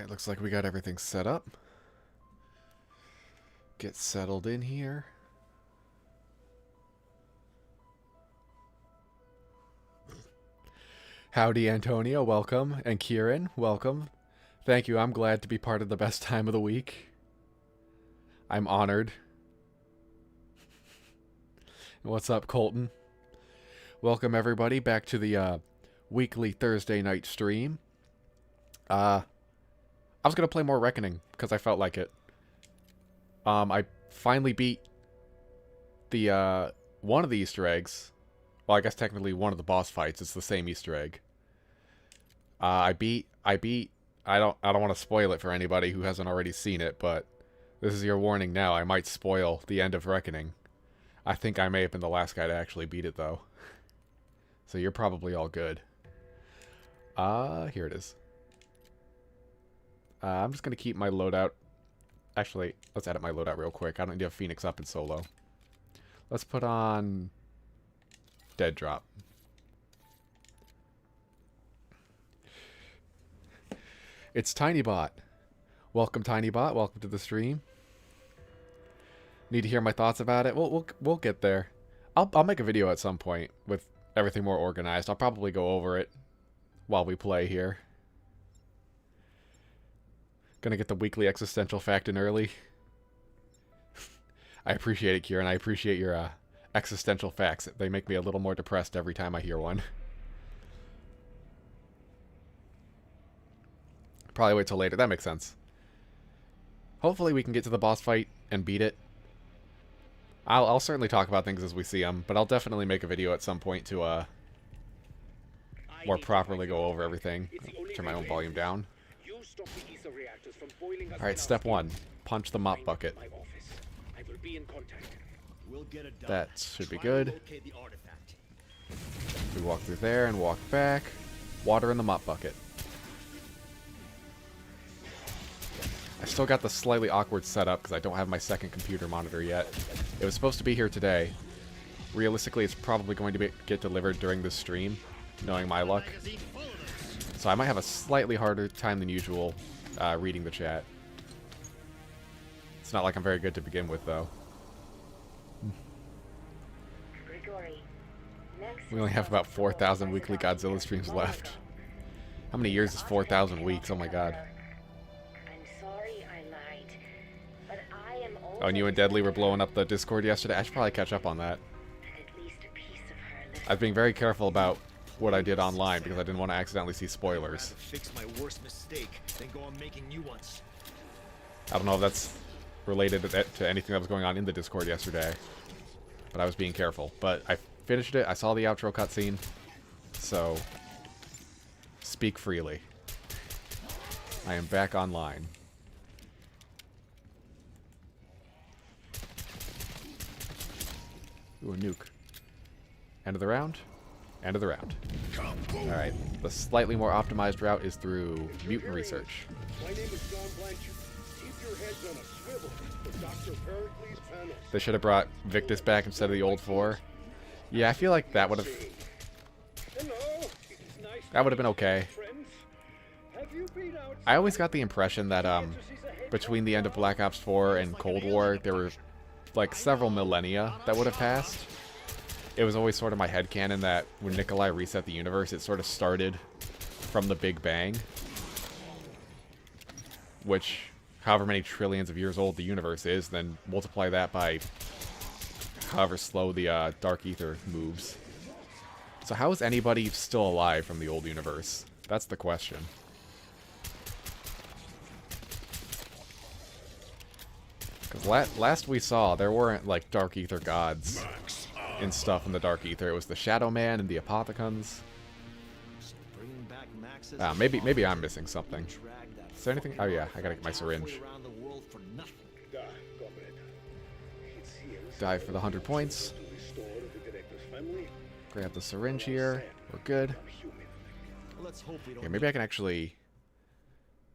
Alright, looks like we got everything set up. Get settled in here. Howdy, Antonio, welcome. And Kieran, welcome. Thank you, I'm glad to be part of the best time of the week. I'm honored. What's up, Colton? Welcome, everybody, back to the weekly Thursday night stream. I was going to play more Reckoning, because I felt like it. I finally beat the, one of the Easter eggs. Well, I guess technically one of the boss fights. It's the same Easter egg. I don't want to spoil it for anybody who hasn't already seen it, but this is your warning now. I might spoil the end of Reckoning. I think I may have been the last guy to actually beat it, though. So you're probably all good. Here it is. I'm just going to keep my loadout. Actually, let's edit my loadout real quick. I don't need to have Phoenix up in solo. Let's put on Dead Drop. It's TinyBot. Welcome, TinyBot. Welcome to the stream. Need to hear my thoughts about it? We'll get there. I'll make a video at some point with everything more organized. I'll probably go over it while we play here. Gonna get the weekly existential fact in early. I appreciate it, Kieran. I appreciate your existential facts. They make me a little more depressed every time I hear one. Probably wait till later. That makes sense. Hopefully we can get to the boss fight and beat it. I'll certainly talk about things as we see them, but I'll definitely make a video at some point to more properly go over everything. Turn my own volume down. Alright, step one. Punch the mop bucket. That should be good. We walk through there and walk back. Water in the mop bucket. I still got the slightly awkward setup because I don't have my second computer monitor yet. It was supposed to be here today. Realistically, it's probably going to get delivered during this stream, knowing my luck. So I might have a slightly harder time than usual reading the chat. It's not like I'm very good to begin with, though. We only have about 4,000 weekly Godzilla streams left. How many years is 4,000 weeks? Oh my god. Oh, and you and Deadly were blowing up the Discord yesterday? I should probably catch up on that. I was being very careful about what I did online because I didn't want to accidentally see spoilers. I don't know if that's related to anything that was going on in the Discord yesterday, but I was being careful. But I finished it. I saw the outro cutscene, so speak freely. I am back online. Ooh, a nuke. End of the round? End of the round. Alright, the slightly more optimized route is through mutant research. They should have brought Victus back instead of the old 4. Yeah, I feel like that would have been okay. I always got the impression that between the end of Black Ops 4 and Cold War, there were like several millennia that would have passed. It was always sort of my headcanon that when Nikolai reset the universe, it sort of started from the Big Bang. Which, however many trillions of years old the universe is, then multiply that by however slow the Dark Ether moves. So how is anybody still alive from the old universe? That's the question. Because last we saw, there weren't, like, Dark Ether gods and stuff in the Dark Ether. It was the Shadow Man and the Apothicons. Maybe I'm missing something. Is there anything? Oh yeah, I gotta get my syringe. Dive for the 100 points. Grab the syringe here. We're good. Yeah, maybe I can actually...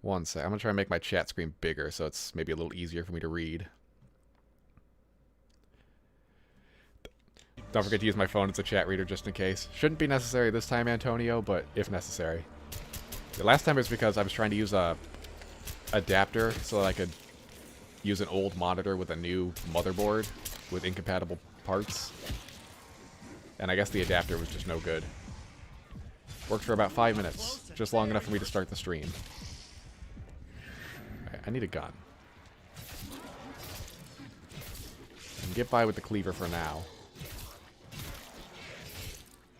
One sec. I'm going to try and make my chat screen bigger so it's maybe a little easier for me to read. Don't forget to use my phone as a chat reader just in case. Shouldn't be necessary this time, Antonio, but if necessary. The last time it was because I was trying to use adapter so that I could use an old monitor with a new motherboard with incompatible parts. And I guess the adapter was just no good. Worked for about 5 minutes, just long enough for me to start the stream. Right, I need a gun. I can get by with the cleaver for now.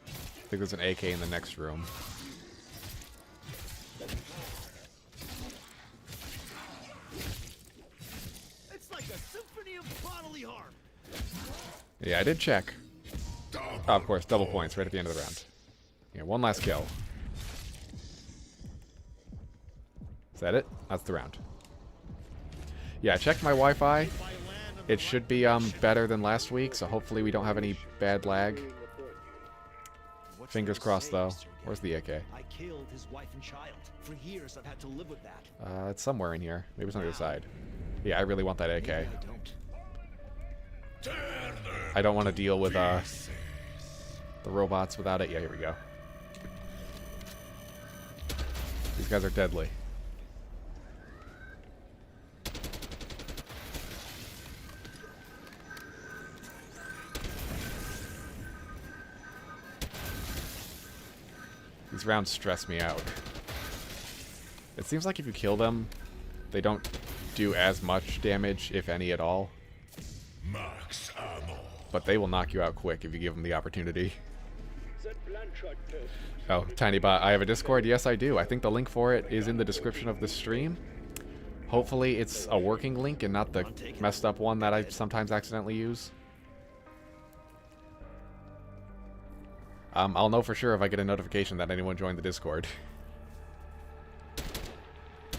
I think there's an AK in the next room. It's like a symphony of bodily harm. Yeah, I did check. Oh, of course, double points right at the end of the round. Yeah, one last kill. Is that it? That's the round. Yeah, I checked my Wi-Fi. It should be better than last week, so hopefully we don't have any bad lag. Fingers crossed, though. Where's the AK? I killed his wife and child. For years I've had to live with that. It's somewhere in here. Maybe it's on the other side. Yeah, I really want that AK. I don't. I don't want to deal with the robots without it. Yeah, here we go. These guys are deadly. These rounds stress me out. It seems like if you kill them, they don't do as much damage, if any at all. Max ammo. But they will knock you out quick if you give them the opportunity. Oh, TinyBot, I have a Discord? Yes, I do. I think the link for it is in the description of the stream. Hopefully it's a working link and not the messed up one that I sometimes accidentally use. I'll know for sure if I get a notification that anyone joined the Discord.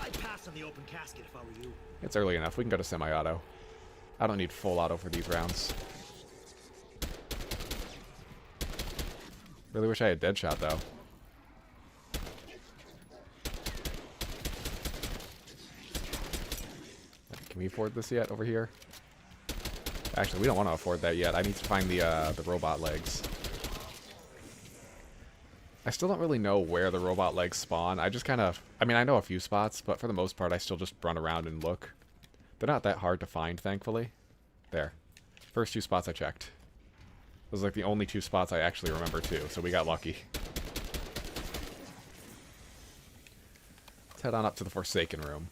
I'd pass on the open casket if I were you. It's early enough. We can go to semi-auto. I don't need full auto for these rounds. Really wish I had Deadshot, though. Can we afford this yet over here? Actually, we don't want to afford that yet. I need to find the robot legs. I still don't really know where the robot legs spawn. I just kind of... I mean, I know a few spots, but for the most part, I still just run around and look. They're not that hard to find, thankfully. There. First 2 spots I checked. Those are like the only 2 spots I actually remember, too, so we got lucky. Let's head on up to the Forsaken room.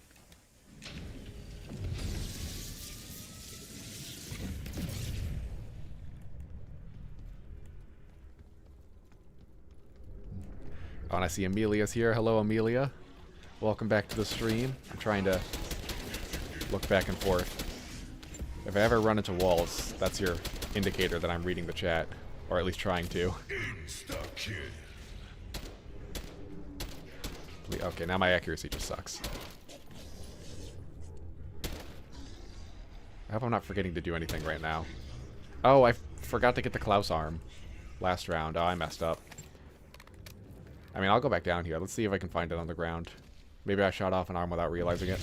Oh, and I see Amelia's here. Hello, Amelia. Welcome back to the stream. I'm trying to look back and forth. If I ever run into walls, that's your indicator that I'm reading the chat. Or at least trying to. Insta-kill. Okay, now my accuracy just sucks. I hope I'm not forgetting to do anything right now. Oh, I forgot to get the Klaus arm last round. Oh, I messed up. I mean, I'll go back down here. Let's see if I can find it on the ground. Maybe I shot off an arm without realizing it.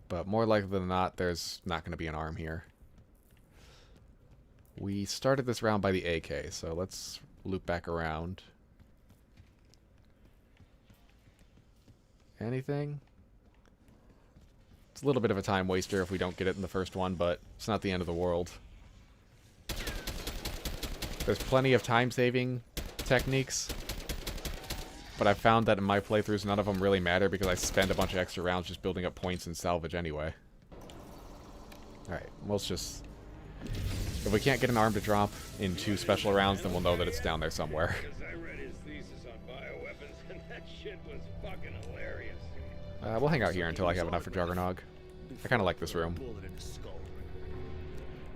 But more likely than not, there's not going to be an arm here. We started this round by the AK, so let's loop back around. Anything? It's a little bit of a time waster if we don't get it in the first one, but it's not the end of the world. There's plenty of time-saving techniques, but I've found that in my playthroughs none of them really matter because I spend a bunch of extra rounds just building up points and salvage anyway. Alright, well, let's just... If we can't get an arm to drop in 2 special rounds, then we'll know that it's down there somewhere. I read his thesis on bioweapons, and that shit was fucking hilarious. We'll hang out here until I have enough for Juggernog. I kind of like this room. Bullet in his skull.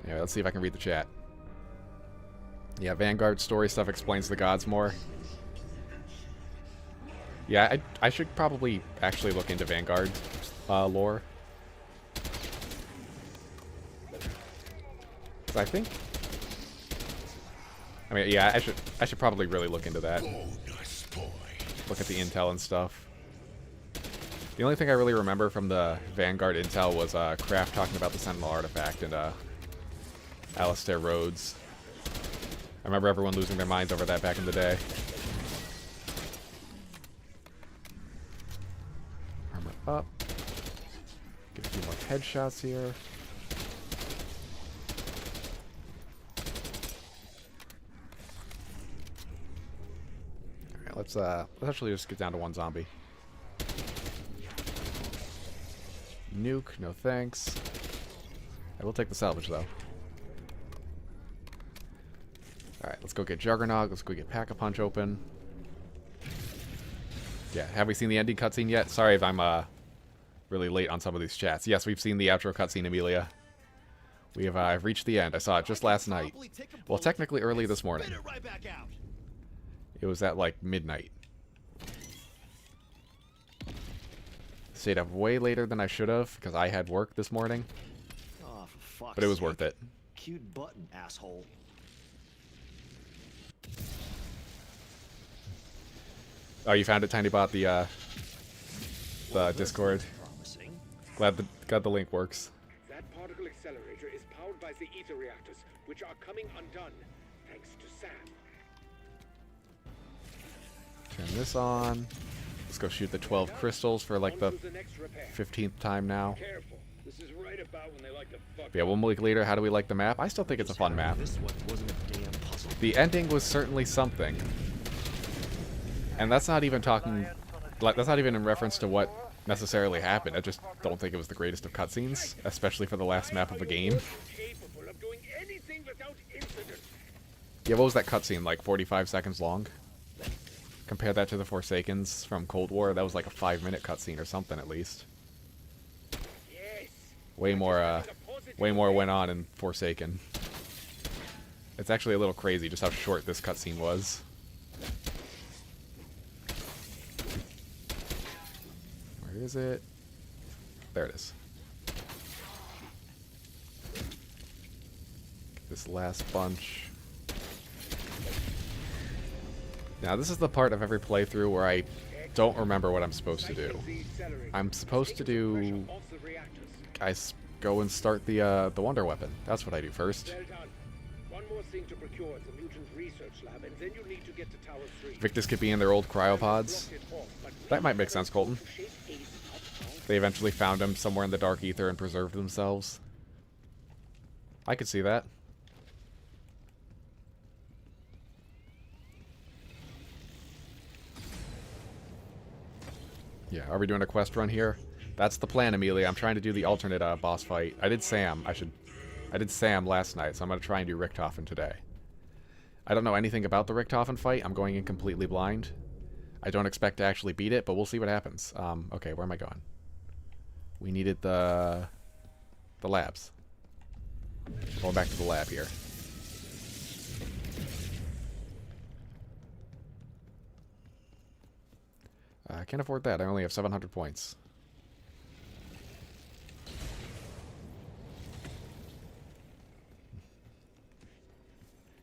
Anyway, let's see if I can read the chat. Yeah, Vanguard story stuff explains the gods more. Yeah, I should probably actually look into Vanguard lore. 'Cause I think... I mean, yeah, I should probably really look into that. Bonus point. Look at the intel and stuff. The only thing I really remember from the Vanguard intel was Kraft talking about the Sentinel artifact and Alistair Rhodes. I remember everyone losing their minds over that back in the day. up. Get a few more headshots here. Alright, let's actually just get down to one zombie. Nuke, no thanks. I will take the salvage though. Alright, let's go get Juggernog, let's go get Pack-a-Punch open. Yeah, have we seen the ending cutscene yet? Sorry if I'm really late on some of these chats. Yes, we've seen the outro cutscene, Amelia. We have I've reached the end. I saw it just last night. Well, technically early this morning. It was at like midnight. Stayed up way later than I should have because I had work this morning. Oh, for fuck's But it was sake. worth it. Cute button, asshole. Oh, you found it, TinyBot, the Discord. Promising. Glad the link works. That particle accelerator is powered by the ether reactors, which are coming undone, thanks to Sam. Turn this on. Let's go shoot the 12 crystals for like the On to the next repair. 15th time now. Careful. This is right about when they like to fuck. Yeah, 1 week later, how do we like the map? I still think it's a fun map. This one wasn't a damn puzzle. The ending was certainly something. And that's not even talking... Like, that's not even in reference to what necessarily happened. I just don't think it was the greatest of cutscenes, especially for the last map of a game. Capable of doing anything without incident. Yeah, what was that cutscene? Like 45 seconds long? Compare that to the Forsakens from Cold War. That was like a 5-minute cutscene or something at least. Yes. Way more went on in Forsaken. It's actually a little crazy just how short this cutscene was. Where is it? There it is. This last bunch. Now this is the part of every playthrough where I don't remember what I'm supposed to do. I'm supposed to do... Go and start the Wonder Weapon. That's what I do first. Well done. One more thing to procure at the mutant research lab, and then you need to get to Tower 3. Victus could be in their old cryopods. That might make sense, Colton. They eventually found him somewhere in the dark ether and preserved themselves. I could see that. Yeah, are we doing a quest run here? That's the plan, Amelia. I'm trying to do the alternate boss fight. I did Sam. I did Sam last night, so I'm going to try and do Richthofen today. I don't know anything about the Richthofen fight. I'm going in completely blind. I don't expect to actually beat it, but we'll see what happens. Okay, where am I going? We needed the labs. Going back to the lab here. I can't afford that. I only have 700 points.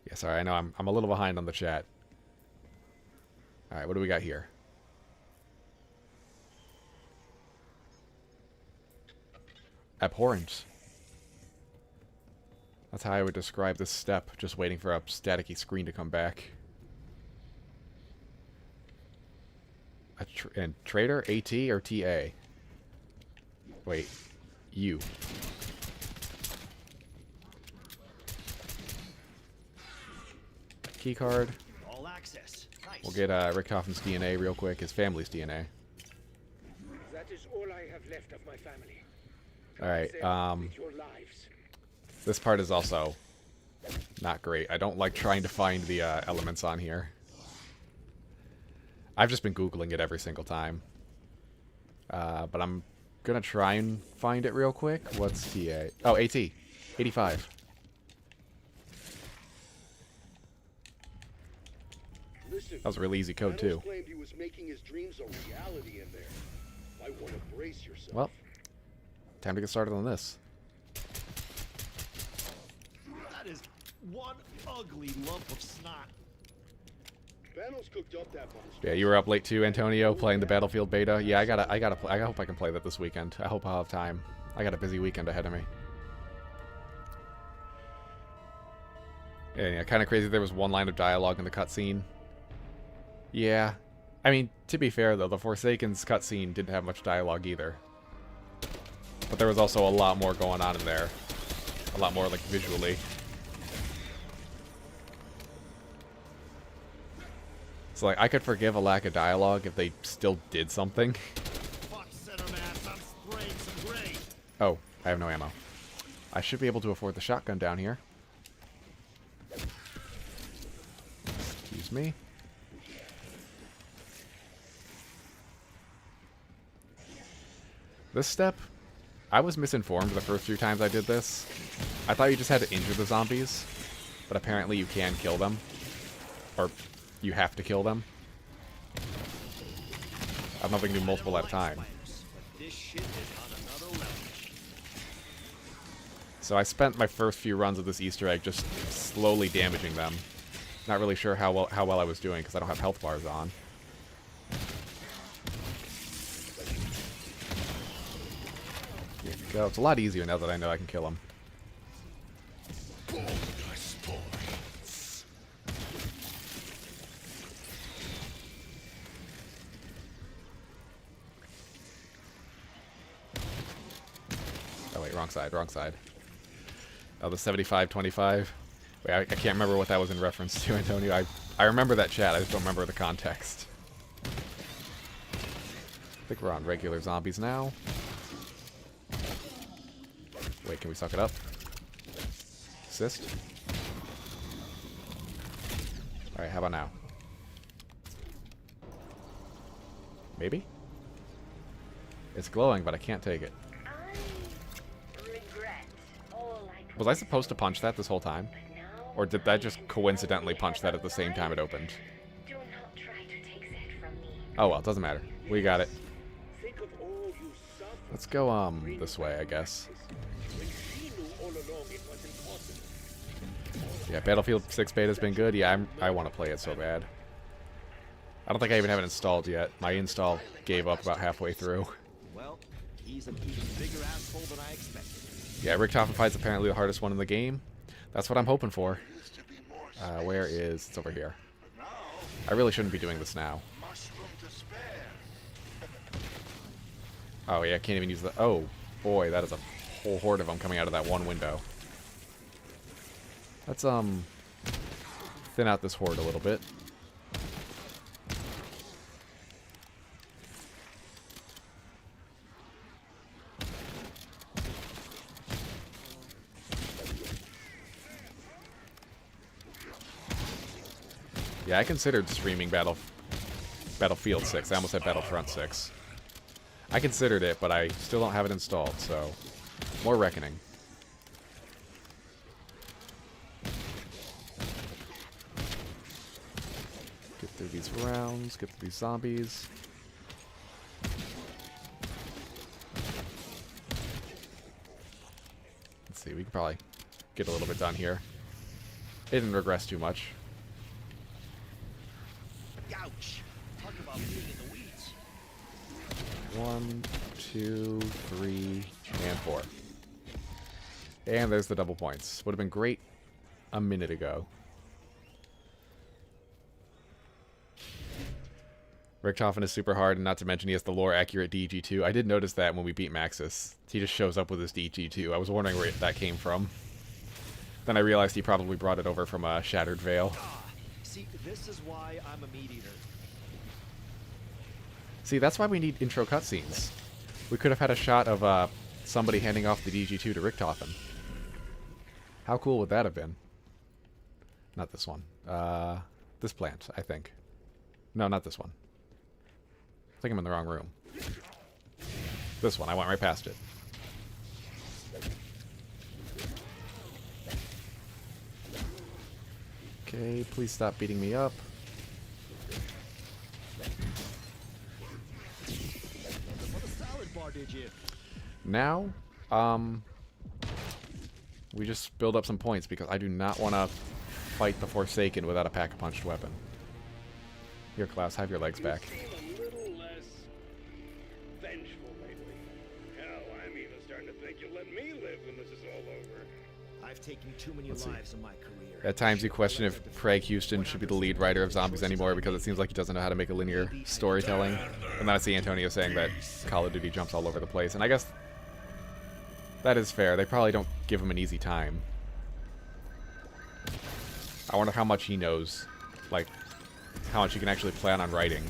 Yeah, sorry. I know I'm a little behind on the chat. All right, what do we got here? Abhorrent. That's how I would describe this step, just waiting for a staticky screen to come back. And Trader? AT or TA? Wait. U. Keycard. All access. Nice. We'll get Richthofen's DNA real quick, his family's DNA. That is all I have left of my family. Alright, With your lives. this part is also not great. I don't like trying to find the elements on here. I've just been Googling it every single time. But I'm gonna try and find it real quick. What's TA? Oh, AT. 85. Listen, That was a really easy code, too. Thanos claimed he was making his dreams a reality in there. Might want to brace yourself. Well, time to get started on this. That is one ugly lump of snot. Thanos cooked up that monster. Yeah, you were up late too, Antonio, playing the Battlefield beta. Yeah, I gotta play. I hope I can play that this weekend. I hope I'll have time. I got a busy weekend ahead of me. Yeah, kind of crazy. There was one line of dialogue in the cutscene. Yeah, I mean, to be fair though, the Forsaken's cutscene didn't have much dialogue either. But there was also a lot more going on in there. A lot more, like, visually. So, like, I could forgive a lack of dialogue if they still did something. Fuck center mass, I'm spraying some gray. Oh, I have no ammo. I should be able to afford the shotgun down here. Excuse me. This step, I was misinformed the first few times I did this. I thought you just had to injure the zombies, but apparently you can kill them. Or you have to kill them. I don't know if I can do multiple at a time. But this shit is on another level. So I spent my first few runs of this Easter egg just slowly damaging them. Not really sure how well I was doing because I don't have health bars on. Here we go. It's a lot easier now that I know I can kill them. Bonus points. Oh wait, wrong side, wrong side. Oh, the 75-25. Wait, I can't remember what that was in reference to, Antonio. I remember that chat, I just don't remember the context. I think we're on regular zombies now. Wait, can we suck it up? Assist? Alright, how about now? Maybe? It's glowing, but I can't take it. Was I supposed to punch that this whole time? Or did that just coincidentally punch that at the same time it opened? Oh well, it doesn't matter. We got it. Think of all you suffered. Let's go, this way, I guess. When she knew all along it was impossible. Yeah, Battlefield 6 beta's been good. Yeah, I want to play it so bad. I don't think I even have it installed yet. My install gave up about halfway through. Well, he's an even bigger asshole than I expected. Yeah, Richtofen fight's apparently the hardest one in the game. That's what I'm hoping for. Where is... It's over here. I really shouldn't be doing this now. Mushroom to spare. Oh, yeah, I can't even use the... Oh, boy, that is a whole horde of them coming out of that one window. Let's, thin out this horde a little bit. Yeah, I considered streaming Battlefield 6. I almost said Battlefront 6. I considered it, but I still don't have it installed, so... More Reckoning. Get through these rounds, get through these zombies. Let's see, we can probably get a little bit done here. It didn't regress too much. Ouch! Talk about being in the weeds. 1, 2, 3, and 4. And there's the double points. Would have been great a minute ago. Richtofen is super hard, and not to mention he has the lore-accurate DG2. I did notice that when we beat Maxis. He just shows up with his DG2. I was wondering where that came from. Then I realized he probably brought it over from Shattered Veil. See, this is why I'm a meat eater. See, that's why we need intro cutscenes. We could have had a shot of somebody handing off the DG2 to Richtofen. How cool would that have been? Not this one. This plant, I think. No, not this one. I think I'm in the wrong room. This one, I went right past it. Okay, please stop beating me up. What a salad bar did you? Now, we just build up some points because I do not want to fight the Forsaken without a pack-a-punched weapon. Here, Klaus, have your legs back. You seem a little less vengeful lately. Hell, I'm even starting to think you'll let me live when this is all over. I I've taken too many Let's see. lives in my career. At times you question if Craig Houston should be the lead writer of Zombies anymore because it seems like he doesn't know how to make a linear storytelling. And then I see Antonio saying that Call of Duty jumps all over the place. And I guess that is fair. They probably don't give him an easy time. I wonder how much he knows. Like, how much he can actually plan on writing.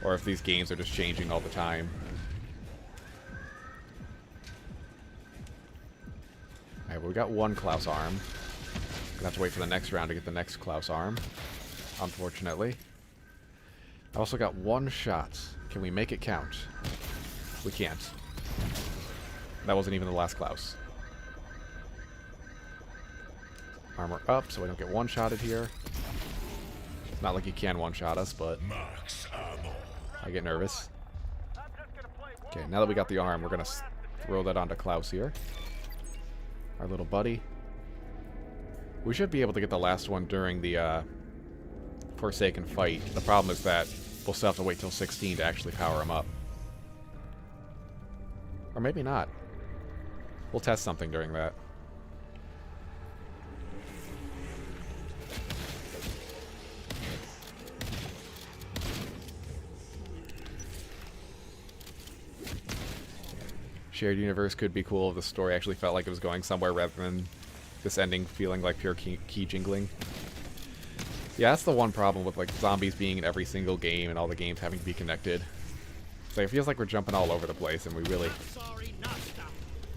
Or if these games are just changing all the time. Alright, well, we got one Klaus arm. Gonna have to wait for the next round to get the next Klaus arm. Unfortunately. I also got one shot. Can we make it count? We can't. That wasn't even the last Klaus. Armor up, so we don't get one-shotted here. It's not like you can one-shot us, but I get nervous. Okay, now that we got the arm, we're gonna throw that onto Klaus here. Our little buddy. We should be able to get the last one during the Forsaken fight. The problem is that we'll still have to wait till 16 to actually power him up. Or maybe not. We'll test something during that. Shared universe could be cool if the story actually felt like it was going somewhere rather than this ending feeling like pure key jingling. Yeah, that's the one problem with like zombies being in every single game and all the games having to be connected. So it feels like we're jumping all over the place and we really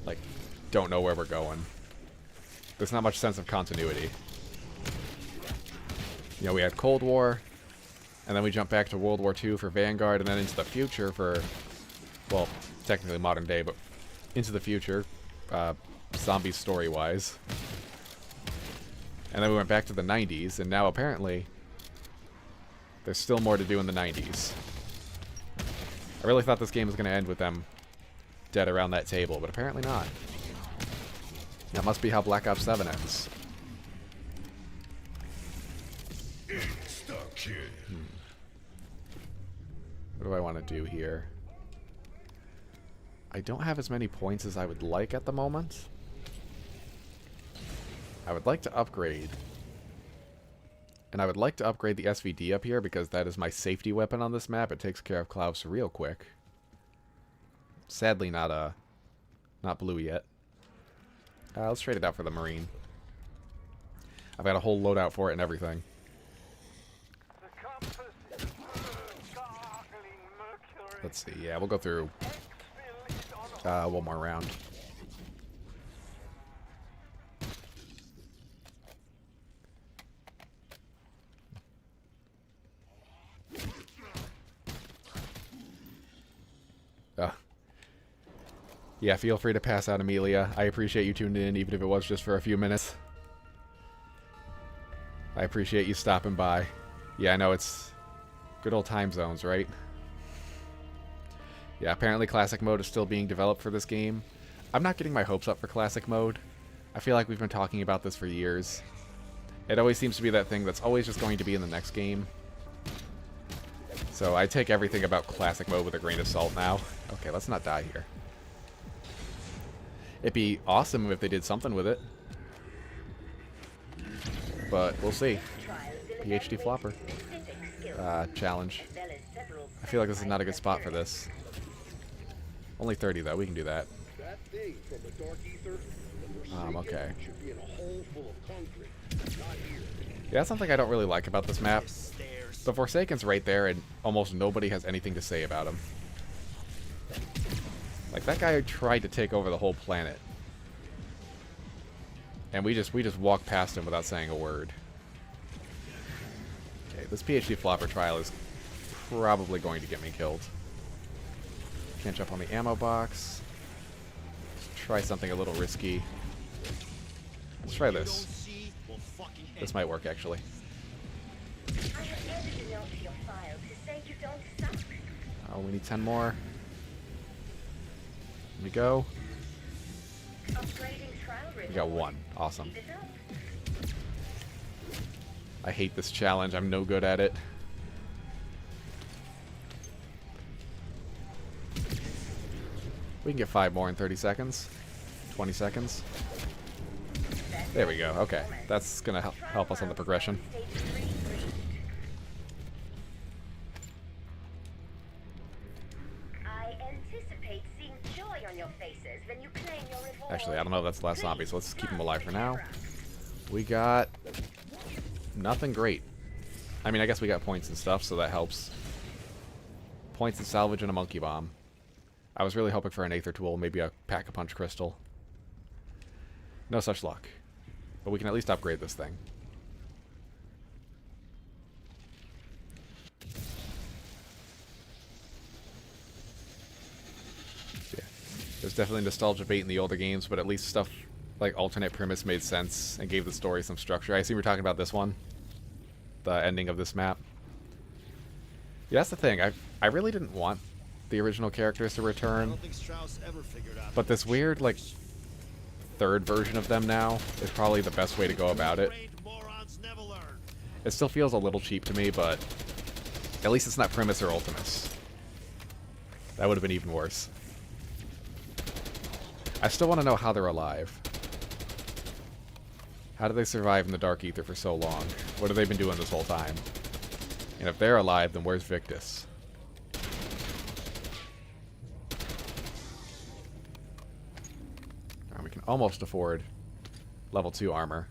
like don't know where we're going. There's not much sense of continuity. You know, we had Cold War, and then we jump back to World War II for Vanguard, and then into the future for, well, technically modern day, but into the future, zombies story-wise. And then we went back to the 90s, and now apparently there's still more to do in the 90s. I really thought this game was going to end with them dead around that table, but apparently not. That must be how Black Ops 7 ends. What do I want to do here? I don't have as many points as I would like at the moment. I would like to upgrade. And I would like to upgrade the SVD up here because that is my safety weapon on this map. It takes care of Klaus real quick. Sadly not blue yet. Let's trade it out for the Marine. I've got a whole loadout for it and everything. Let's see. Yeah, we'll go through one more round. Yeah, feel free to pass out, Amelia. I appreciate you tuning in, even if it was just for a few minutes. I appreciate you stopping by. Yeah, I know it's good old time zones, right? Yeah, apparently Classic Mode is still being developed for this game. I'm not getting my hopes up for Classic Mode. I feel like we've been talking about this for years. It always seems to be that thing that's always just going to be in the next game. So I take everything about Classic Mode with a grain of salt now. Okay, let's not die here. It'd be awesome if they did something with it. But we'll see. PhD Flopper. Challenge. I feel like this is not a good spot for this. Only 30 though, we can do that. Okay. Yeah, that's something I don't really like about this map. The Forsaken's right there and almost nobody has anything to say about him. Like, that guy tried to take over the whole planet. And we just walked past him without saying a word. Okay, this PhD Flopper trial is probably going to get me killed. Can't jump on the ammo box. Let's try something a little risky. Let's try this. This might work, actually. Oh, we need 10 more. Here we go. We got 1. Awesome. I hate this challenge. I'm no good at it. We can get 5 more in 30 seconds. 20 seconds. There we go. Okay. That's going to help us on the progression. I anticipate seeing joy on your faces when you claim your reward. Actually, I don't know if that's the last zombie, so let's keep him alive for now. We got nothing great. I mean, I guess we got points and stuff, so that helps. Points and salvage and a monkey bomb. I was really hoping for an Aether Tool, maybe a Pack-a-Punch Crystal. No such luck. But we can at least upgrade this thing. Yeah. There's definitely nostalgia bait in the older games, but at least stuff like alternate premise made sense and gave the story some structure. I assume we're talking about this one. The ending of this map. Yeah, that's the thing. I really didn't want the original characters to I return. don't think Strauss ever figured out. But this weird, like, third version of them now is probably the best way to go about it. Morons never learn. It still feels a little cheap to me, but at least it's not Primus or Ultimus. That would have been even worse. I still want to know how they're alive. How do they survive in the Dark Ether for so long? What have they been doing this whole time? And if they're alive, then where's Victus? We can almost afford level 2 armor.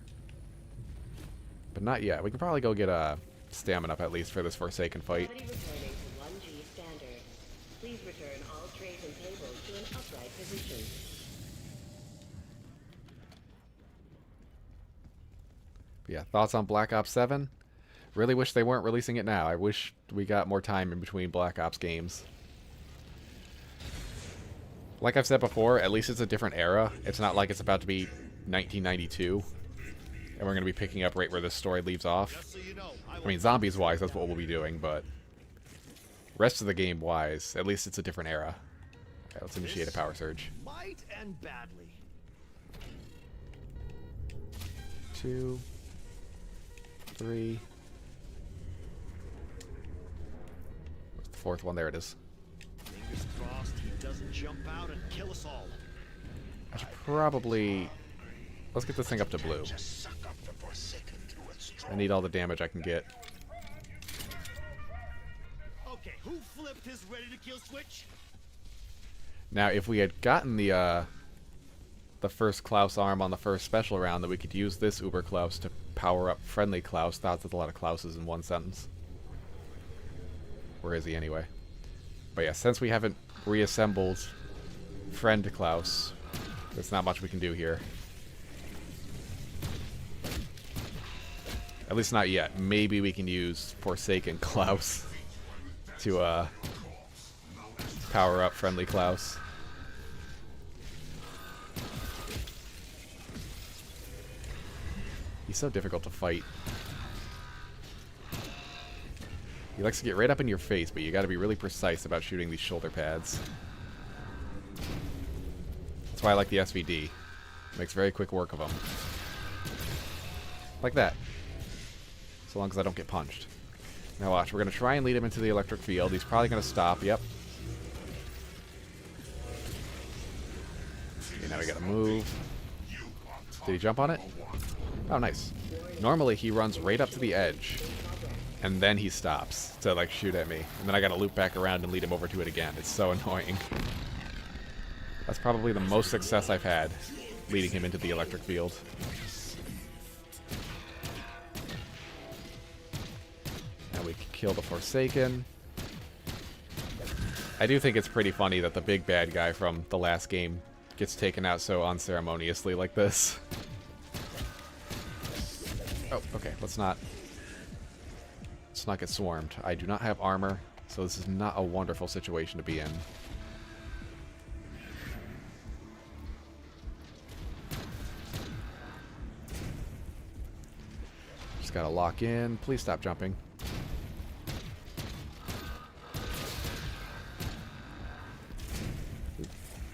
But not yet. We can probably go get a stamina up at least for this Forsaken fight. Returning to 1G standard. Please return all trays and tables to an upright position. But yeah, thoughts on Black Ops 7? Really wish they weren't releasing it now. I wish we got more time in between Black Ops games. Like I've said before, at least it's a different era. It's not like it's about to be 1992. And we're going to be picking up right where this story leaves off. Just so you know, I mean, zombies-wise, that's what we'll be doing, but rest of the game-wise, at least it's a different era. Okay, let's initiate a power surge. might end badly. 2, 3. Where's the fourth one? There it is. Fingers crossed he doesn't jump out and kill us all. I should probably... Let's get this thing up to blue. Suck up the Forsaken to its I need all the damage I can get. Okay, who flipped his ready to kill switch? Now, if we had gotten the first Klaus arm on the first special round, then we could use this Uber Klaus to power up friendly Klaus. Thoughts with a lot of Klauses in one sentence. Where is he anyway? But yeah, since we haven't reassembled friend Klaus, there's not much we can do here. At least not yet. Maybe we can use Forsaken Klaus to power up friendly Klaus. He's so difficult to fight. He likes to get right up in your face, but you gotta be really precise about shooting these shoulder pads. That's why I like the SVD. Makes very quick work of them. Like that. So long as I don't get punched. Now watch, we're gonna try and lead him into the electric field. He's probably gonna stop, yep. Okay, now we gotta move. Did he jump on it? Oh, nice. Normally he runs right up to the edge, and then he stops to like shoot at me. And then I gotta loop back around and lead him over to it again. It's so annoying. That's probably the most success I've had, leading him into the electric field. Now we can kill the Forsaken. I do think it's pretty funny that the big bad guy from the last game gets taken out so unceremoniously like this. Oh, okay, let's not get swarmed. I do not have armor, so this is not a wonderful situation to be in. Just gotta lock in. Please stop jumping.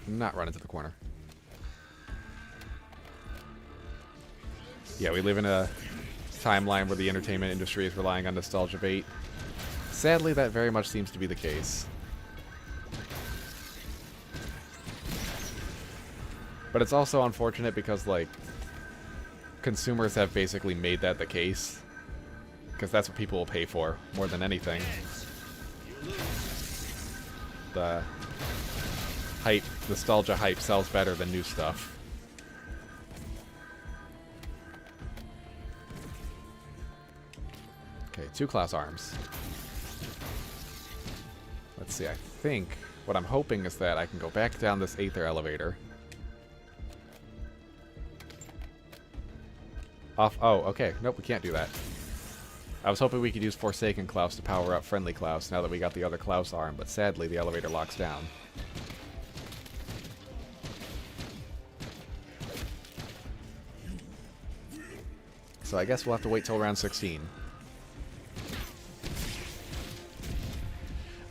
Not run into the corner. Yeah, we live in a timeline where the entertainment industry is relying on nostalgia bait. Sadly, that very much seems to be the case. But it's also unfortunate because, like, consumers have basically made that the case. Because that's what people will pay for, more than anything. The hype, nostalgia hype sells better than new stuff. Okay, 2 class arms. Let's see, I think what I'm hoping is that I can go back down this Aether elevator. Off. Oh, okay. Nope, we can't do that. I was hoping we could use Forsaken Klaus to power up Friendly Klaus now that we got the other Klaus arm, but sadly the elevator locks down. So I guess we'll have to wait till round 16.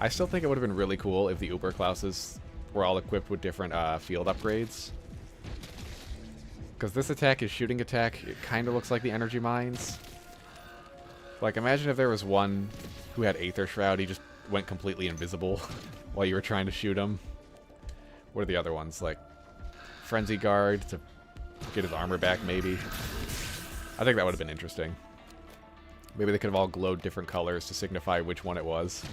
I still think it would have been really cool if the Uber Klauses were all equipped with different field upgrades. Because this attack is shooting attack, it kind of looks like the energy mines. Like, imagine if there was one who had Aether Shroud, he just went completely invisible while you were trying to shoot him. What are the other ones? Like, Frenzy Guard to get his armor back, maybe. I think that would have been interesting. Maybe they could have all glowed different colors to signify which one it was.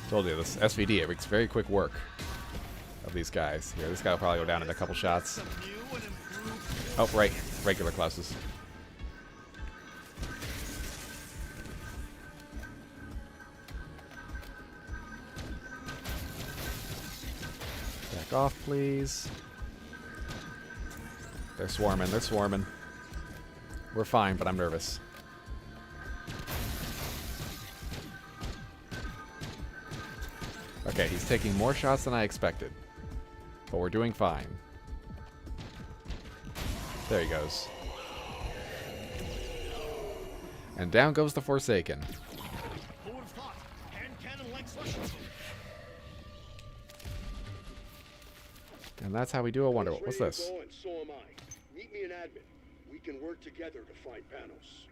Told you, this SVD, it makes very quick work of these guys. Here, this guy will probably go down in a couple shots. Oh, right. Regular Klauses. Back off, please. They're swarming. They're swarming. We're fine, but I'm nervous. Okay, he's taking more shots than I expected. But we're doing fine. There he goes. And down goes the Forsaken. And that's how we do a Wonder. What's this? So am I. Meet me in admin. We can work together to fight Panos.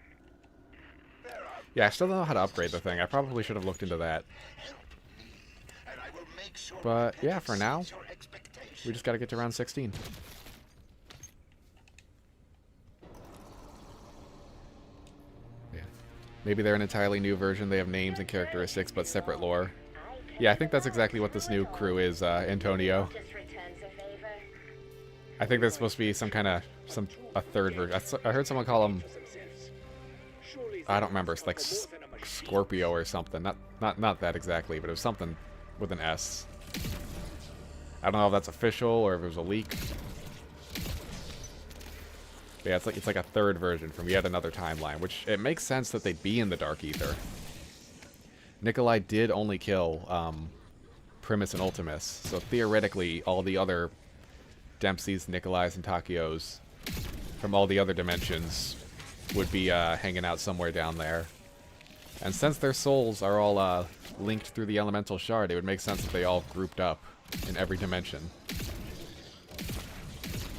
Yeah, I still don't know how to upgrade the thing. I probably should have looked into that. But yeah, for now, we just gotta get to round 16. Yeah. Maybe they're an entirely new version. They have names and characteristics, but separate lore. Yeah, I think that's exactly what this new crew is, Antonio. I think that's supposed to be some kind of, a third version. I heard someone call him, I don't remember, it's like Scorpio or something. Not that exactly, but it was something with an S. I don't know if that's official or if it was a leak. But yeah, it's like a third version from yet another timeline, which it makes sense that they'd be in the Dark Aether. Nikolai did only kill Primus and Ultimus, so theoretically all the other Dempseys, Nikolais, and Takios from all the other dimensions would be hanging out somewhere down there. And since their souls are all linked through the elemental shard, it would make sense if they all grouped up in every dimension.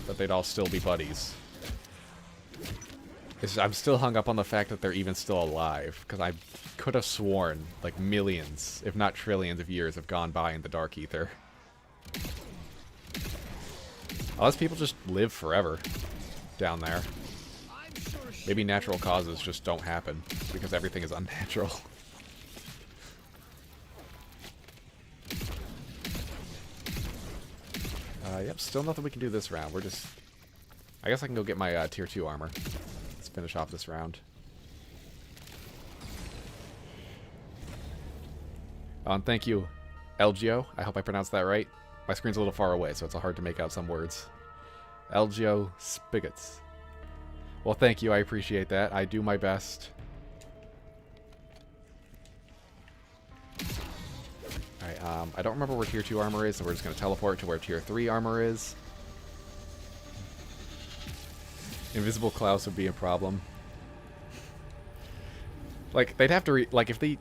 But they'd all still be buddies. I'm still hung up on the fact that they're even still alive, because I could have sworn like millions, if not trillions of years have gone by in the Dark Aether. Unless people just live forever down there. Maybe natural causes just don't happen, because everything is unnatural. Yep, still nothing we can do this round. We're just... I guess I can go get my tier 2 armor. Let's finish off this round. And thank you, Elgio. I hope I pronounced that right. My screen's a little far away, so it's hard to make out some words. Elgio Spigots. Well, thank you. I appreciate that. I do my best. Alright, I don't remember where tier 2 armor is, so we're just going to teleport to where tier 3 armor is. Invisible Klaus would be a problem. Like, they'd have to like if they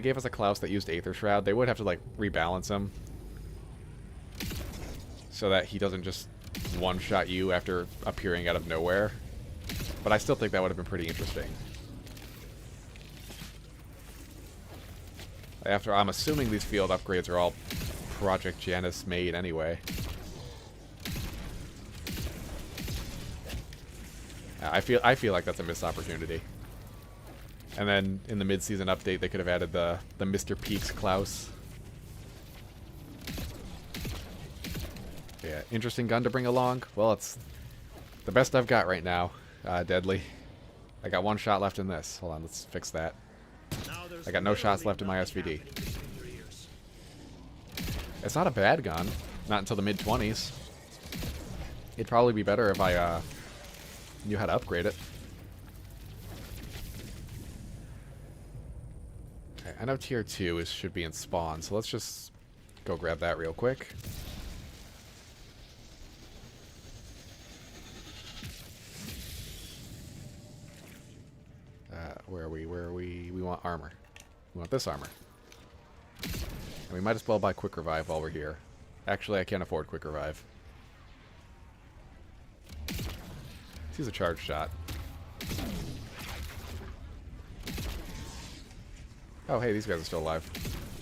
gave us a Klaus that used Aether Shroud, they would have to like rebalance him so that he doesn't just one-shot you after appearing out of nowhere. But I still think that would have been pretty interesting. I'm assuming these field upgrades are all Project Janus made anyway. I feel like that's a missed opportunity. And then in the mid-season update, they could have added the Mr. Peaks Klaus. Yeah, interesting gun to bring along. Well, it's the best I've got right now. Deadly. I got one shot left in this. Hold on, let's fix that. I got no shots left in my SVD. It's not a bad gun. Not until the mid-20s. It'd probably be better if I knew how to upgrade it. Okay, I know tier 2 should be in spawn, so let's just go grab that real quick. Where are we? We want armor. We want this armor. And we might as well buy Quick Revive while we're here. Actually, I can't afford Quick Revive. Let's use a charge shot. Oh, hey, these guys are still alive.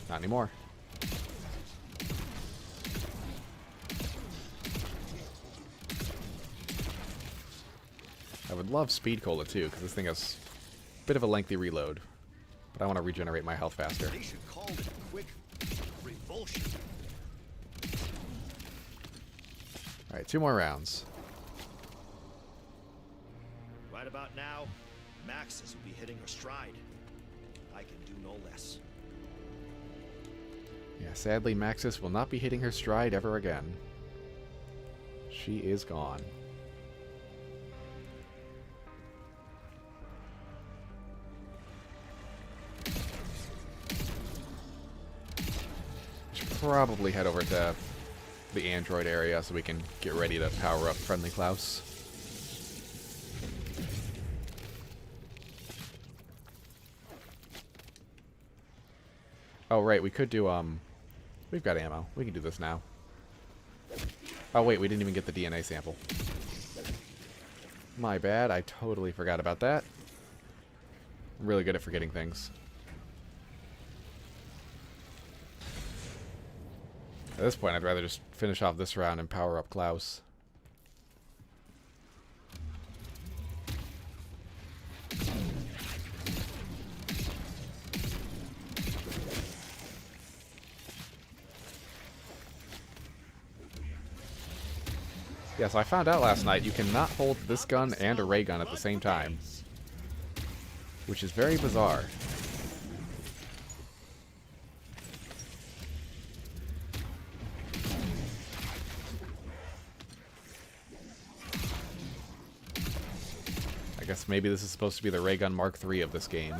Not anymore. I would love Speed Cola too, because this thing has a bit of a lengthy reload. But I want to regenerate my health faster. They should call it quick revulsion. Alright, 2 more rounds. Right about now, Maxis will be hitting her stride. I can do no less. Yeah, sadly, Maxis will not be hitting her stride ever again. She is gone. Should probably head over to the Android area so we can get ready to power up Friendly Klaus. Oh, right, we could do, we've got ammo. We can do this now. Oh, wait, we didn't even get the DNA sample. My bad, I totally forgot about that. I'm really good at forgetting things. At this point, I'd rather just finish off this round and power up Klaus. Yeah, so I found out last night you cannot hold this gun and a ray gun at the same time. Which is very bizarre. I guess maybe this is supposed to be the ray gun Mark III of this game.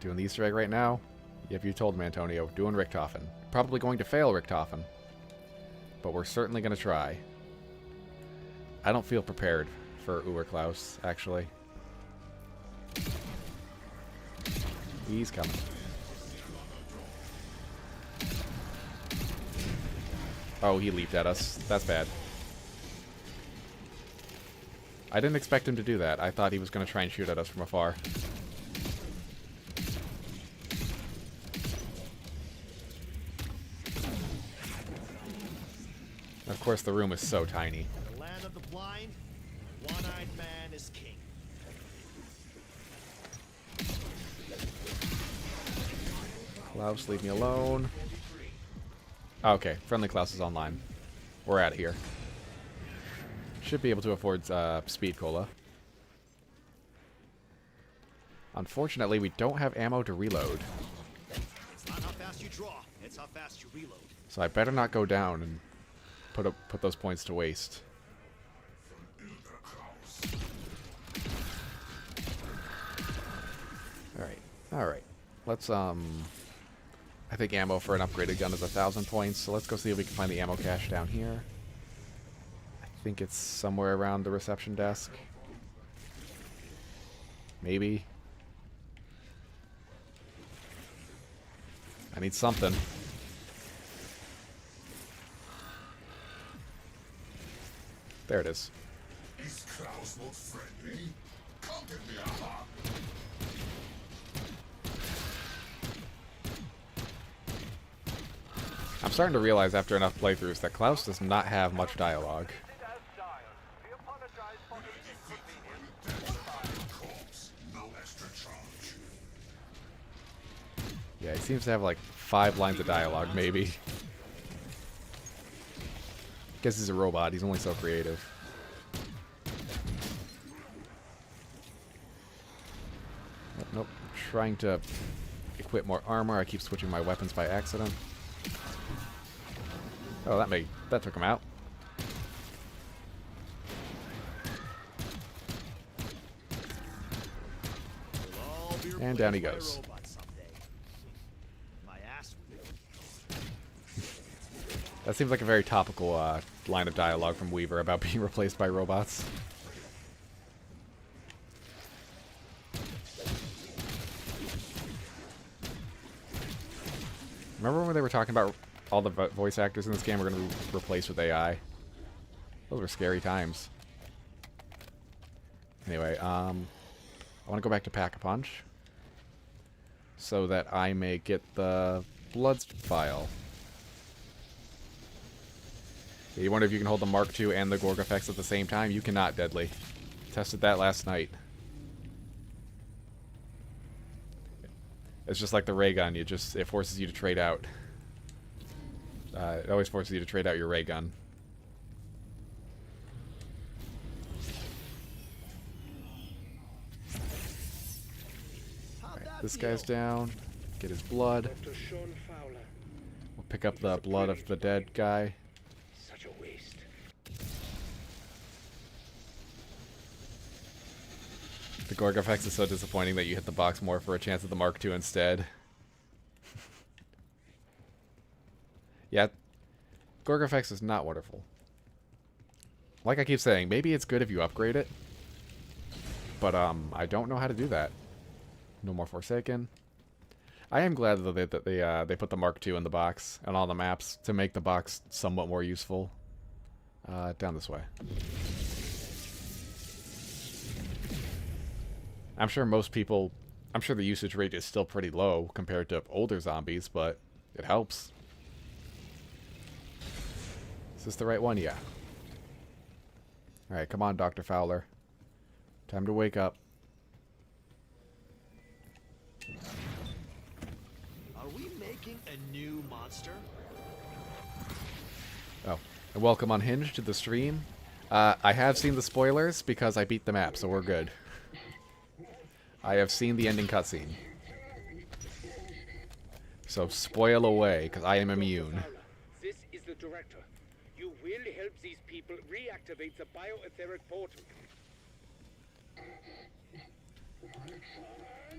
Doing the Easter egg right now. Yep, you told him, Antonio. Doing Richtofen. Probably going to fail Richtofen. But we're certainly going to try. I don't feel prepared for Uber Klaus, actually. He's coming. Oh, he leaped at us. That's bad. I didn't expect him to do that. I thought he was going to try and shoot at us from afar. Of course, the room is so tiny. The land of the blind, one-eyed man is king. Klaus, leave me alone. Okay, Friendly Klaus is online. We're out of here. Should be able to afford Speed Cola. Unfortunately, we don't have ammo to reload. It's not how fast you draw, it's how fast you reload. So I better not go down and put those points to waste. Alright. Let's, I think ammo for an upgraded gun is 1,000 points, so let's go see if we can find the ammo cache down here. I think it's somewhere around the reception desk. Maybe. I need something. There it is. Is Klaus not friendly? Come give me a hug. I'm starting to realize after enough playthroughs that Klaus does not have much dialogue. No extra charge. Yeah, he seems to have like 5 lines of dialogue, maybe. Guess he's a robot. He's only so creative. Nope. Trying to equip more armor. I keep switching my weapons by accident. Oh, that took him out. We'll all be And down he replaced goes. by robots someday. My ass will. That seems like a very topical line of dialogue from Weaver about being replaced by robots. Remember when they were talking about all the voice actors in this game were going to be replaced with AI? Those were scary times. Anyway, I want to go back to Pack-a-Punch so that I may get the Bloods file. Yeah, you wonder if you can hold the Mark II and the Gorg effects at the same time? You cannot, Deadly. Tested that last night. It's just like the ray gun. It forces you to trade out. It always forces you to trade out your ray gun. How'd that This feel? guy's down. Get his blood. Dr. Sean Fowler. We'll pick up the blood of the dead guy. Such a waste. The Gorg effects is so disappointing that you hit the box more for a chance at the Mark II instead. Yeah, Gorg effects is not wonderful. Like I keep saying, maybe it's good if you upgrade it. But, I don't know how to do that. No more Forsaken. I am glad though that they put the Mark II in the box and all the maps to make the box somewhat more useful. Down this way. I'm sure the usage rate is still pretty low compared to older zombies, but it helps. Is this the right one? Yeah. Alright, come on, Dr. Fowler. Time to wake up. Are we making a new monster? Oh, and welcome Unhinged to the stream. I have seen the spoilers because I beat the map, so we're good. I have seen the ending cutscene. So spoil away, because I am immune. Fowler, this is the director. You will help these people reactivate the bioetheric portal.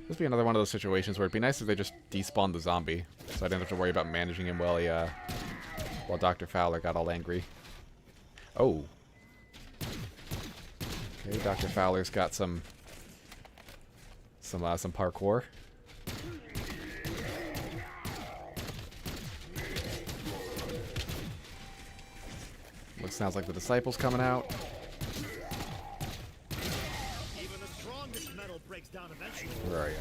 This would be another one of those situations where it'd be nice if they just despawned the zombie, so I didn't have to worry about managing him while Dr. Fowler got all angry. Oh. Okay, Dr. Fowler's got some parkour. Sounds like the disciples coming out. Even the strongest metal breaks down eventually. Where are you?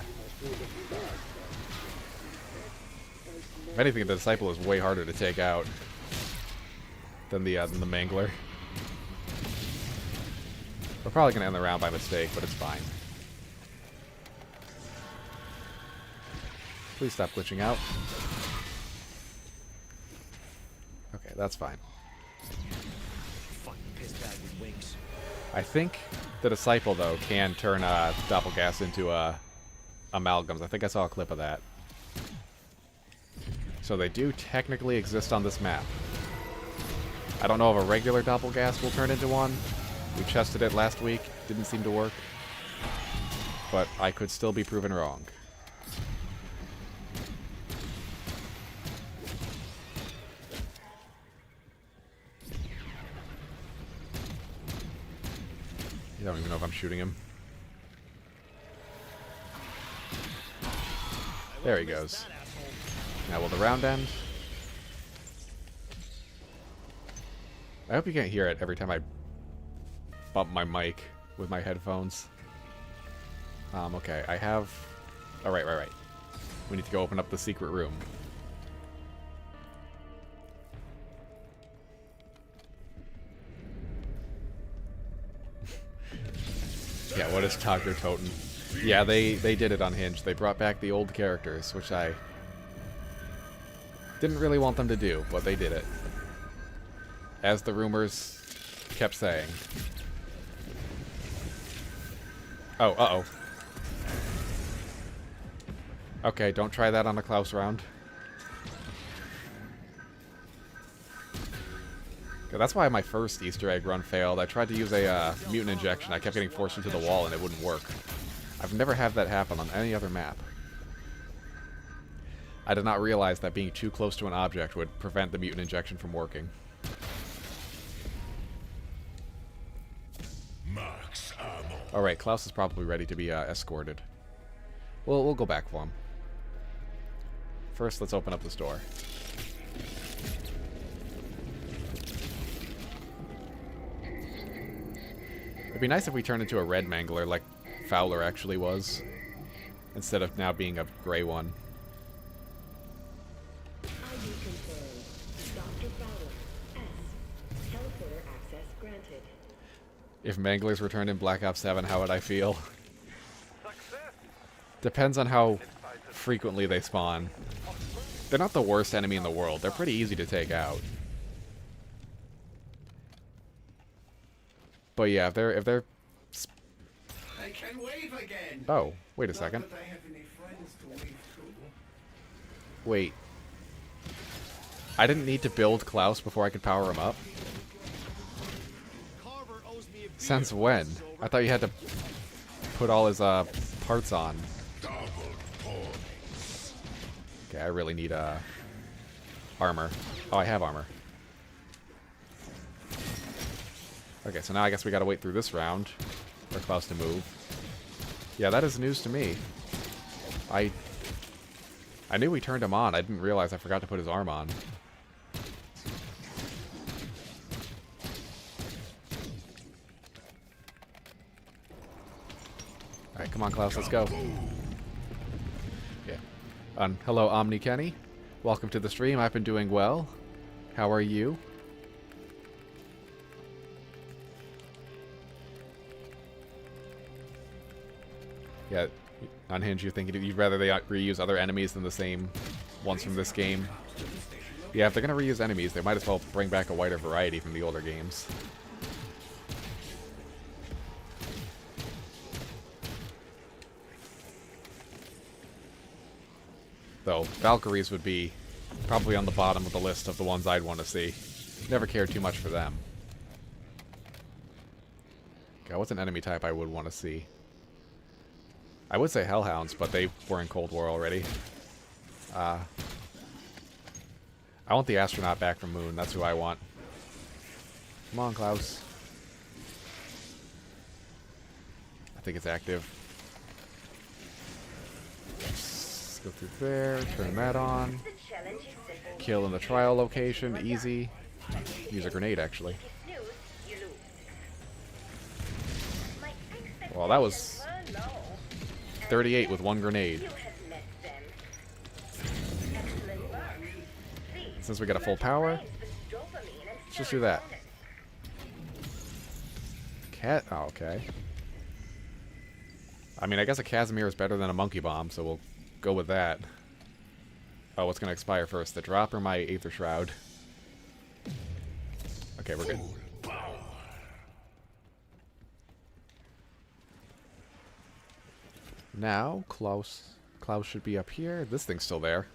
If anything, the disciple is way harder to take out than the mangler. We're probably gonna end the round by mistake, but it's fine. Please stop glitching out. Okay, that's fine. Fucking piss bag with wings. I think the disciple though can turn Doppelgas into amalgams. I think I saw a clip of that. So they do technically exist on this map. I don't know if a regular Doppelgas will turn into one. We tested it last week. Didn't seem to work. But I could still be proven wrong. I don't even know if I'm shooting him. There he goes. Now will the round end? I hope you can't hear it every time I bump my mic with my headphones. Okay, I have... Oh, right. We need to go open up the secret room. What is Dr. Toten? Yeah, they did it on Hinge. They brought back the old characters, which I didn't really want them to do, but they did it. As the rumors kept saying. Oh, uh-oh. Okay, don't try that on a Klaus round. Yeah, that's why my first Easter egg run failed. I tried to use a mutant injection. I kept getting forced into the wall and it wouldn't work. I've never had that happen on any other map. I did not realize that being too close to an object would prevent the mutant injection from working. Max ammo. Alright, Klaus is probably ready to be escorted. We'll go back for him. First, let's open up this door. It'd be nice if we turned into a red Mangler like Fowler actually was, instead of now being a gray one. ID confirmed. Dr. Fowler. S. Teleporter access granted. If Manglers returned in Black Ops 7, how would I feel? Depends on how frequently they spawn. They're not the worst enemy in the world. They're pretty easy to take out. But yeah, if they're I can wave again. oh, wait a second. Not that I have any friends to wave to. Wait. I didn't need to build Klaus before I could power him up? Carver owes me a beer. Since when? I thought you had to put all his parts on. Double points. Okay, I really need armor. Oh, I have armor. Okay, so now I guess we gotta wait through this round for Klaus to move. Yeah, that is news to me. I knew we turned him on. I didn't realize I forgot to put his arm on. Alright, come on, Klaus, let's go. Yeah. Hello, Omni Kenny. Welcome to the stream. I've been doing well. How are you? Yeah, on Hinge, you're thinking you'd rather they reuse other enemies than the same ones from this game. Yeah, if they're gonna reuse enemies, they might as well bring back a wider variety from the older games. Though, Valkyries would be probably on the bottom of the list of the ones I'd want to see. Never cared too much for them. Okay, what's an enemy type I would want to see? I would say Hellhounds, but they were in Cold War already. I want the astronaut back from Moon. That's who I want. Come on, Klaus. I think it's active. Let's go through there, turn that on. Kill in the trial location, easy. Use a grenade, actually. Well, that was 38 with one grenade. Since we got a full power, let's just do that. Cat. Oh, okay. I mean, I guess a Casimir is better than a Monkey Bomb, so we'll go with that. Oh, what's gonna expire first? The drop or my Aether Shroud? Okay, we're good. Now, Klaus should be up here. This thing's still there.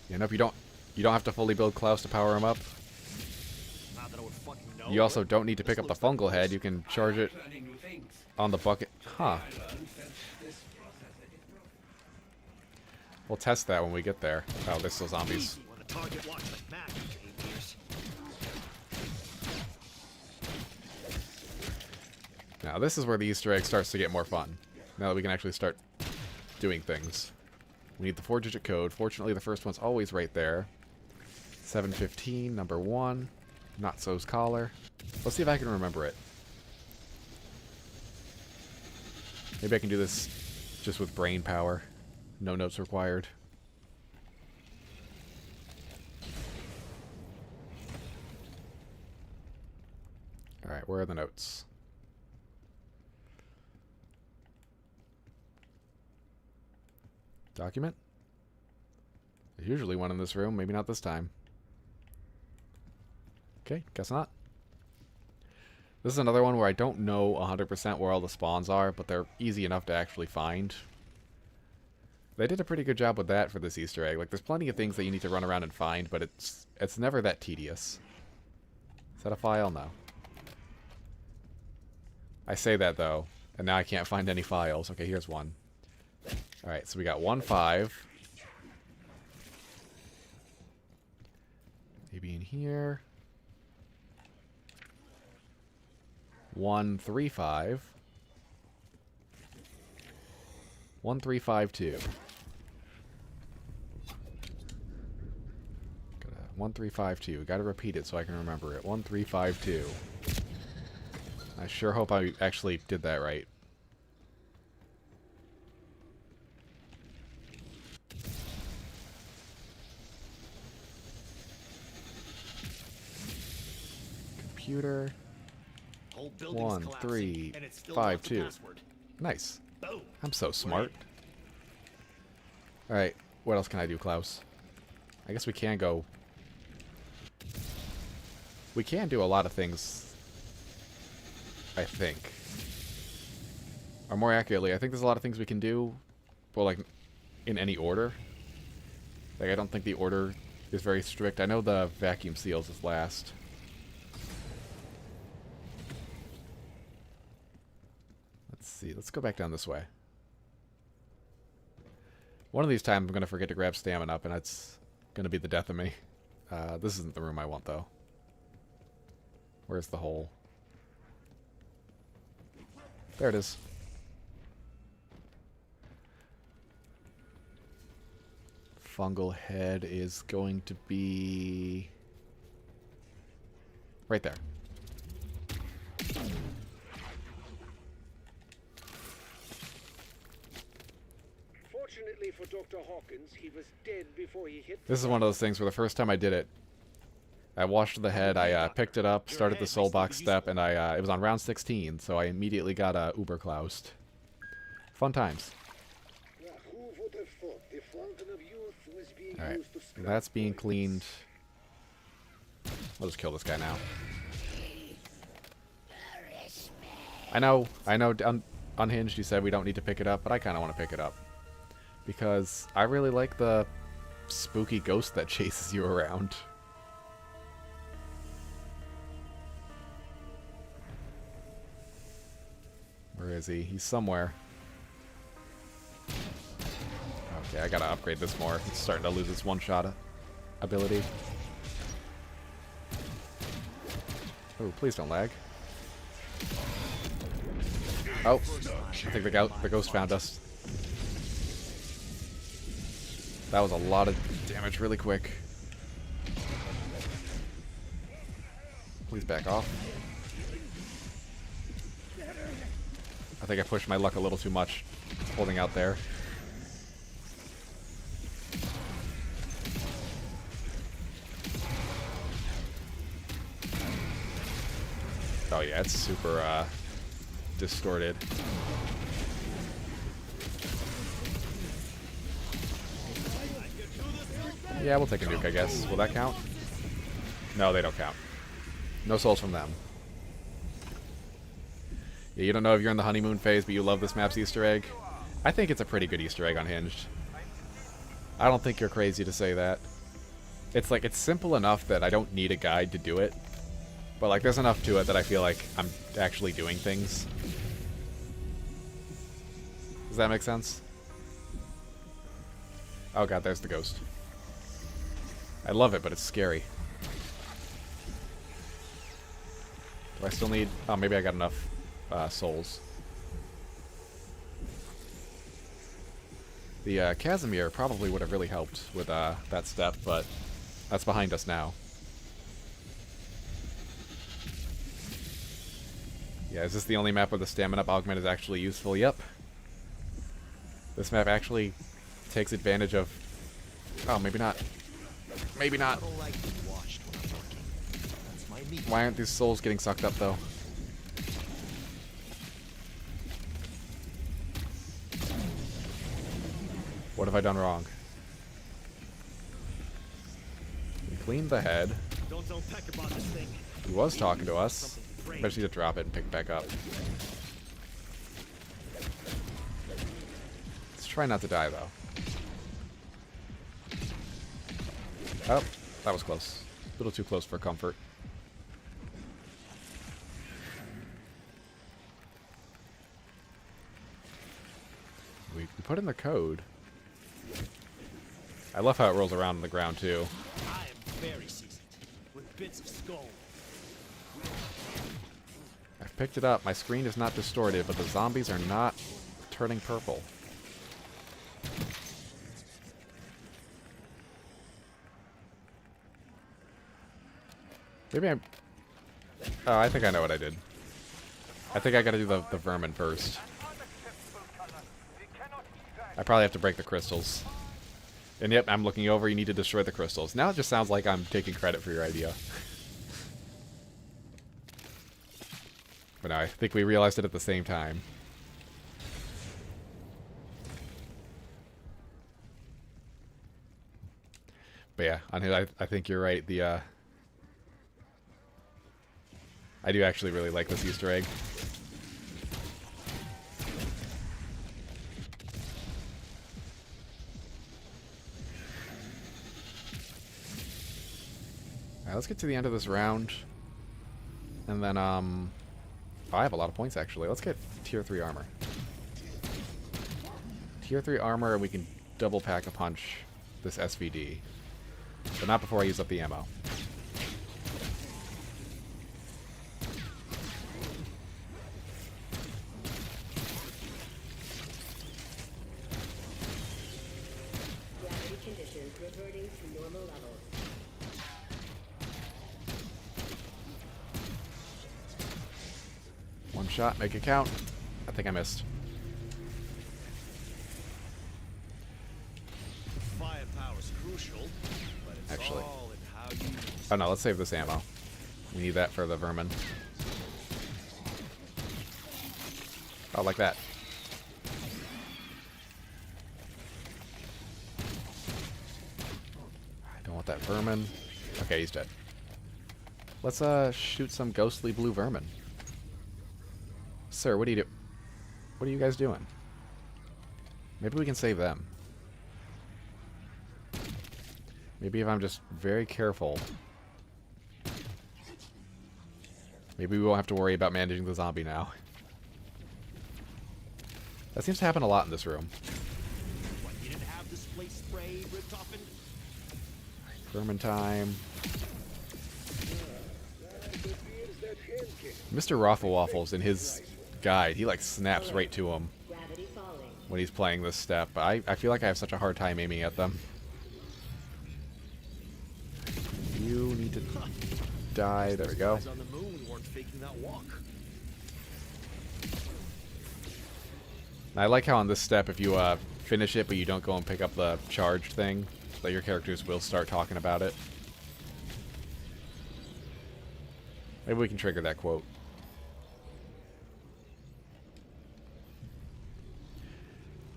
Yeah, nope, you don't have to fully build Klaus to power him up. Not that I would fucking know. You also don't need to pick up the fungal head. You can charge it on the bucket. Huh. We'll test that when we get there. Oh, there's still zombies. When a target locks like Mac after 8 years. Now, this is where the Easter egg starts to get more fun. Now that we can actually start doing things. We need the 4-digit code. Fortunately, the first one's always right there. 715, number 1. Not So's collar. Let's see if I can remember it. Maybe I can do this just with brain power. No notes required. Alright, Alright, where are the notes? Document? There's usually one in this room, maybe not this time. Okay, guess not. This is another one where I don't know 100% where all the spawns are, but they're easy enough to actually find. They did a pretty good job with that for this Easter egg. Like, there's plenty of things that you need to run around and find, but it's never that tedious. Is that a file? No. I say that, though, and now I can't find any files. Okay, here's one. Alright, so we got 1-5. Maybe in here. 1-3-5. 1-3-5-2. 1-3-5-2. Gotta repeat it so I can remember it. 1-3-5-2. I sure hope I actually did that right. Computer. Whole building's 1, collapsing, 3, and it still 5, wants a 2. password. Nice. Boom. I'm so smart. Alright, what else can I do, Klaus? I guess we can go... We can do a lot of things, I think. Or more accurately, I think there's a lot of things we can do, well, like, in any order. Like, I don't think the order is very strict. I know the vacuum seals is last. Let's see, let's go back down this way. One of these times I'm going to forget to grab stamina up, and that's going to be the death of me. This isn't the room I want, though. Where's the hole? There it is. Fungal head is going to be... right there. Fortunately for Dr. Hawkins, he was dead before he hit. This is one of those things where the first time I did it, I washed the head, I picked it up, started the soul box step, and it was on round 16, so I immediately got Uber Klaused. Fun times. Who would have thought the fountain of youth was being Alright, used to scrap that's being points? cleaned. I'll just kill this guy now. I know, Unhinged, you said we don't need to pick it up, but I kind of want to pick it up. Because I really like the spooky ghost that chases you around. Where is he? He's somewhere. Okay, I gotta upgrade this more. It's starting to lose its one-shot ability. Oh, please don't lag. Oh, I think the ghost found us. That was a lot of damage really quick. Please back off. I think I pushed my luck a little too much, holding out there. Oh yeah, it's super distorted. Yeah, we'll take a nuke, I guess. Will that count? No, they don't count. No souls from them. Yeah, you don't know if you're in the honeymoon phase, but you love this map's Easter egg. I think it's a pretty good Easter egg on Hinged. I don't think you're crazy to say that. It's like, it's simple enough that I don't need a guide to do it. But like, there's enough to it that I feel like I'm actually doing things. Does that make sense? Oh god, there's the ghost. I love it, but it's scary. Do I still need... oh, maybe I got enough souls. The Casimir probably would have really helped with that step, but that's behind us now. Yeah, is this the only map where the stamina up augment is actually useful? Yep. This map actually takes advantage of... oh, maybe not. Maybe not. I don't like to be watched when I'm working. That's my meat. Why aren't these souls getting sucked up, though? What have I done wrong? We cleaned the head. Don't peck about this thing. He was talking to us. Something I brave. bet you to drop it and pick it back up. Let's try not to die, though. Oh, that was close. A little too close for comfort. We put in the code. I love how it rolls around on the ground, too. I am very seasoned, with bits of skull. I've picked it up. My screen is not distorted, but the zombies are not turning purple. Maybe I'm... Oh, I think I know what I did. I think I gotta do the vermin first. I probably have to break the crystals. And yep, I'm looking over. You need to destroy the crystals. Now it just sounds like I'm taking credit for your idea. But no, I think we realized it at the same time. But yeah, I think you're right. I do actually really like this Easter egg. Alright, let's get to the end of this round. And then, oh, I have a lot of points, actually. Let's get tier 3 armor. Tier 3 armor, and we can double pack a punch this SVD. But not before I use up the ammo. Gravity conditions reverting to normal levels. One shot, make it count. I think I missed. Firepower's crucial, but it's Actually. all in how you use it. Oh no, let's save this ammo. We need that for the vermin. Oh, like that. I don't want that vermin. Okay, he's dead. Let's shoot some ghostly blue vermin. Sir, what do you do? What are you guys doing? Maybe we can save them. Maybe if I'm just very careful. Maybe we won't have to worry about managing the zombie now. That seems to happen a lot in this room. What, you didn't have this place sprayed, Richtofen? Vermin time. Mr. Rafflewaffles in his guide, he like snaps right to him Gravity falling. when he's playing this step. I feel like I have such a hard time aiming at them. You need to die. There we go. Guys on the moon weren't faking that walk. And I like how on this step, if you finish it but you don't go and pick up the charged thing, that your characters will start talking about it. Maybe we can trigger that quote.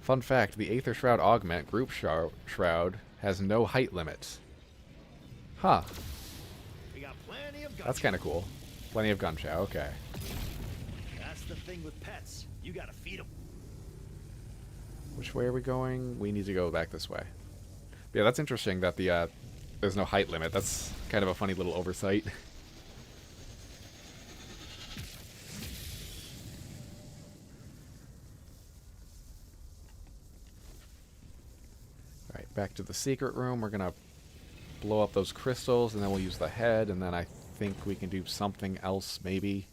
Fun fact, the Aether Shroud Augment Group Shroud has no height limit. Huh. We got plenty of guns. That's kind of cool. Plenty of gun chow, okay. That's the thing with pets. You gotta feed them. Which way are we going? We need to go back this way. But yeah, that's interesting that the there's no height limit. That's kind of a funny little oversight. Alright, back to the secret room. We're gonna blow up those crystals, and then we'll use the head, and then I think we can do something else, maybe.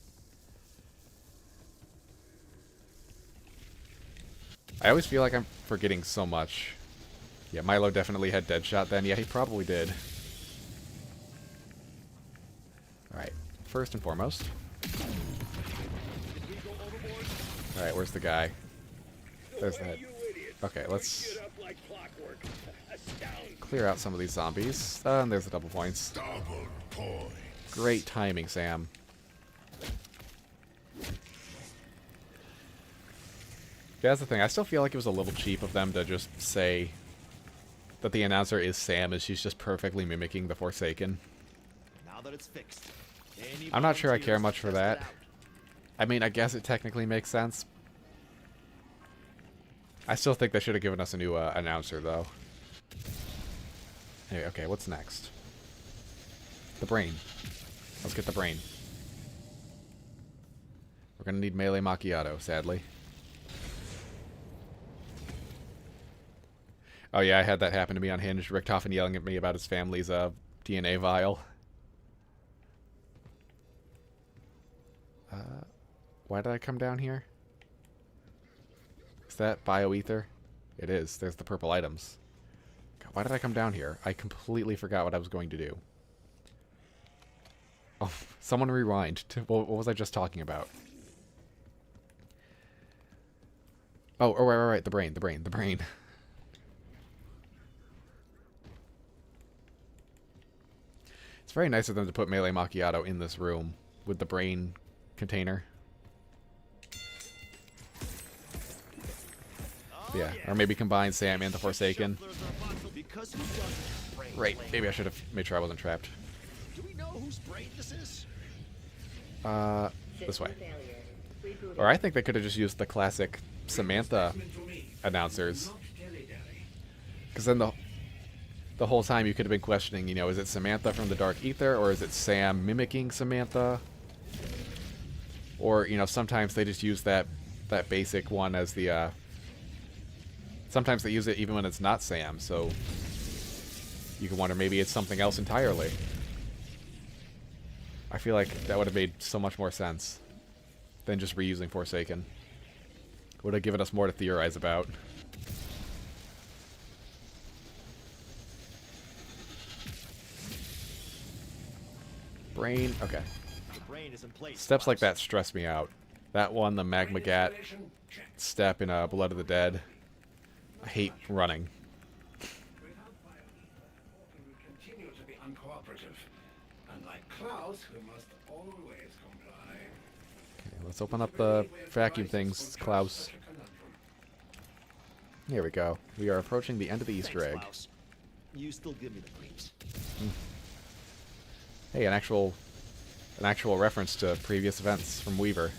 I always feel like I'm forgetting so much. Yeah, Milo definitely had Deadshot then. Yeah, he probably did. Alright, first and foremost. Alright, where's the guy? There's the head. Okay, let's clear out some of these zombies. And there's the double points. Double points. Great timing, Sam. That's the thing. I still feel like it was a little cheap of them to just say that the announcer is Sam, and she's just perfectly mimicking the Forsaken. Now that it's fixed, any I'm not sure I care volunteers much for test it that. out. I mean, I guess it technically makes sense. I still think they should have given us a new announcer, though. Anyway, okay, what's next? The brain. Let's get the brain. We're gonna need melee macchiato, sadly. Oh yeah, I had that happen to me on Hinge. Richtofen yelling at me about his family's DNA vial. Why did I come down here? Is that bioether? It is. There's the purple items. God, why did I come down here? I completely forgot what I was going to do. Oh, someone rewind. What was I just talking about? Oh, right. The brain. It's very nice of them to put melee macchiato in this room with the brain container. Yeah, or maybe combine Sam and the Forsaken. Because who doesn't brain Right, flavor? maybe I should have made sure I wasn't trapped. Do we know whose brain this is? This way. System failure. Rebooting. Or I think they could have just used the classic Samantha announcers. Because then the whole time you could have been questioning, you know, is it Samantha from the Dark Ether, or is it Sam mimicking Samantha? Or, you know, sometimes they just use that basic one as the, sometimes they use it even when it's not Sam, so you can wonder maybe it's something else entirely. I feel like that would have made so much more sense than just reusing Forsaken. Would have given us more to theorize about. Brain, okay. The brain is in place. Steps like Klaus. that stress me out. That one, the Magmagat step in Blood of the Dead. I hate running. Without bioether, will continue to be uncooperative. Unlike Klaus, who must always comply. Okay, let's open up the vacuum things, Klaus. Here we go. We are approaching the end of the Easter Thanks, egg. Klaus. You still give me the creeps. Hey, an actual reference to previous events from Weaver.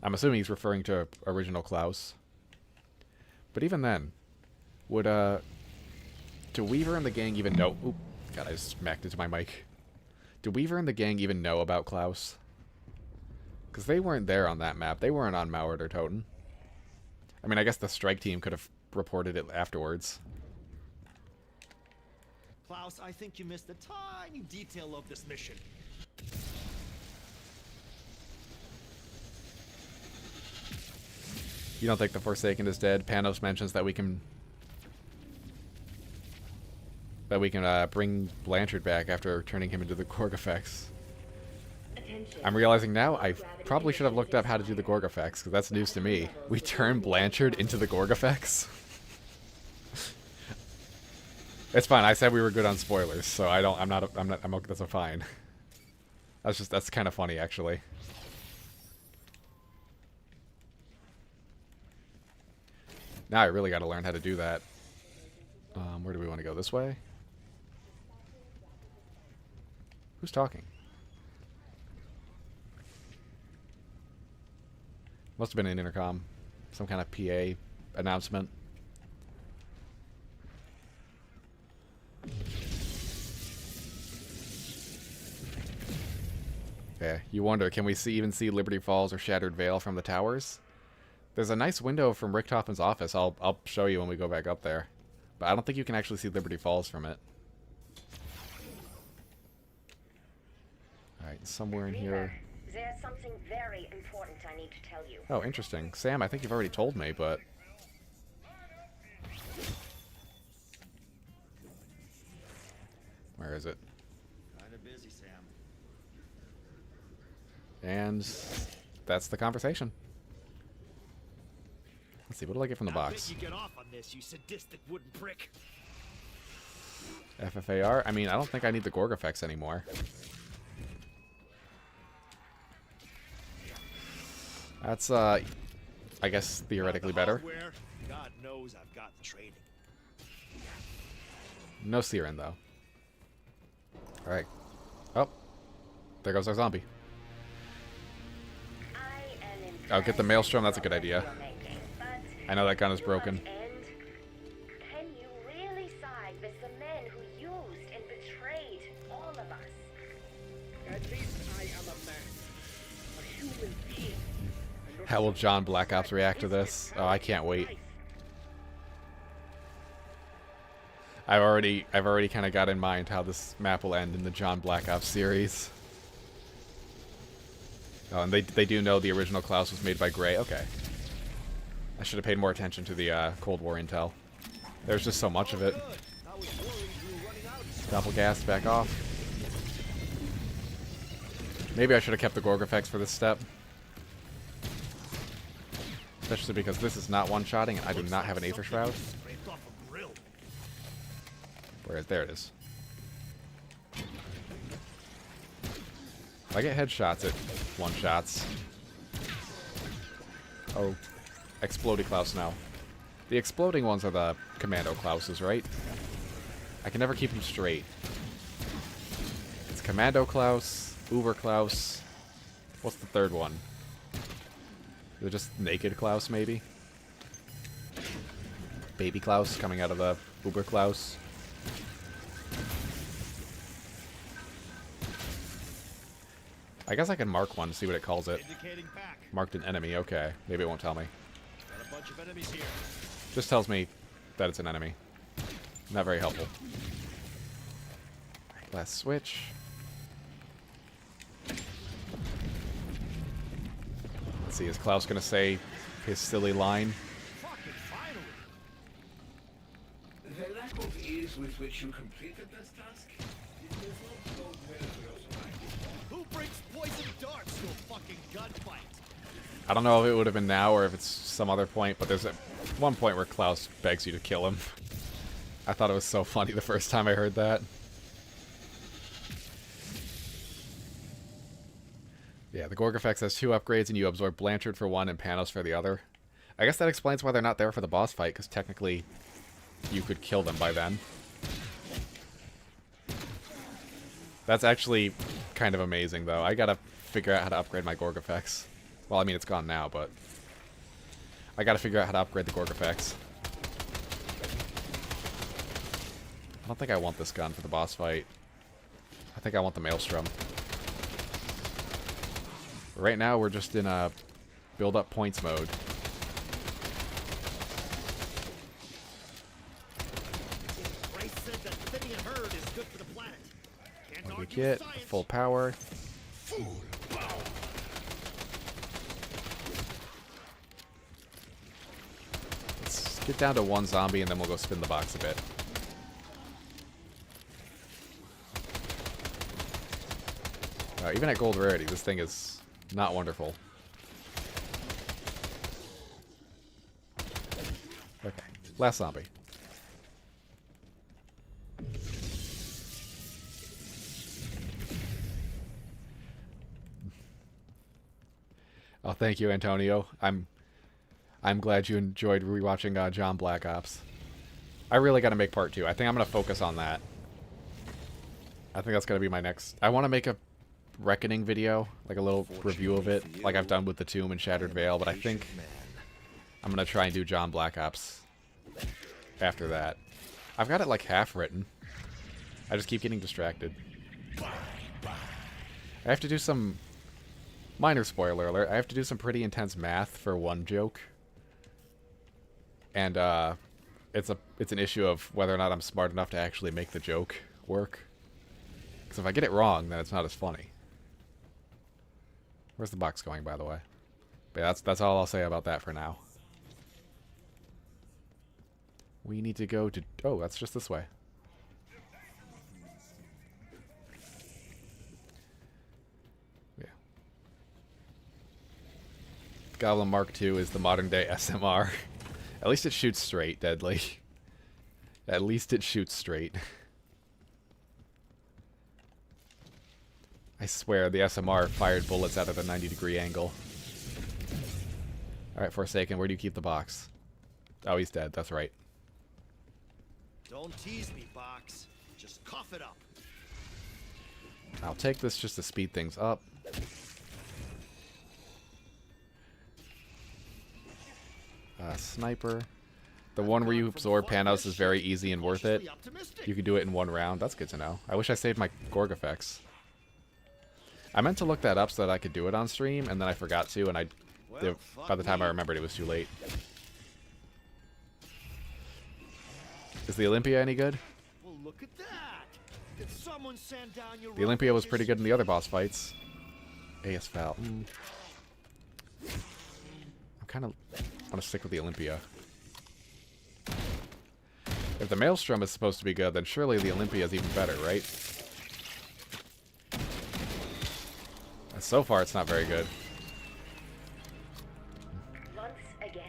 I'm assuming he's referring to original Klaus. But even then, do Weaver and the gang even know? Oop, God, I just smacked into my mic. Do Weaver and the gang even know about Klaus? Because they weren't there on that map. They weren't on Mauert or Toten. I mean, I guess the strike team could have reported it afterwards. Klaus, I think you missed a tiny detail of this mission. You don't think the Forsaken is dead? Panos mentions that we can bring Blanchard back after turning him into the Gorg effects. Attention. I'm realizing now I probably should have looked up how to do the Gorg effects, because that's news to me. We turn Blanchard into the Gorg effects? It's fine. I said we were good on spoilers, so I'm okay. That's fine. That's kind of funny, actually. Now I really got to learn how to do that. Where do we want to go? This way? Who's talking? Must have been an intercom. Some kind of PA announcement. Yeah, you wonder, can we even see Liberty Falls or Shattered Vale from the towers? There's a nice window from Richtofen's office. I'll show you when we go back up there. But I don't think you can actually see Liberty Falls from it. Alright, somewhere in here. There's something very important I need to tell you. Oh, interesting. Sam, I think you've already told me, but... Where is it? Kinda busy, Sam. And that's the conversation. Let's see, what do I get from the I box? bet you get off on this, you sadistic wooden prick. FFAR? I mean, I don't think I need the Gorg effects anymore. That's, I I guess theoretically better. Hardware, God knows I've got the training. No Siren, though. Alright. Oh. There goes our zombie. I'll get the Maelstrom, that's a good idea. I know that gun is broken. Can you really side with the men who used and betrayed all of us? At least I am a man. A human being. And not How will John Black Ops react to this? Oh, I can't wait. I've already kind of got in mind how this map will end in the John Black Ops series. Oh, and they do know the original Klaus was made by Gray. Okay. I should have paid more attention to the Cold War intel. There's just so much of it. Doppelgast, back off. Maybe I should have kept the Gorg effects for this step. Especially because this is not one-shotting and I do not have an Aether Shroud. There it is. I get headshots at one-shots. Oh. Exploding Klaus now. The exploding ones are the Commando Klauses, right? I can never keep them straight. It's Commando Klaus, Uber Klaus. What's the third one? Is it just Naked Klaus, maybe? Baby Klaus coming out of the Uber Klaus. I guess I can mark one to see what it calls it. Marked an enemy, okay. Maybe it won't tell me. Got a bunch of enemies here. Just tells me that it's an enemy. Not very helpful. Last switch. Let's see, is Klaus gonna say his silly line? Fucking finally! The lack of ease with which you completed this task, it does not bode well for your survival. Who brings poison darts to a fucking gunfight? I don't know if it would have been now or if it's some other point, but there's one point where Klaus begs you to kill him. I thought it was so funny the first time I heard that. Yeah, the Gorg Effects has 2 upgrades and you absorb Blanchard for 1 and Panos for the other. I guess that explains why they're not there for the boss fight, because technically you could kill them by then. That's actually kind of amazing, though. I gotta figure out how to upgrade my Gorg Effects. Well, I mean, it's gone now, but I gotta figure out how to upgrade the Gorg Effects. I don't think I want this gun for the boss fight. I think I want the Maelstrom. Right now, we're just in a build-up points mode. Bryce said that thinning a herd is good for the planet. Can't What do we argue get? science. Full power. Let's get down to 1 zombie and then we'll go spin the box a bit. Even at gold rarity, this thing is not wonderful. Okay, last zombie. Oh, thank you, Antonio. I'm glad you enjoyed rewatching John Black Ops. I really got to make part 2. I think I'm going to focus on that. I think that's going to be my next... I want to make a Reckoning video, like a little review of it, like I've done with The Tomb and Shattered Veil, but I think I'm going to try and do John Black Ops after that. I've got it like half written. I just keep getting distracted. I have to do some... Minor spoiler alert, I have to do some pretty intense math for one joke. And it's an issue of whether or not I'm smart enough to actually make the joke work. Because if I get it wrong, then it's not as funny. Where's the box going, by the way? But yeah, that's all I'll say about that for now. We need to go to... Oh, that's just this way. Yeah. Goblin Mark II is the modern-day SMR. At least it shoots straight, deadly. At least it shoots straight. I swear, the SMR fired bullets out at a 90-degree angle. Alright, Forsaken, where do you keep the box? Oh, he's dead. That's right. Don't tease me, Box. Just cough it up. I'll take this just to speed things up. Sniper. The one where you absorb Panos is very easy and worth it. You can do it in one round. That's good to know. I wish I saved my Gorg effects. I meant to look that up so that I could do it on stream, and then I forgot to, and by the time I remembered, it was too late. Is the Olympia any good? Well, look at that. Did someone sand down your The Olympia was pretty good in the other boss fights. AS Val. I kind of want to stick with the Olympia. If the Maelstrom is supposed to be good, then surely the Olympia is even better, right? And so far, it's not very good. Once again,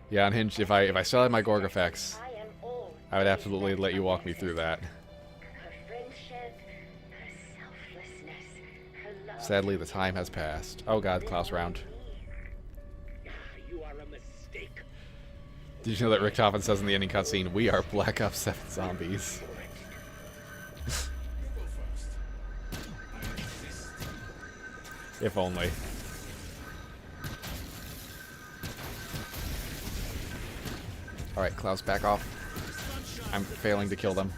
Yeah, Unhinged, if I still had my Gorg effects, I am all I would absolutely let you walk me through that. her friendship, her selflessness, her love. Sadly, the time has passed. Oh god, Klaus round. You are a mistake. Did you know that Richthofen says in the ending cutscene, "We are Black Ops 7 zombies"? If only. Alright, Klaus, back off. I'm failing to kill them.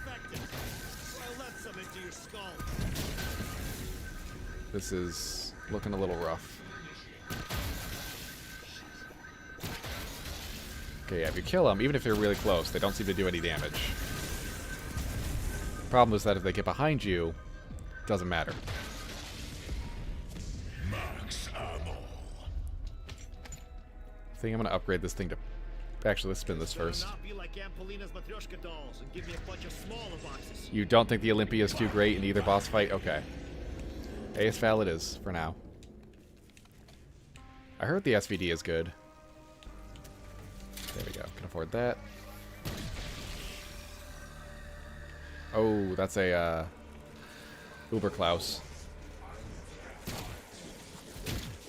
This is looking a little rough. Okay, yeah, if you kill them, even if they're really close, they don't seem to do any damage. Problem is that if they get behind you, it doesn't matter. I think I'm going to upgrade this thing to... Actually, let's spin this first. You don't think the Olympia is too great in either boss fight? Okay. AS Val it is, for now. I heard the SVD is good. There we go. Can afford that. Oh, that's a, Uber Klaus.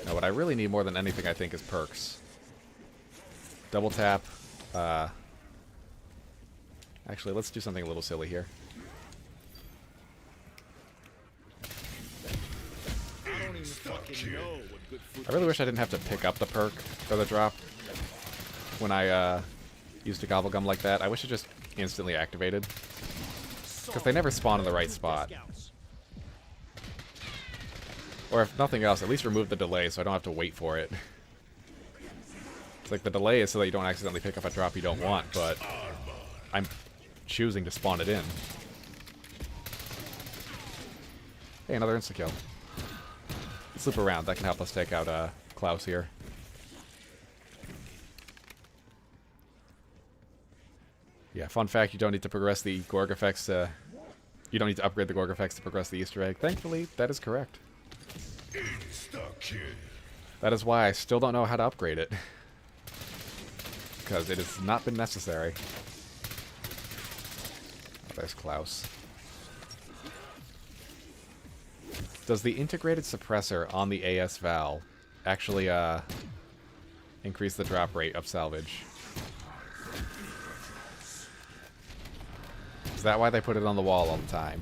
Now, what I really need more than anything, I think, is perks. Double tap. Actually, let's do something a little silly here. I really wish I didn't have to pick up the perk or the drop when I used a Gobblegum like that. I wish it just instantly activated. Because they never spawn in the right spot. Or if nothing else, at least remove the delay so I don't have to wait for it. It's like the delay is so that you don't accidentally pick up a drop you don't want, but I'm choosing to spawn it in. Hey, another insta-kill. Let's loop around. That can help us take out Klaus here. Yeah, fun fact, you don't need to progress the Gorg effects you don't need to upgrade the Gorg effects to progress the Easter egg. Thankfully, that is correct. That is why I still don't know how to upgrade it. Because it has not been necessary. Oh, there's Klaus. Does the integrated suppressor on the AS Val actually increase the drop rate of salvage? Is that why they put it on the wall all the time?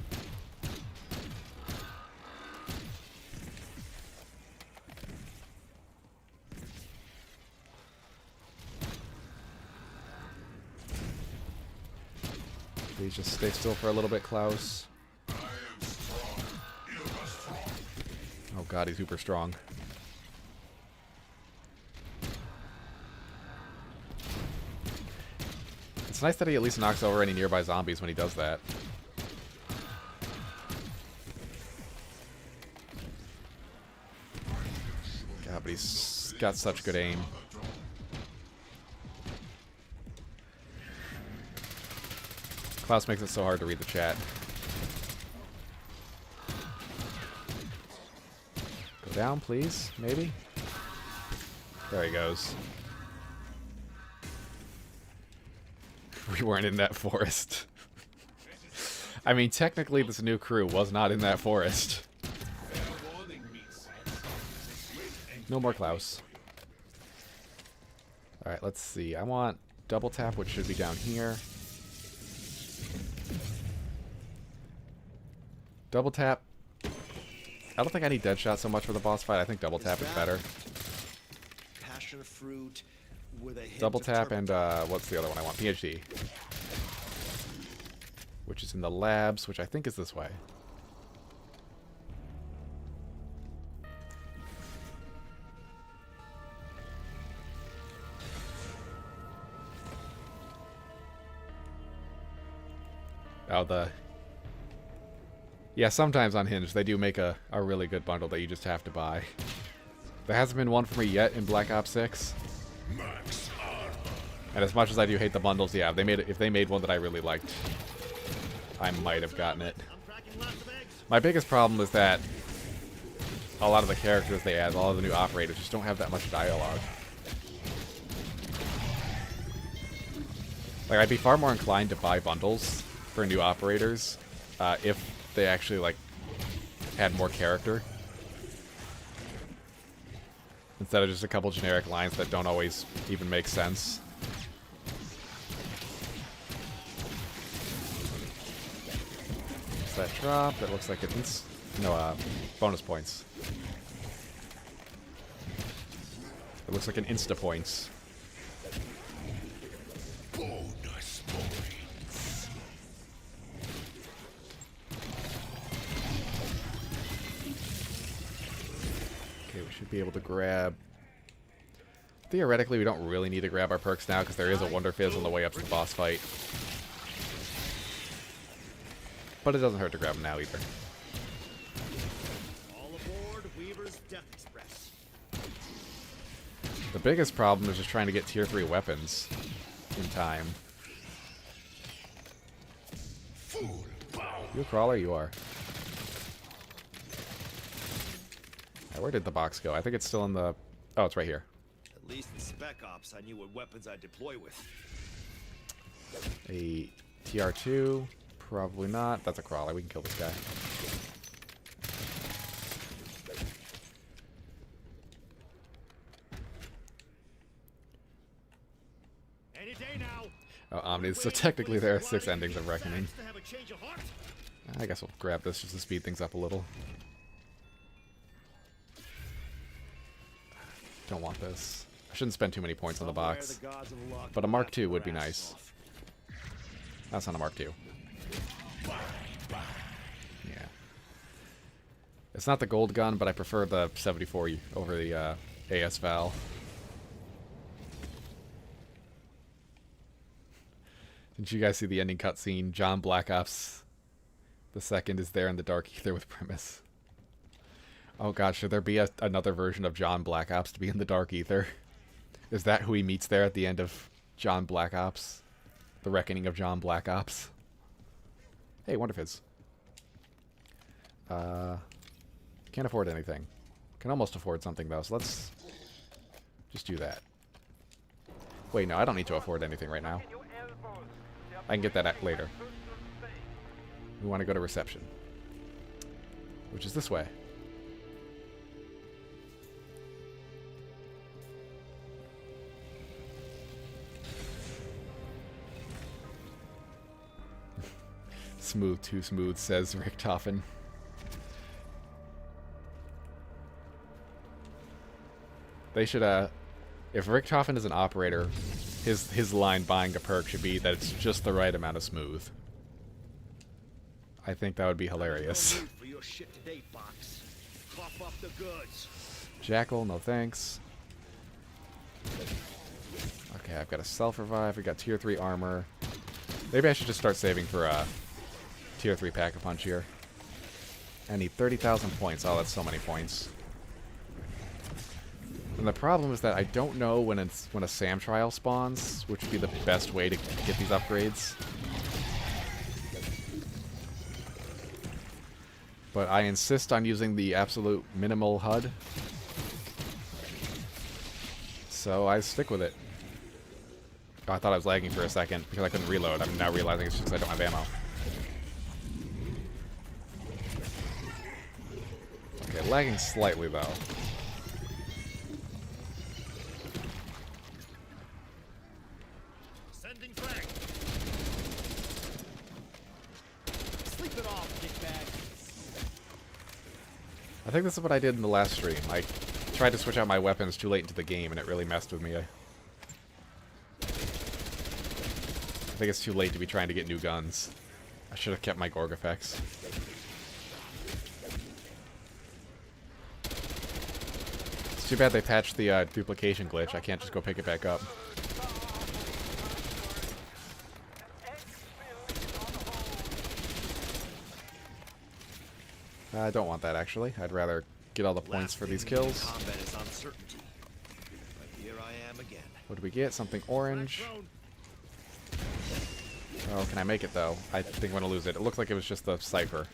Please just stay still for a little bit, Klaus. Oh god, he's super strong. It's nice that he at least knocks over any nearby zombies when he does that. God, but he's got such good aim. Klaus makes it so hard to read the chat. Go down, please. Maybe? There he goes. We weren't in that forest. I mean, technically this new crew was not in that forest. No more Klaus. Alright, let's see. I want double tap, which should be down here. Double tap. I don't think I need dead shot so much for the boss fight. I think double tap is better. Passion fruit with a hint Double of tap and turpentine. what's the other one I want? PhD. Which is in the labs, which I think is this way. Oh, yeah, sometimes on Hinge, they do make a really good bundle that you just have to buy. There hasn't been one for me yet in Black Ops 6. And as much as I do hate the bundles, yeah, if they made one that I really liked, I might have gotten it. I'm cracking lots of eggs. My biggest problem is that a lot of the characters they add, a lot of the new operators, just don't have that much dialogue. Like, I'd be far more inclined to buy bundles for new operators if they actually, like, had more character. Instead of just a couple generic lines that don't always even make sense. What's that drop? That looks like it's... No, bonus points. It looks like an insta points. Okay, we should be able to grab... Theoretically, we don't really need to grab our perks now because there is a Wonder Fizz on the way up to the boss fight. But it doesn't hurt to grab them now either. All aboard Weaver's Death Express. The biggest problem is just trying to get tier 3 weapons in time. You a crawler? You are. Right, where did the box go? I think it's still in the... Oh, it's right here. At least in Spec Ops, I knew what weapons I'd deploy with. A TR2? Probably not. That's a crawler. We can kill this guy. Any day now. Oh, Omnis. So technically there are 6 endings of Reckoning. To have a change of heart. I guess we'll grab this just to speed things up a little. Don't want this. I shouldn't spend too many points on the Somewhere box. the gods of luck But a Mark laughed II would their be asses nice. off. That's not a Mark II. Yeah. It's not the gold gun, but I prefer the 74 over the AS Val. Didn't you guys see the ending cutscene? John Black Ops the second is there in the Dark Ether with Primus. Oh god, should there be another version of John Black Ops to be in the Dark Ether? Is that who he meets there at the end of John Black Ops? The Reckoning of John Black Ops? Hey, Wonder Fizz. Can't afford anything. Can almost afford something though, so let's just do that. Wait, no, I don't need to afford anything right now. I can get that later. We want to go to reception, which is this way. Smooth, too smooth, says Richtofen. They should, if Richtofen is an operator, his line buying a perk should be that it's just the right amount of smooth. I think that would be hilarious. No need for your shit today, Fox. Cough up the goods. Jackal, no thanks. Okay, I've got a self-revive, we got tier 3 armor. Maybe I should just start saving for tier 3 Pack-a-Punch here. I need 30,000 points. Oh, that's so many points. And the problem is that I don't know when a SAM trial spawns, which would be the best way to get these upgrades. But I insist on using the absolute minimal HUD. So I stick with it. Oh, I thought I was lagging for a second because I couldn't reload. I'm now realizing it's just because I don't have ammo. Okay, lagging slightly though. it off, dickbag. I think this is what I did in the last stream. I tried to switch out my weapons too late into the game, and it really messed with me. I think it's too late to be trying to get new guns. I should have kept my Gorg effects. It's too bad they patched the duplication glitch. I can't just go pick it back up. I don't want that, actually. I'd rather get all the points for these kills. Combat is uncertainty. But here I am again. What do we get? Something orange. Oh, can I make it, though? I think I'm going to lose it. It looked like it was just the Cypher.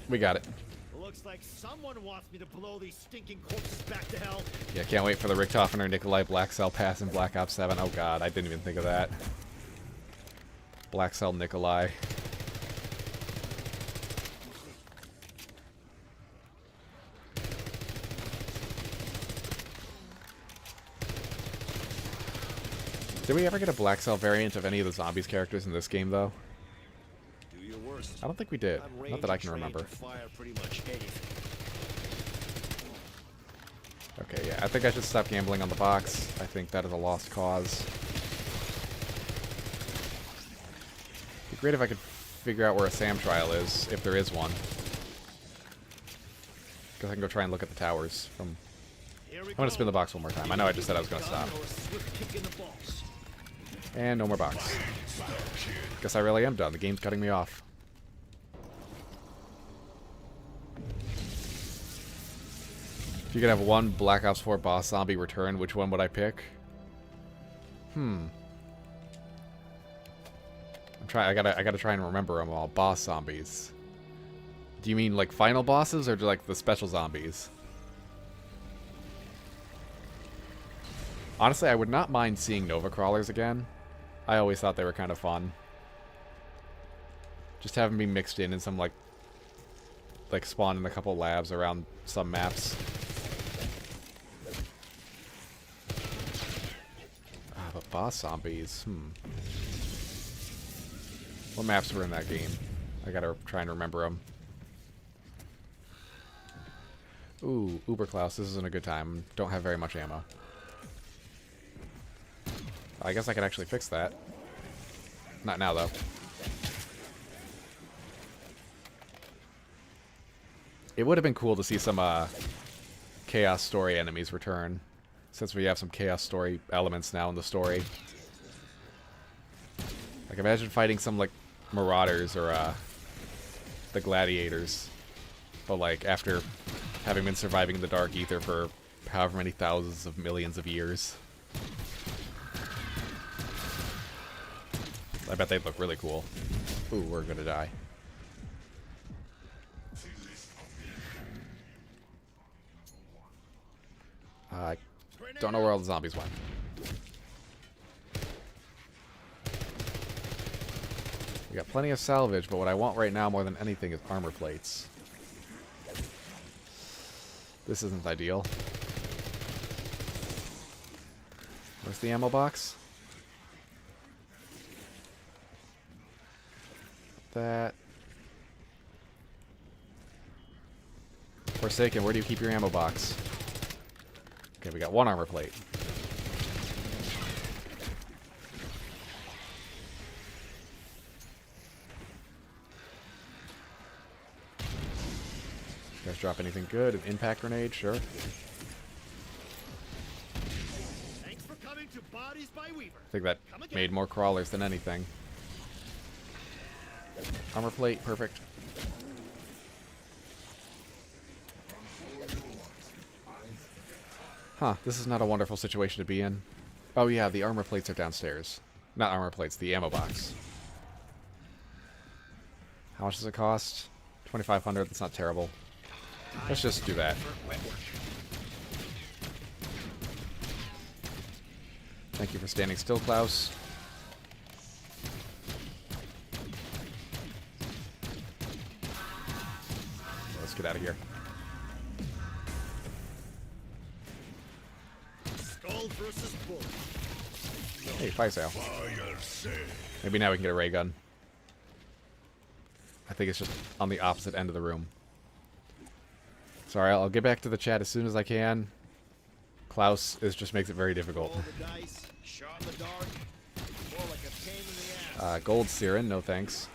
We got it. Looks like someone wants me to blow these stinking corpses back to hell. Yeah, can't wait for the Richtofen Nikolai Black Cell pass in Black Ops 7. Oh god, I didn't even think of that. Black Cell Nikolai. Did we ever get a Black Cell variant of any of the Zombies characters in this game, though? Do your worst. I don't think we did. I'm Not that I can trained remember. to fire pretty much anything. Okay, yeah, I think I should stop gambling on the box. I think that is a lost cause. It'd be great if I could figure out where a SAM trial is, if there is one. Because I can go try and look at the towers from... I'm going to spin the box one more time. I know I just said I was going to stop. And no more box. Guess I really am done. The game's cutting me off. If you could have one Black Ops 4 boss zombie return, which one would I pick? I'm trying. I gotta try and remember them all. Boss zombies. Do you mean like final bosses or like the special zombies? Honestly, I would not mind seeing Nova Crawlers again. I always thought they were kind of fun. Just having me mixed in some like spawn in a couple labs around some maps. Ah, but boss zombies. What maps were in that game? I gotta try and remember them. Ooh, Uberklaus, this isn't a good time. Don't have very much ammo. I guess I could actually fix that. Not now, though. It would have been cool to see some Chaos Story enemies return, since we have some Chaos Story elements now in the story. Like, imagine fighting some, like, Marauders or the Gladiators, but, like, after having been surviving the Dark Ether for however many thousands of millions of years. I bet they'd look really cool. Ooh, we're gonna die. I don't know where all the zombies went. We got plenty of salvage, but what I want right now more than anything is armor plates. This isn't ideal. Where's the ammo box? That. Forsaken, where do you keep your ammo box? Okay, we got one armor plate. You guys drop anything good? An impact grenade? Sure. Thanks for coming to Bodies by Weaver. I think that made more crawlers than anything. Armor plate, perfect. Huh, this is not a wonderful situation to be in. Oh yeah, the armor plates are downstairs. Not armor plates, the ammo box. How much does it cost? 2,500, that's not terrible. Let's just do that. Thank you for standing still, Klaus. Let's get out of here. Skull versus Bull. Hey, fire sale. Maybe now we can get a ray gun. I think it's just on the opposite end of the room. Sorry, I'll get back to the chat as soon as I can. Klaus just makes it very difficult. Roll the dice, shot in the dark, more like a pain in the ass. Gold Siren, no thanks.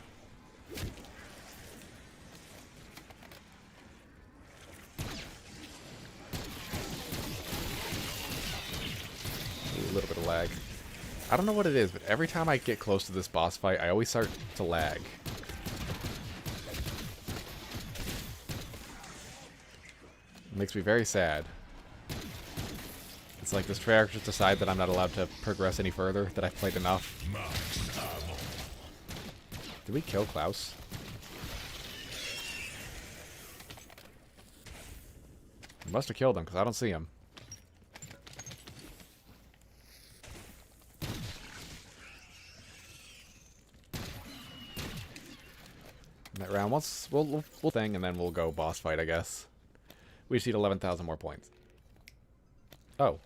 Ooh, a little bit of lag. I don't know what it is, but every time I get close to this boss fight, I always start to lag. It makes me very sad. It's like this trailer just decide that I'm not allowed to progress any further, that I've played enough. Did we kill Klaus? We must have killed him, because I don't see him. In that round, once we'll thing, and then we'll go boss fight, I guess. We just need 11,000 more points. Oh.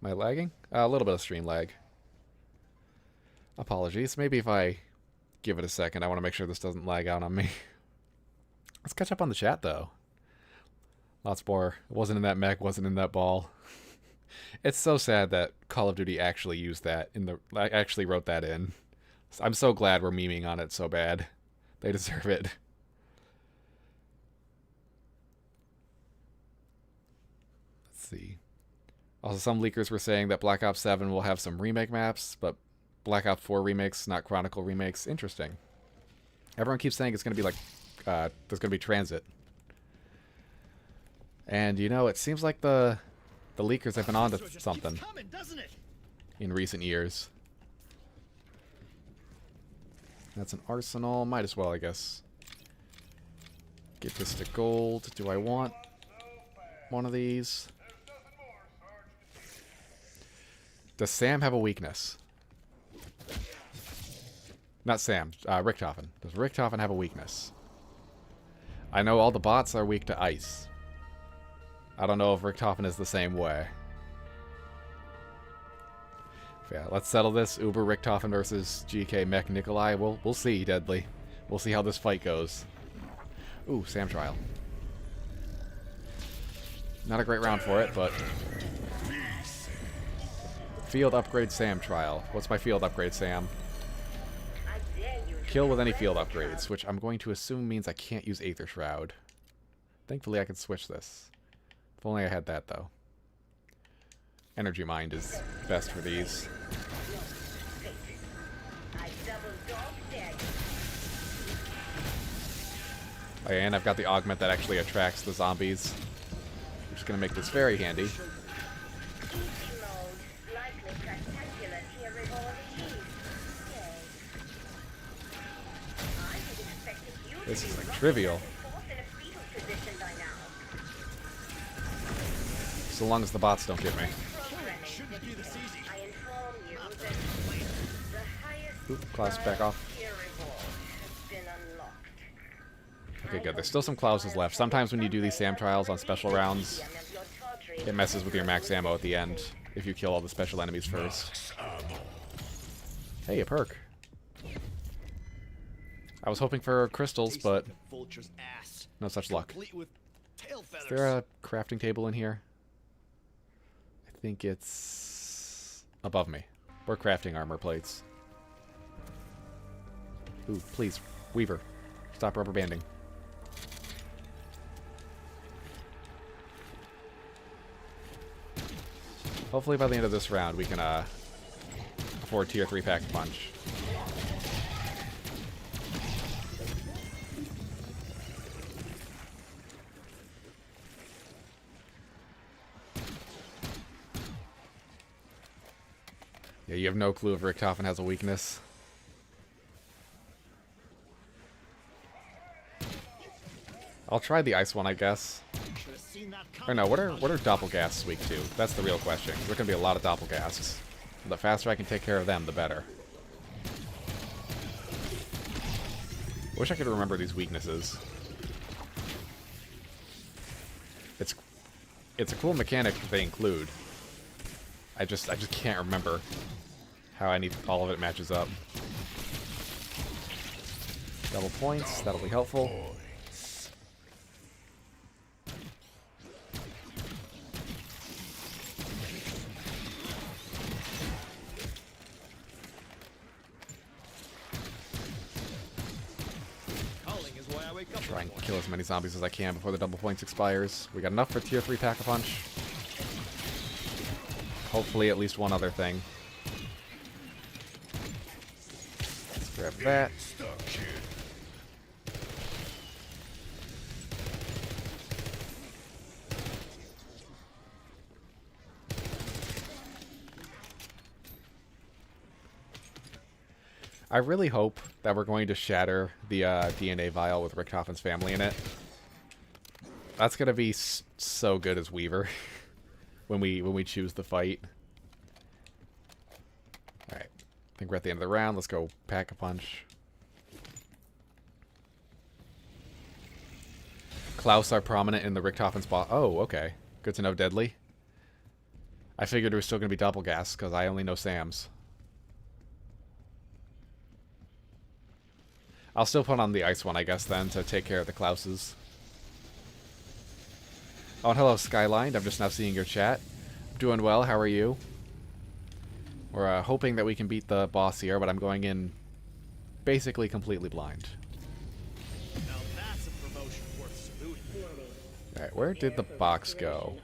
Am I lagging? A little bit of stream lag. Apologies. Maybe if I give it a second, I want to make sure this doesn't lag out on me. Let's catch up on the chat, though. Lots more. Wasn't in that mech, wasn't in that ball. It's so sad that Call of Duty actually used that in the... actually wrote that in. I'm so glad we're memeing on it so bad. They deserve it. Let's see. Also, some leakers were saying that Black Ops 7 will have some remake maps, but Black Ops 4 remakes, not Chronicle remakes. Interesting. Everyone keeps saying it's going to be like... there's going to be transit. And, you know, it seems like the leakers have been on to something Coming, doesn't it? in recent years. That's an arsenal. Might as well, I guess. Get this to gold. Do I want one of these? Does Sam have a weakness? Not Sam. Richtofen. Does Richtofen have a weakness? I know all the bots are weak to ice. I don't know if Richtofen is the same way. Yeah, let's settle this. Uber Richtofen versus GK Mech Nikolai. We'll see, Deadly. We'll see how this fight goes. Ooh, Sam Trial. Not a great round for it, but... Field upgrade Sam Trial. What's my field upgrade, Sam? Kill with any field upgrades, which I'm going to assume means I can't use Aether Shroud. Thankfully I can switch this. If only I had that, though. Energy Mind is best for these. Oh, and I've got the augment that actually attracts the zombies. I'm just going to make this very handy. This is like trivial. So long as the bots don't get me. Oop, Klaus, back off. Okay, good. There's still some Klauses left. Sometimes when you do these SAM trials on special rounds, it messes with your max ammo at the end if you kill all the special enemies first. Hey, a perk. I was hoping for crystals, but no such luck. Is there a crafting table in here? I think it's above me. We're crafting armor plates. Ooh, please, Weaver, stop rubber banding. Hopefully by the end of this round we can afford tier 3 pack punch. Yeah, you have no clue if Richtofen has a weakness. I'll try the ice one, I guess. Or no, what are Doppelgasts weak to? That's the real question. There's gonna be a lot of Doppelgasts. The faster I can take care of them, the better. Wish I could remember these weaknesses. It's a cool mechanic that they include. I just can't remember how all of it matches up. Double points, that'll be helpful. Calling is why I wake up. Try and kill as many zombies as I can before the double points expires. We got enough for tier 3 Pack-a-Punch. Hopefully at least one other thing. Let's grab that. I really hope that we're going to shatter the DNA vial with Richtofen's family in it. That's gonna be so good as Weaver when we choose the fight. All right, I think we're at the end of the round. Let's go Pack-a-Punch. Klaus are prominent in the Richtofen's boss. Oh, okay, good to know. Deadly. I figured it was still gonna be Doppelgas because I only know Sam's. I'll still put on the ice one, I guess, then, to take care of the Klauses. Oh, and hello, Skyline. I'm just now seeing your chat. Doing well. How are you? We're hoping that we can beat the boss here, but I'm going in basically completely blind. Now that's a promotion worth saluting. Alright, where did the box go?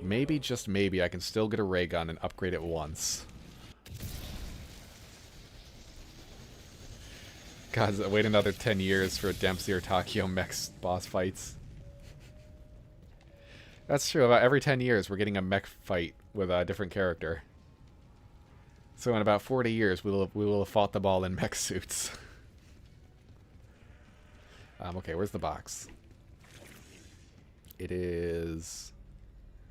Maybe, just maybe, I can still get a ray gun and upgrade it once. God, wait another 10 years for Dempsey or Takio mech boss fights. That's true. About every 10 years, we're getting a mech fight with a different character. So in about 40 years, we will have fought them all in mech suits. Okay, where's the box? It is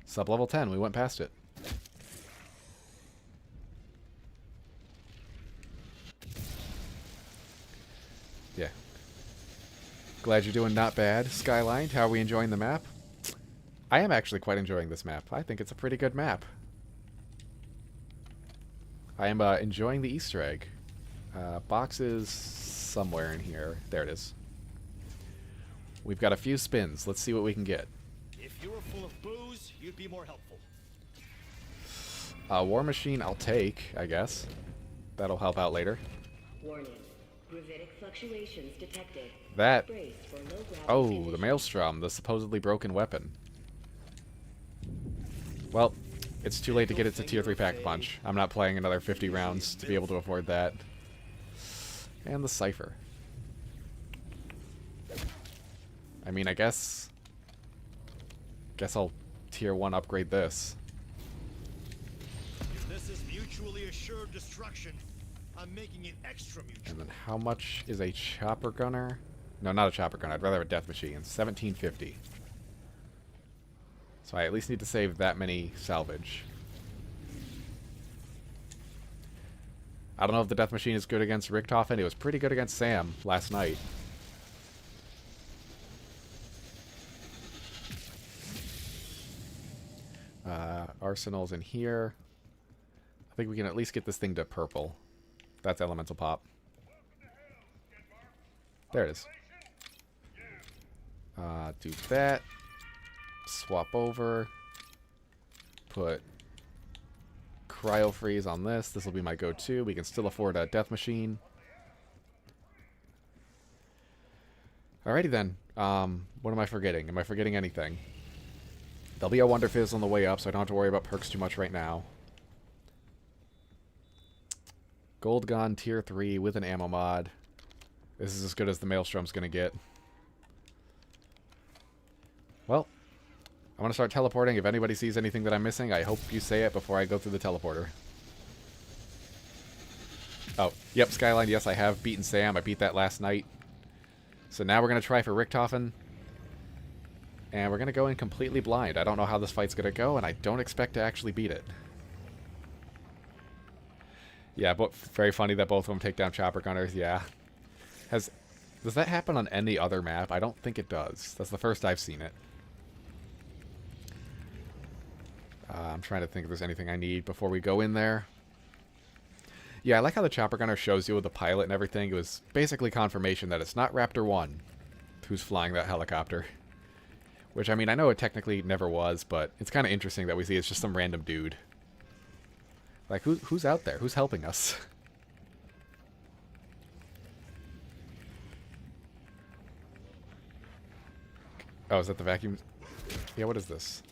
sub-level 10. We went past it. Yeah. Glad you're doing not bad, Skyline. How are we enjoying the map? I am actually quite enjoying this map. I think it's a pretty good map. I am enjoying the Easter egg. Box is somewhere in here. There it is. We've got a few spins. Let's see what we can get. If you were full of booze, you'd be more helpful. War Machine I'll take, I guess. That'll help out later. Warning. Gravitic fluctuations detected. That... Brace for low gravity Oh, the conditions. Maelstrom, the supposedly broken weapon. Well, it's too late to get it to tier 3 Pack-a-Punch. I'm not playing another 50 rounds to be able to afford that. And the Cypher. I mean, I guess I'll tier 1 upgrade this. If this is mutually assured destruction, I'm making it extra mutual. And then how much is a chopper gunner? No, not a chopper gunner. I'd rather have a death machine. 1750. So I at least need to save that many salvage. I don't know if the death machine is good against Richtofen. It was pretty good against Sam last night. Arsenal's in here. I think we can at least get this thing to purple. That's elemental pop. There it is. Do that. Swap over. Put cryo freeze on this. This will be my go-to. We can still afford a death machine. Alrighty then. What am I forgetting? Am I forgetting anything? There'll be a Wonder Fizz on the way up, so I don't have to worry about perks too much right now. Gold Gun tier 3 with an ammo mod. This is as good as the Maelstrom's gonna get. Well, I'm gonna start teleporting. If anybody sees anything that I'm missing, I hope you say it before I go through the teleporter. Oh, yep, Skyline, yes, I have beaten Sam. I beat that last night. So now we're gonna try for Richtofen. And we're gonna go in completely blind. I don't know how this fight's gonna go, and I don't expect to actually beat it. Yeah, but very funny that both of them take down chopper gunners. Yeah. Does that happen on any other map? I don't think it does. That's the first I've seen it. I'm trying to think if there's anything I need before we go in there. Yeah, I like how the chopper gunner shows you with the pilot and everything. It was basically confirmation that it's not Raptor 1 who's flying that helicopter. Which, I mean, I know it technically never was, but it's kind of interesting that we see it's just some random dude. Like, who's out there? Who's helping us? Oh, is that the vacuum? Yeah, what is this?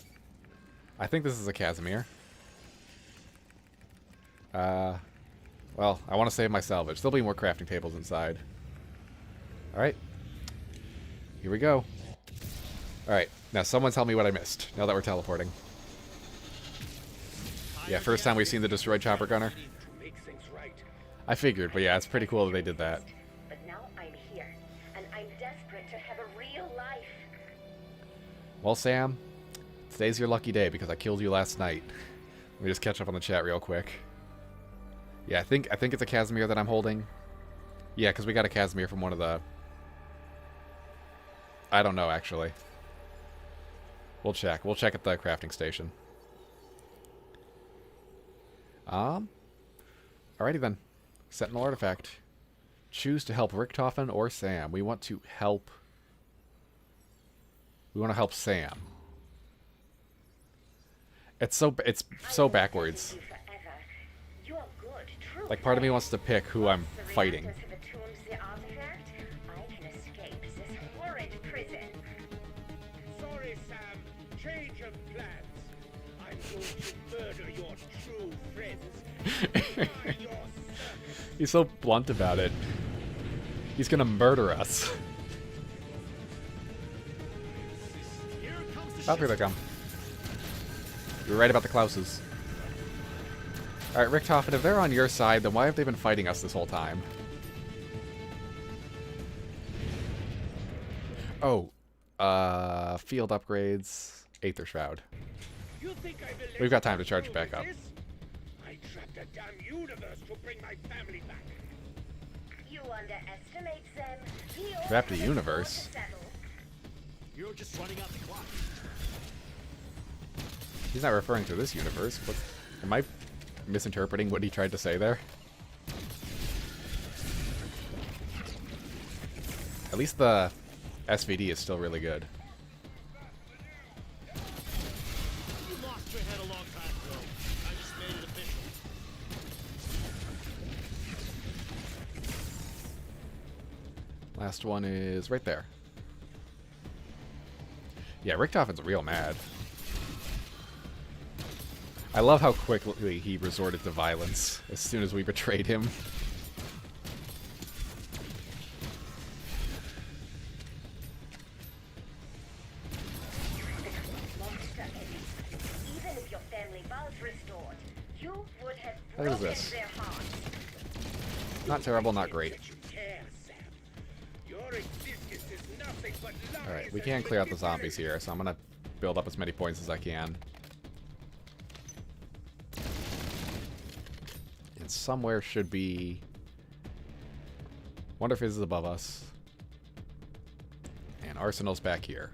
I think this is a Casimir. Well, I want to save my salvage. There'll be more crafting tables inside. Alright. Here we go. Alright, now someone tell me what I missed, now that we're teleporting. Yeah, first time we've seen the destroyed chopper gunner. To make things right. I figured, but yeah, it's pretty cool that they did that. But now I'm here, and I'm desperate to have a real life. Well, Sam, today's your lucky day because I killed you last night. Let me just catch up on the chat real quick. Yeah, I think it's a Casimir that I'm holding. Yeah, because we got a Casimir from one of the... I don't know, actually. We'll check. We'll check at the crafting station. Alrighty then. Sentinel artifact. Choose to help Richtofen or Sam. We want to help... We want to help Sam. It's so backwards. Like, part of me wants to pick who I'm fighting. Sorry, Sam. Change of plans. I'm going to murder your true friends. Your He's so blunt about it. He's gonna murder us. Oh, here they come. You were right about the Klauses. Alright, Richtofen, if they're on your side, then why have they been fighting us this whole time? Oh, field upgrades, Aether Shroud. You think I will let We've got time to you charge go it back with up. this? I trapped a damn universe to bring my family back. You underestimate them. Trapped a universe? You're just running out the clock. He's not referring to this universe. What? Am I misinterpreting what he tried to say there? At least the SVD is still really good. You lost your head a long time ago. I just made it official. Last one is right there. Yeah, Richtofen's real mad. I love how quickly he resorted to violence as soon as we betrayed him. Even if your family was restored, you would have What is broken this? their hearts. Not terrible, not great. That you care, Sam. Your existence is nothing but lies. Alright, we and can clear out the manipulation. zombies here, so I'm gonna build up as many points as I can. And somewhere should be... Wonder if this is above us. And Arsenal's back here.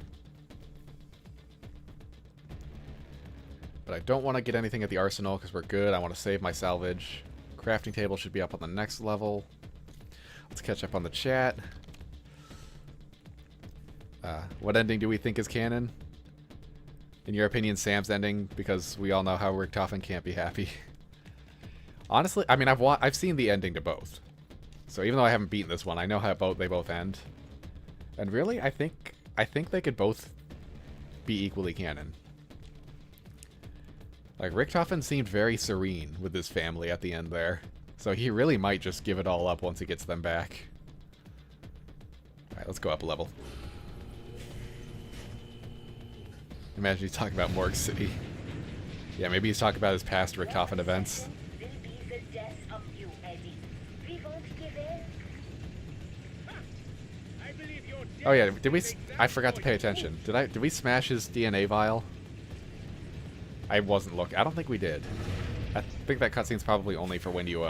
But I don't want to get anything at the Arsenal because we're good. I want to save my salvage. Crafting table should be up on the next level. Let's catch up on the chat. What ending do we think is canon? In your opinion, Sam's ending, because we all know how Richtofen can't be happy. Honestly, I mean, I've seen the ending to both. So even though I haven't beaten this one, I know how they both end. And really, I think they could both be equally canon. Like, Richtofen seemed very serene with his family at the end there. So he really might just give it all up once he gets them back. Alright, let's go up a level. Imagine he's talking about Morgue City. Yeah, maybe he's talking about his past Richtofen events. Will be the death of you, Eddie. We won't give in. I believe your Oh yeah, death did we... is I forgot to pay exactly attention. Did we smash his DNA vial? I wasn't looking. I don't think we did. I think that cutscene's probably only for when you,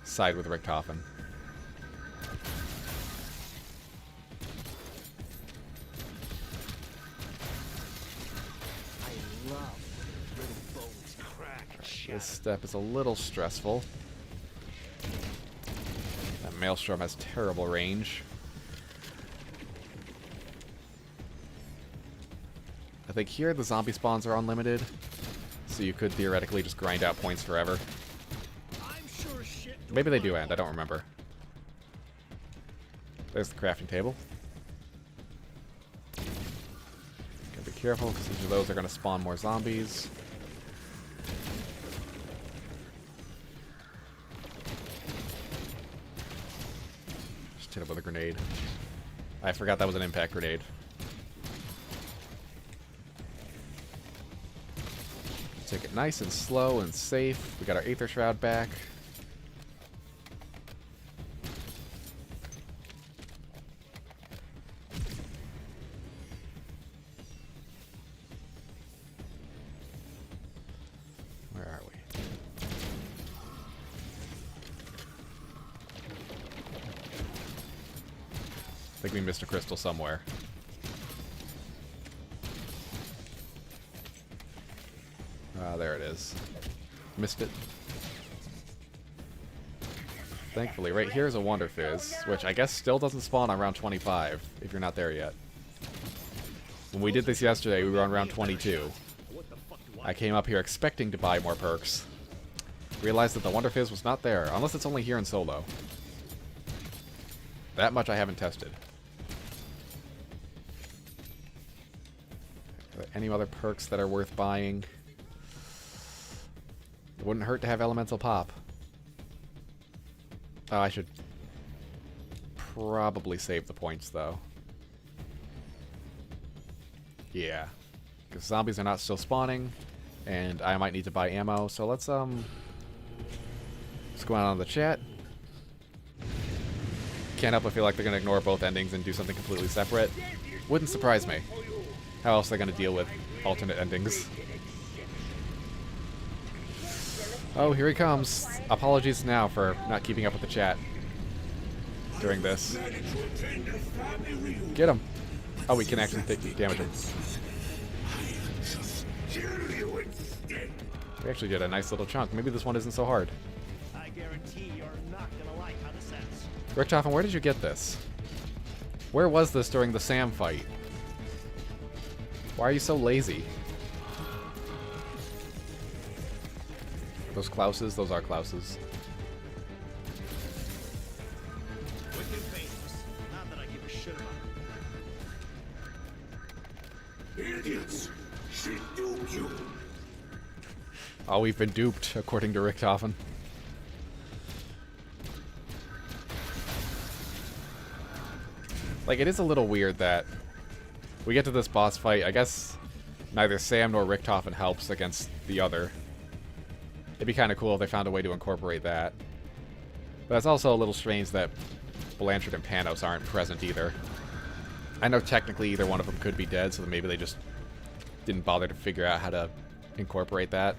side with Richtofen. I love little bones crack. This step is a little stressful. That Maelstrom has terrible range. I think here the zombie spawns are unlimited, so you could theoretically just grind out points forever. I'm sure shit. Maybe they do end, I don't remember. There's the crafting table. Gotta be careful, because each of those are going to spawn more zombies. Just hit it with a grenade. I forgot that was an impact grenade. Take it nice and slow and safe. We got our Aether Shroud back. Where are we? I think we missed a crystal somewhere. There it is. Missed it. Thankfully, right here is a Wonder Fizz, which I guess still doesn't spawn on round 25, if you're not there yet. When we did this yesterday, we were on round 22. I came up here expecting to buy more perks. Realized that the Wonder Fizz was not there, unless it's only here in solo. That much I haven't tested. Are there any other perks that are worth buying? It wouldn't hurt to have Elemental Pop. Oh, I should probably save the points, though. Yeah. Because zombies are not still spawning, and I might need to buy ammo, so let's go out on the chat. Can't help but feel like they're going to ignore both endings and do something completely separate. Wouldn't surprise me. How else are they going to deal with alternate endings? Oh, here he comes. Apologies now for not keeping up with the chat during this. Get him. Oh, we can actually damage him. We actually did a nice little chunk. Maybe this one isn't so hard. I guarantee you're not gonna like how this ends. Richtofen, where did you get this? Where was this during the Sam fight? Why are you so lazy? Those Klauses? Those are Klauses. Wicked painless. Not that I give a shit about it. Idiots! She duped you! Oh, we've been duped, according to Richtofen. Like, it is a little weird that we get to this boss fight. I guess neither Sam nor Richtofen helps against the other. It'd be kind of cool if they found a way to incorporate that. But it's also a little strange that Blanchard and Panos aren't present either. I know technically either one of them could be dead, so maybe they just didn't bother to figure out how to incorporate that.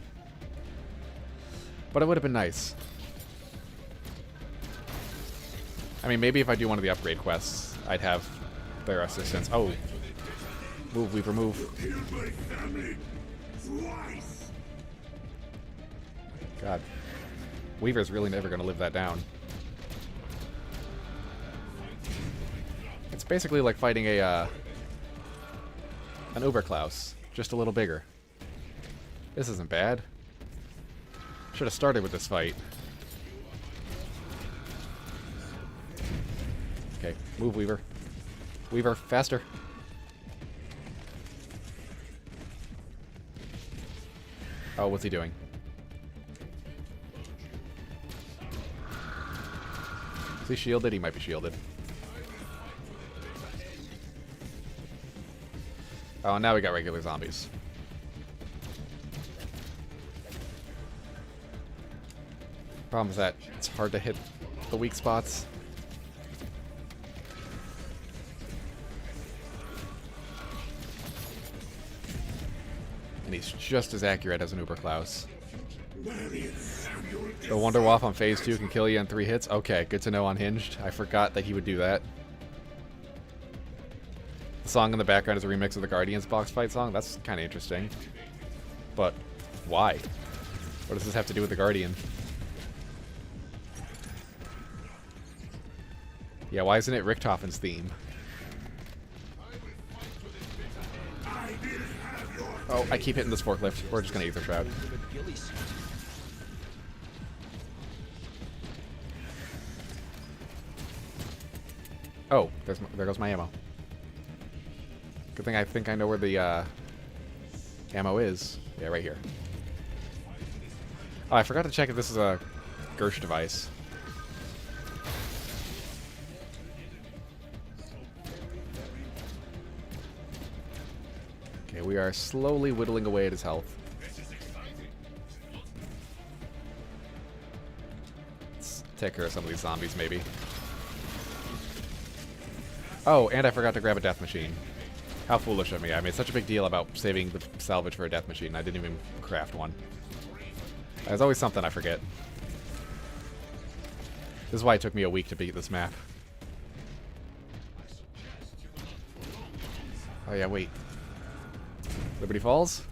But it would have been nice. I mean, maybe if I do one of the upgrade quests, I'd have their assistance. Oh. Move, Weaver, move. Killed my family twice! God. Weaver's really never going to live that down. It's basically like fighting an Uberklaus, just a little bigger. This isn't bad. Should have started with this fight. Okay, move, Weaver. Weaver, faster. Oh, what's he doing? Is he shielded? He might be shielded. Oh, now we got regular zombies. Problem is that it's hard to hit the weak spots. And he's just as accurate as an Uberklaus. The Wonder Waff on Phase 2 can kill you in 3 hits? Okay, good to know on Hinged. I forgot that he would do that. The song in the background is a remix of the Guardians box fight song? That's kind of interesting. But why? What does this have to do with the Guardian? Yeah, why isn't it Richtofen's theme? Oh, I keep hitting this forklift. We're just gonna Aether Shroud. Oh, there goes my ammo. Good thing I think I know where the ammo is. Yeah, right here. Oh, I forgot to check if this is a Gersh device. Okay, we are slowly whittling away at his health. Let's take care of some of these zombies, maybe. Oh, and I forgot to grab a death machine. How foolish of me. I made such a big deal about saving the salvage for a death machine. I didn't even craft one. There's always something I forget. This is why it took me a week to beat this map. Oh yeah, wait. Liberty Falls?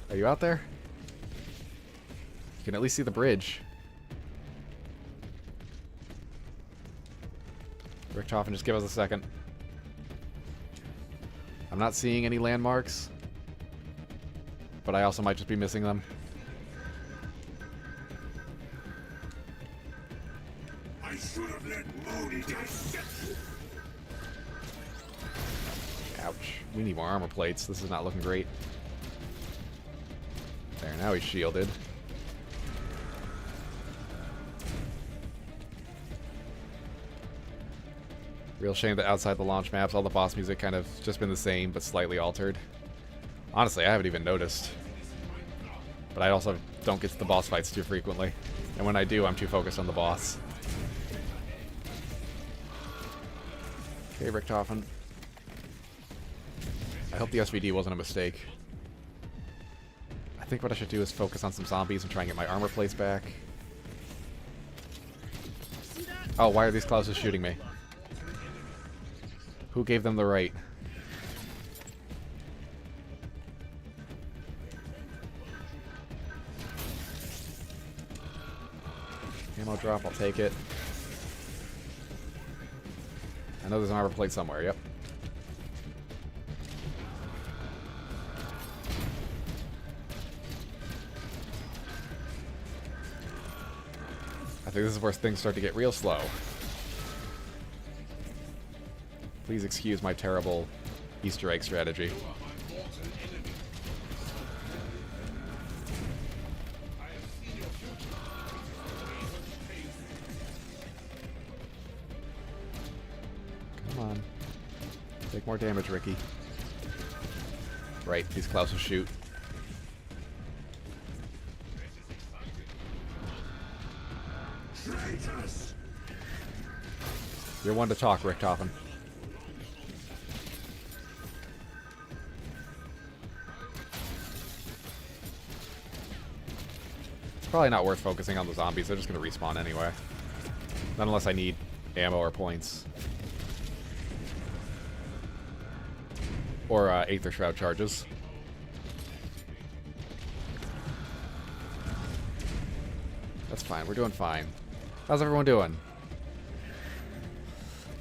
Are you out there? You can at least see the bridge. Richthofen, just give us a second. I'm not seeing any landmarks, but I also might just be missing them. I should have let Moni dissect you. Ouch. We need more armor plates. This is not looking great. There, now he's shielded. Real shame that outside the launch maps, all the boss music kind of just been the same, but slightly altered. Honestly, I haven't even noticed. But I also don't get to the boss fights too frequently. And when I do, I'm too focused on the boss. Okay, Richthofen. I hope the SVD wasn't a mistake. I think what I should do is focus on some zombies and try and get my armor plates back. Oh, why are these Klauses shooting me? Who gave them the right? Ammo drop, I'll take it. I know there's an armor plate somewhere, yep. I think this is where things start to get real slow. Please excuse my terrible Easter egg strategy. Come on. Take more damage, Ricky. Right, these Klaus will shoot. Traitors! You're one to talk, Richthofen. Probably not worth focusing on the zombies. They're just going to respawn anyway. Not unless I need ammo or points. Or Aether Shroud charges. That's fine. We're doing fine. How's everyone doing?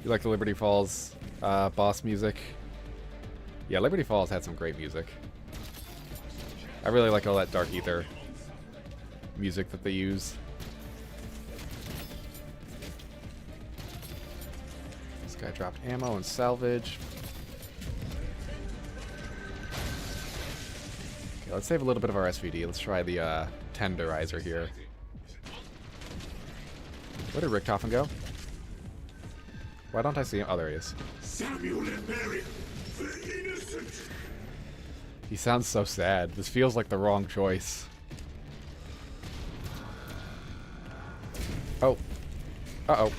You like the Liberty Falls boss music? Yeah, Liberty Falls had some great music. I really like all that Dark Aether music that they use. This guy dropped ammo and salvage. Okay, let's save a little bit of our SVD. Let's try the Tenderizer here. Where did Richthofen go? Why don't I see him? Oh, there he is. Samuel and Mary, the innocent! He sounds so sad. This feels like the wrong choice. Oh. Uh-oh.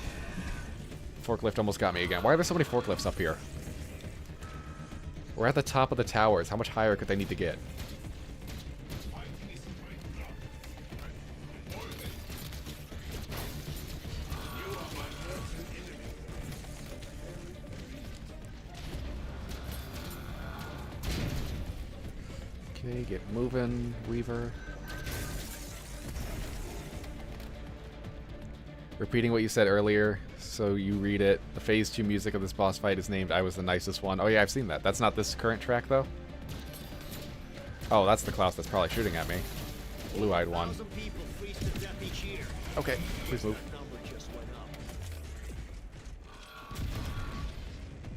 Forklift almost got me again. Why are there so many forklifts up here? We're at the top of the towers. How much higher could they need to get? Okay, get moving, Weaver. Repeating what you said earlier, so you read it. The Phase 2 music of this boss fight is named I Was the Nicest One. Oh yeah, I've seen that. That's not this current track, though? Oh, that's the Klaus that's probably shooting at me. Blue-eyed one. 1,000 people freeze to death each year. Okay, please move. That number just went up.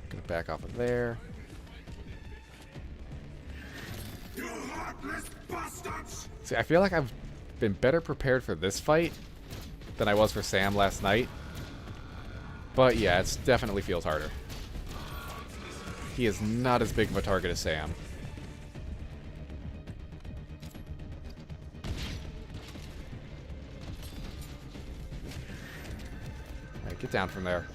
Gonna back off of there. See, I feel like I've been better prepared for this fight than I was for Sam last night. But yeah, it definitely feels harder. He is not as big of a target as Sam. Alright, get down from there.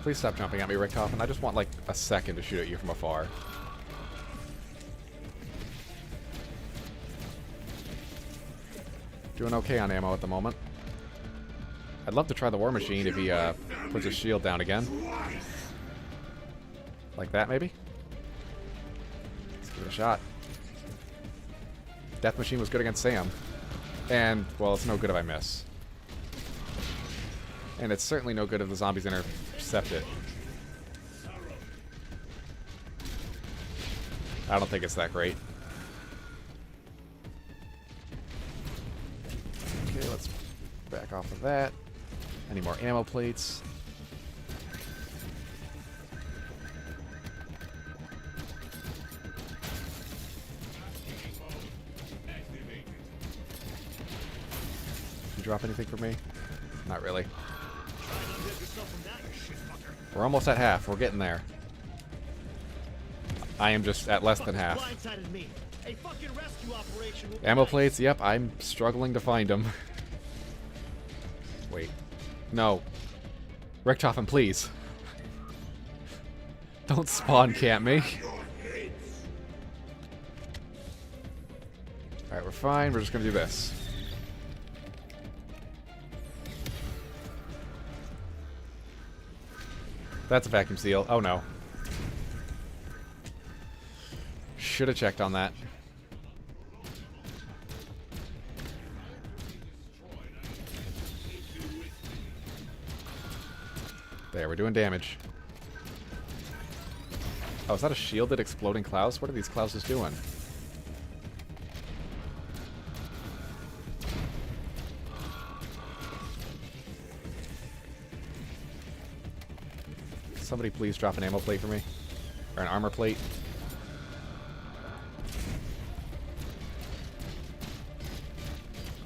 Please stop jumping at me, Richthofen. I just want like a second to shoot at you from afar. Doing okay on ammo at the moment. I'd love to try the War Machine if he puts his shield down again. Like that, maybe? Let's give it a shot. Death Machine was good against Sam. And, well, it's no good if I miss. And it's certainly no good if the zombies intercept it. I don't think it's that great. Okay, let's back off of that. Any more ammo plates? You drop anything for me? Not really. We're almost at half. We're getting there. I am just at less than half. Blindsided me. A fucking rescue operation will be Ammo nice. plates? Yep, I'm struggling to find them. Wait. No. Richthofen, please. Don't spawn camp me. Alright, we're fine. We're just gonna do this. That's a vacuum seal. Oh no. Should have checked on that. There, we're doing damage. Oh, is that a shielded exploding Klaus? What are these Klauses doing? Somebody please drop an ammo plate for me. Or an armor plate.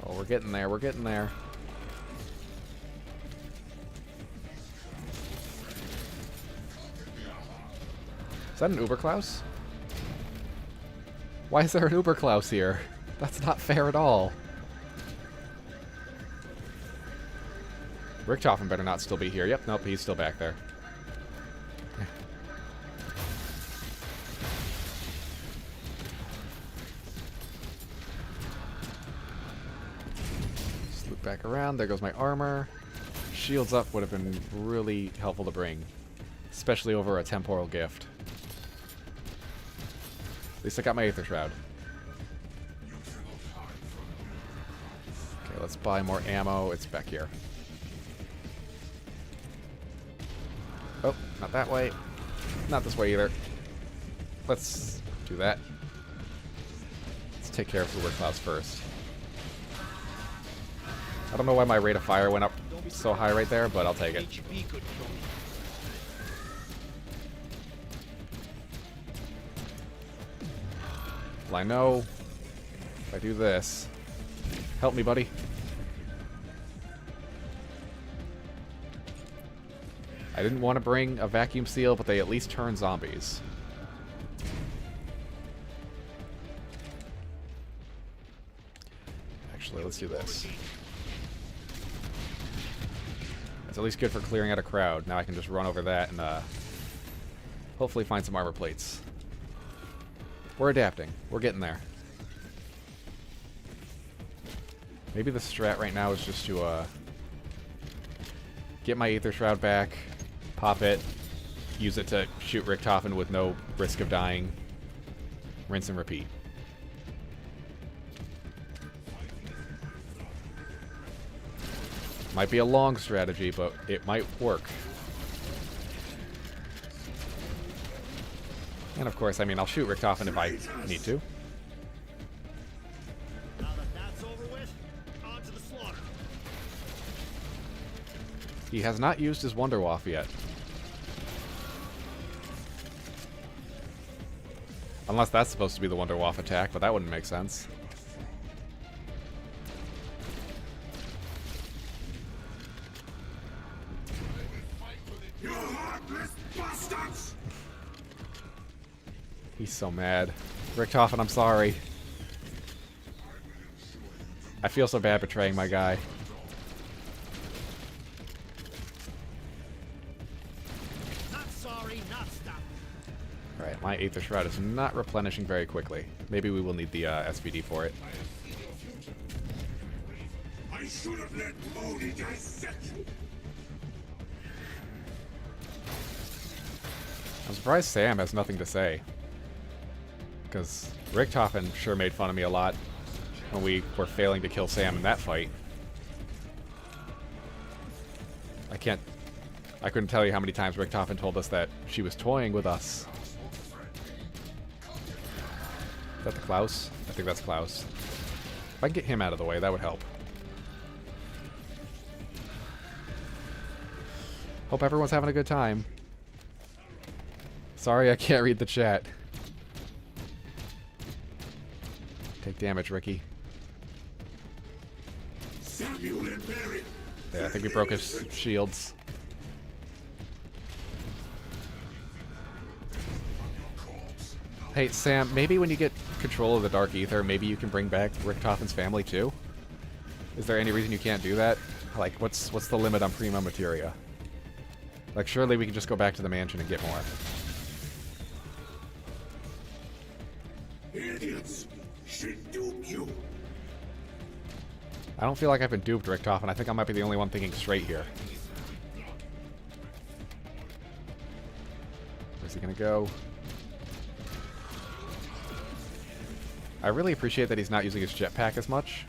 Oh, we're getting there, we're getting there. Is that an Uber Klaus? Why is there an Uber Klaus here? That's not fair at all. Richthofen better not still be here. Yep, nope, he's still back there. Just loop back around. There goes my armor. Shields up would have been really helpful to bring. Especially over a temporal gift. At least I got my Aether Shroud. Okay, let's buy more ammo. It's back here. Oh, not that way. Not this way either. Let's do that. Let's take care of Uber Klaus first. I don't know why my rate of fire went up so high right there, but I'll take it. HB could kill me. Well, I know if I do this. Help me, buddy. I didn't want to bring a vacuum seal, but they at least turn zombies. Actually, let's do this. That's at least good for clearing out a crowd. Now I can just run over that and hopefully find some armor plates. We're adapting. We're getting there. Maybe the strat right now is just to get my Aether Shroud back, pop it, use it to shoot Richthofen with no risk of dying, rinse and repeat. Might be a long strategy, but it might work. And of course, I mean, I'll shoot Richtofen if I need to. Now that that's over with, on to the slaughter. He has not used his Wunderwaffe yet. Unless that's supposed to be the Wunderwaffe attack, but that wouldn't make sense. You heartless bastards! He's so mad. Richtofen, I'm sorry. I feel so bad betraying my guy. Not sorry, not stopping. Alright, my Aether Shroud is not replenishing very quickly. Maybe we will need the SVD for it. I should have let Modi dissect you. I'm surprised Sam has nothing to say. Because Richtofen sure made fun of me a lot when we were failing to kill Sam in that fight. I couldn't tell you how many times Richtofen told us that she was toying with us. Is that the Klaus? I think that's Klaus. If I can get him out of the way, that would help. Hope everyone's having a good time. Sorry I can't read the chat. Take damage, Ricky. Samuel and Barry. Yeah, I think we broke his shields. Hey, Sam, maybe when you get control of the Dark Ether, maybe you can bring back Richtofen's family too? Is there any reason you can't do that? Like, what's the limit on Prima Materia? Like, surely we can just go back to the mansion and get more. Idiots should dupe you. I don't feel like I've been duped, Richtofen. I think I might be the only one thinking straight here. Where's he gonna go? I really appreciate that he's not using his jetpack as much.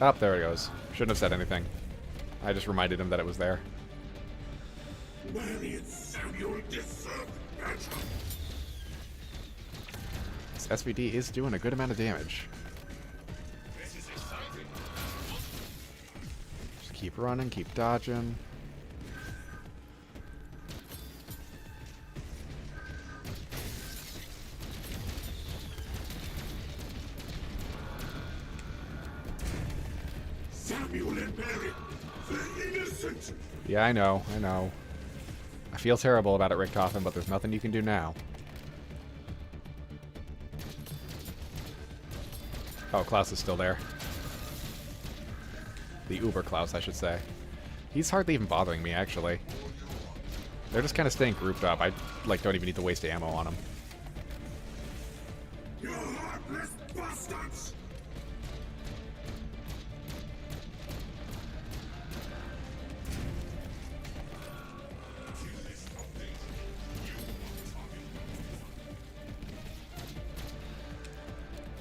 Oh, there it goes. Shouldn't have said anything. I just reminded him that it was there. Barry and Samuel deserve better. This SVD is doing a good amount of damage. Just keep running, keep dodging. Samuel and Barry, they're innocent. Yeah, I know, I know. I feel terrible about it, Richtofen, but there's nothing you can do now. Oh, Klaus is still there. The Uber Klaus, I should say. He's hardly even bothering me, actually. They're just kind of staying grouped up. I, like, don't even need to waste ammo on them. You heartless bastards.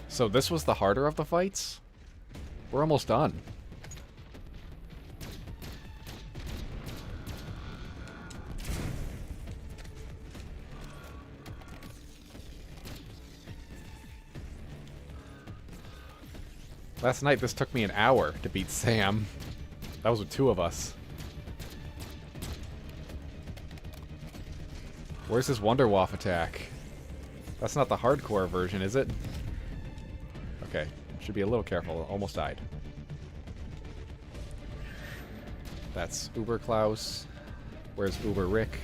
So this was the harder of the fights? We're almost done. Last night this took me an hour to beat Sam. That was with two of us. Where's his Wunderwaffe attack? That's not the hardcore version, is it? Okay, should be a little careful. Almost died. That's Uber Klaus. Where's Uber Rick?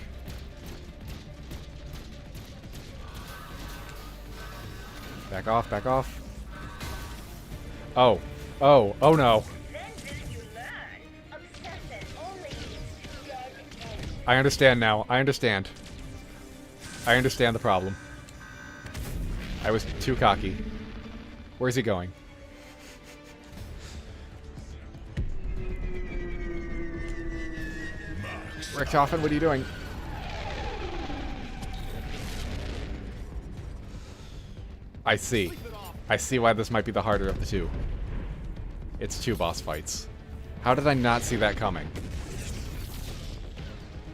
Back off, back off. Oh. Oh. Oh no. Then did you learn? Obsession only leads to dead ends. I understand now. I understand. I understand the problem. I was too cocky. Where's he going? Richtofen, what are you doing? I see. I see why this might be the harder of the two. It's 2 boss fights. How did I not see that coming?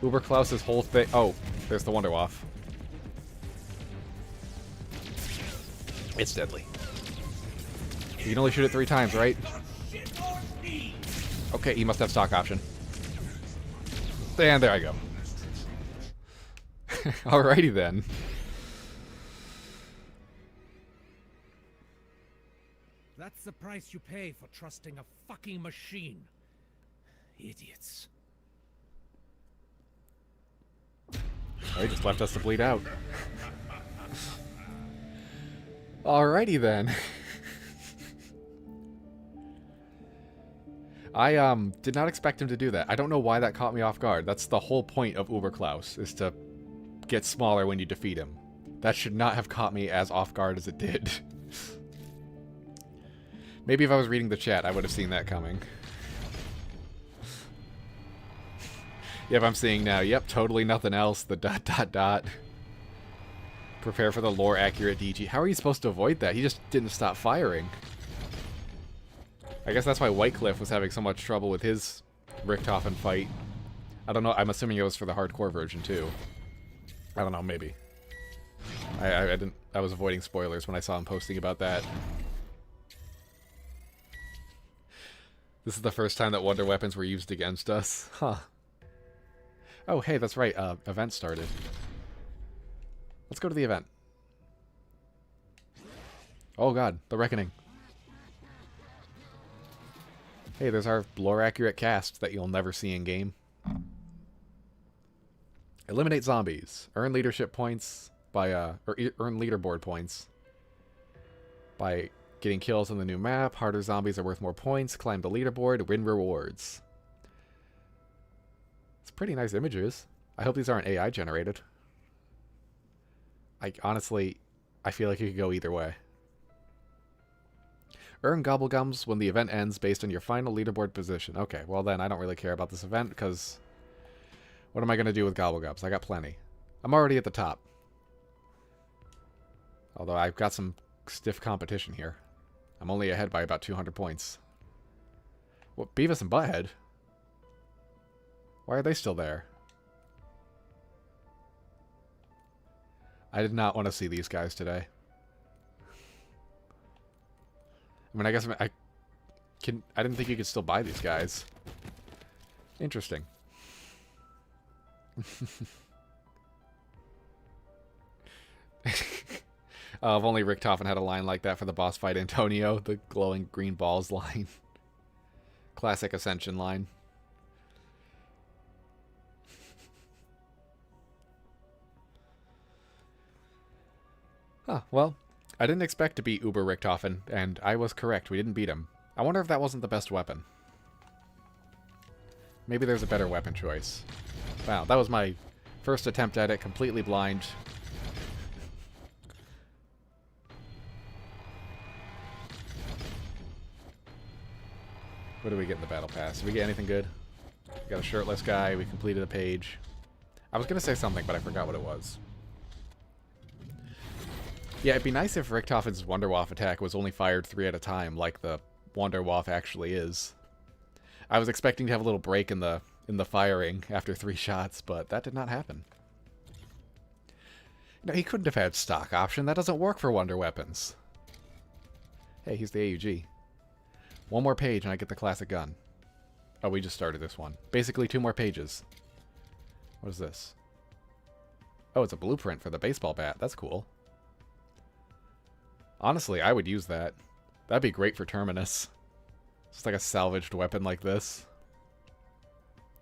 Uber Klaus's whole thing... Oh, there's the Wonderwaff. It's deadly. You can only shoot it 3 times, right? Okay, he must have stock option. And there I go. Alrighty then. That's the price you pay for trusting a fucking machine. Idiots. Oh, he just left us to bleed out. Alrighty then. I did not expect him to do that. I don't know why that caught me off guard. That's the whole point of Uber Klaus, is to get smaller when you defeat him. That should not have caught me as off guard as it did. Maybe if I was reading the chat, I would have seen that coming. Yep, I'm seeing now. Yep, totally nothing else. The ... Prepare for the lore-accurate DG. How are you supposed to avoid that? He just didn't stop firing. I guess that's why Whitecliff was having so much trouble with his Richthofen fight. I don't know. I'm assuming it was for the hardcore version, too. I don't know, maybe. I was avoiding spoilers when I saw him posting about that. This is the first time that wonder weapons were used against us. Huh. Oh, hey, that's right. Event started. Let's go to the event. Oh god, the Reckoning. Hey, there's our lore-accurate cast that you'll never see in-game. Eliminate zombies. Earn leadership points by, earn leaderboard points by getting kills on the new map. Harder zombies are worth more points. Climb the leaderboard. Win rewards. It's pretty nice images. I hope these aren't AI generated. Honestly, I feel like it could go either way. Earn Gobblegums when the event ends based on your final leaderboard position. Okay, well then, I don't really care about this event, because what am I going to do with Gobblegums? I got plenty. I'm already at the top. Although I've got some stiff competition here. I'm only ahead by about 200 points. What, Beavis and Butthead? Why are they still there? I did not want to see these guys today. I mean, I guess I didn't think you could still buy these guys. Interesting. If only Richthofen had a line like that for the boss fight, Antonio. The glowing green balls line. Classic Ascension line. Huh, well, I didn't expect to beat Uber Richthofen, and I was correct. We didn't beat him. I wonder if that wasn't the best weapon. Maybe there's a better weapon choice. Wow, that was my first attempt at it, completely blind. What do we get in the battle pass? Did we get anything good? We got a shirtless guy. We completed a page. I was going to say something, but I forgot what it was. Yeah, it'd be nice if Richthofen's Wonderwaff attack was only fired 3 at a time, like the Wonderwaff actually is. I was expecting to have a little break in the firing after 3 shots, but that did not happen. No, he couldn't have had stock option. That doesn't work for Wonder Weapons. Hey, he's the AUG. One more page and I get the classic gun. Oh, we just started this one. Basically 2 more pages. What is this? Oh, it's a blueprint for the baseball bat. That's cool. Honestly, I would use that. That'd be great for Terminus. Just like a salvaged weapon like this.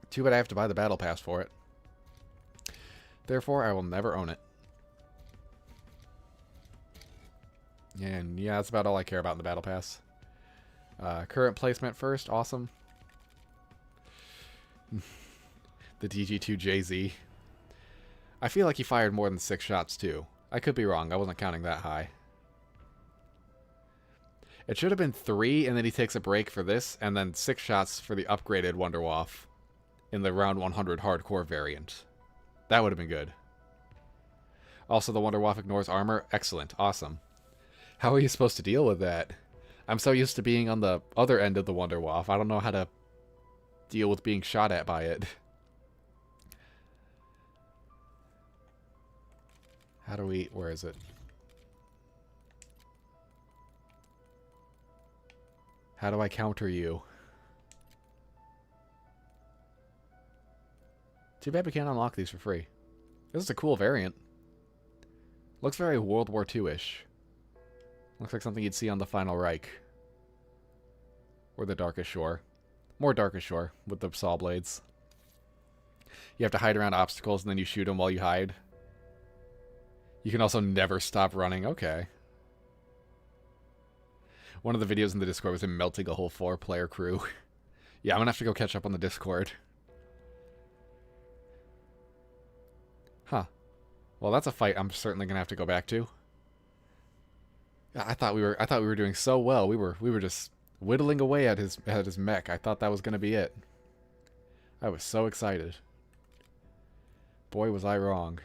Too bad I have to buy the battle pass for it. Therefore, I will never own it. And yeah, that's about all I care about in the battle pass. Current placement first. Awesome. The DG2JZ. I feel like he fired more than 6 shots, too. I could be wrong. I wasn't counting that high. It should have been 3, and then he takes a break for this, and then 6 shots for the upgraded Wonderwaff in the round 100 hardcore variant. That would have been good. Also, the Wonderwaff ignores armor. Excellent. Awesome. How are you supposed to deal with that? I'm so used to being on the other end of the Wunderwaffe. I don't know how to deal with being shot at by it. How do we... Where is it? How do I counter you? Too bad we can't unlock these for free. This is a cool variant. Looks very World War II-ish. Looks like something you'd see on the Final Reich. Or the Darkest Shore. More Darkest Shore, with the saw blades. You have to hide around obstacles and then you shoot them while you hide. You can also never stop running. Okay. One of the videos in the Discord was him melting a whole 4-player crew. Yeah, I'm gonna have to go catch up on the Discord. Huh. Well, that's a fight I'm certainly gonna have to go back to. I thought we were doing so well. We were just whittling away at his mech. I thought that was gonna be it. I was so excited. Boy, was I wrong.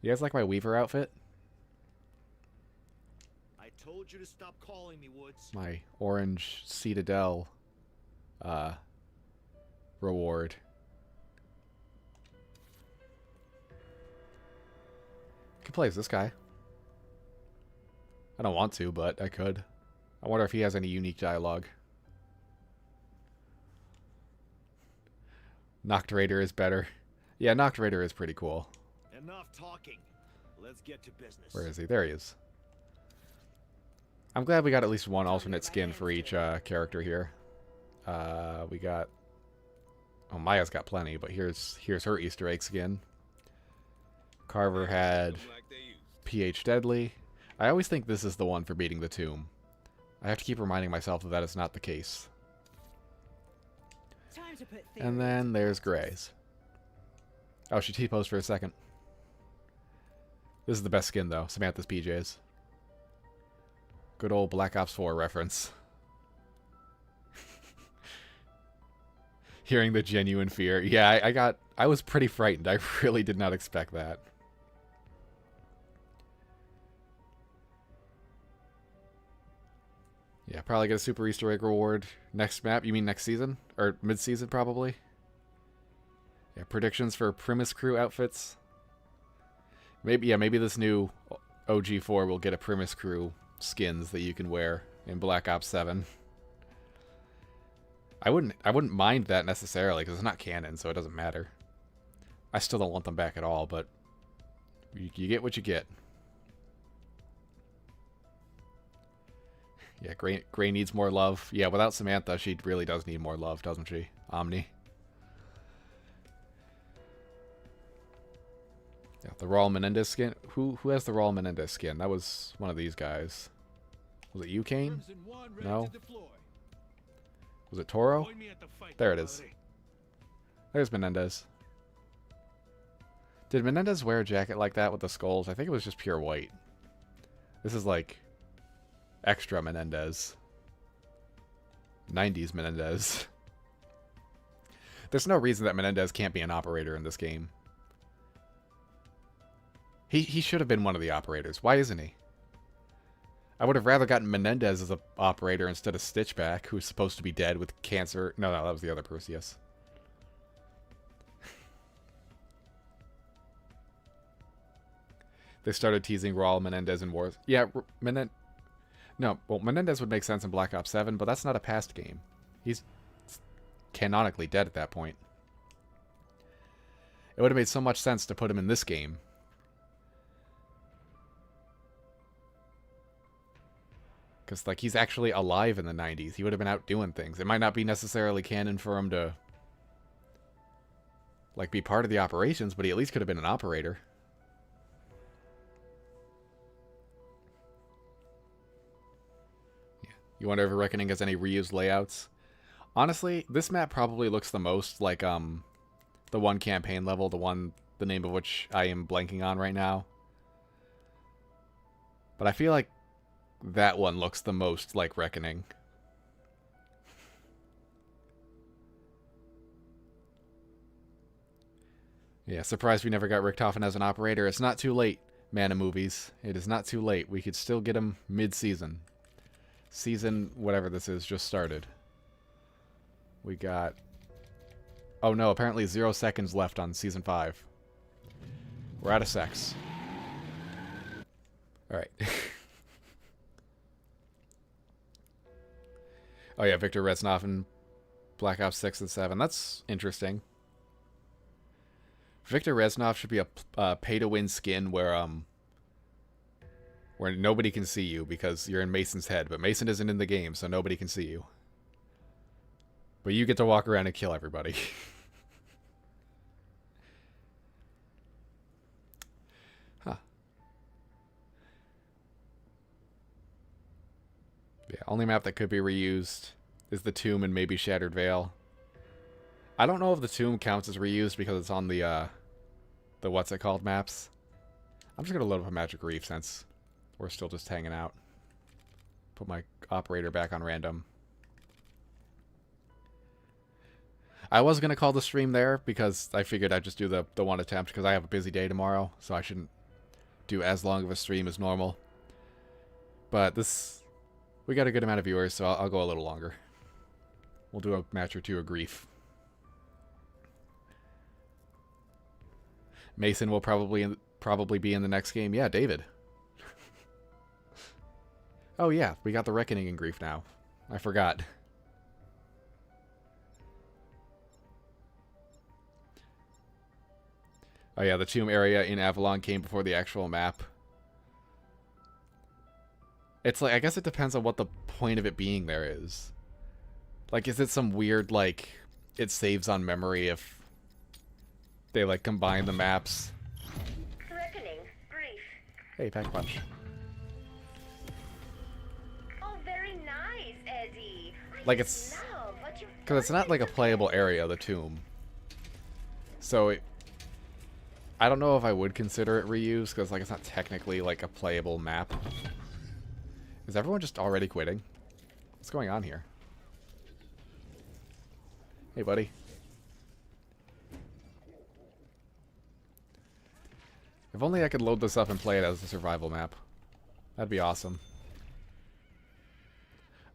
You guys like my Weaver outfit? I told you to stop calling me, Woods. My orange Citadel reward. I could play as this guy. I don't want to, but I could. I wonder if he has any unique dialogue. Noct Raider is better. Yeah, Noct Raider is pretty cool. Enough talking. Let's get to business. Where is he? There he is. I'm glad we got at least one alternate skin for each character here. We got... Oh, Maya's got plenty, but here's her Easter egg skin. Carver had PH Deadly. I always think this is the one for beating the tomb. I have to keep reminding myself that is not the case. And then there's Gray's. Oh, she T-posed for a second. This is the best skin, though. Samantha's PJs. Good old Black Ops 4 reference. Hearing the genuine fear. Yeah, I was pretty frightened. I really did not expect that. Yeah, probably get a Super Easter Egg reward next map. You mean next season? Or mid-season, probably? Yeah, predictions for Primus Crew outfits. Maybe this new OG4 will get a Primus Crew skins that you can wear in Black Ops 7. I wouldn't mind that necessarily, because it's not canon, so it doesn't matter. I still don't want them back at all, but you get what you get. Yeah, Gray needs more love. Yeah, without Samantha, she really does need more love, doesn't she? Omni. Yeah, the Raul Menendez skin. Who has the Raul Menendez skin? That was one of these guys. Was it you, Kane? No. Was it Toro? There it is. There's Menendez. Did Menendez wear a jacket like that with the skulls? I think it was just pure white. This is like extra Menendez. 90s Menendez. There's no reason that Menendez can't be an operator in this game. He should have been one of the operators. Why isn't he? I would have rather gotten Menendez as an operator instead of Stitchback, who's supposed to be dead with cancer. No, that was the other Perseus. They started teasing Raul Menendez in Wars. Yeah, Menendez would make sense in Black Ops 7, but that's not a past game. He's canonically dead at that point. It would have made so much sense to put him in this game. Because, like, he's actually alive in the 90s. He would have been out doing things. It might not be necessarily canon for him to, like, be part of the operations, but he at least could have been an operator. Yeah. You wonder if Reckoning has any reused layouts? Honestly, this map probably looks the most like, the one campaign level, the name of which I am blanking on right now. But I feel like that one looks the most like Reckoning. Yeah, surprised we never got Richtofen as an operator. It's not too late. Mana movies. It is not too late. We could still get them mid-season. Season, whatever this is, just started. We got... Oh no, apparently 0 seconds left on Season 5. We're out of sex. Alright. Oh yeah, Victor Reznov in Black Ops 6 and 7. That's interesting. Victor Reznov should be a pay-to-win skin where nobody can see you because you're in Mason's head, but Mason isn't in the game, so nobody can see you. But you get to walk around and kill everybody. Huh. Yeah, only map that could be reused is the Tomb and maybe Shattered Veil. I don't know if the Tomb counts as reused because it's on the what's it called maps. I'm just gonna load up a Magic Reef since we're still just hanging out. Put my operator back on random. I was gonna call the stream there because I figured I'd just do the one attempt because I have a busy day tomorrow, so I shouldn't do as long of a stream as normal. But we got a good amount of viewers, so I'll go a little longer. We'll do a match or two of Grief. Mason will probably be in the next game. Yeah, David. Oh yeah, we got the Reckoning in Grief now. I forgot. Oh yeah, the Tomb area in Avalon came before the actual map. It's like, I guess it depends on what the point of it being there is. Like, is it some weird, like, it saves on memory if they, like, combine the maps? Reckoning, Grief. Hey, Pack Punch. Oh, very nice, Eddie. Like, it's... Because it's not, like, a playable area, the Tomb. So, I don't know if I would consider it reused, because, like, it's not technically, like, a playable map. Is everyone just already quitting? What's going on here? Hey, buddy. If only I could load this up and play it as a survival map. That'd be awesome.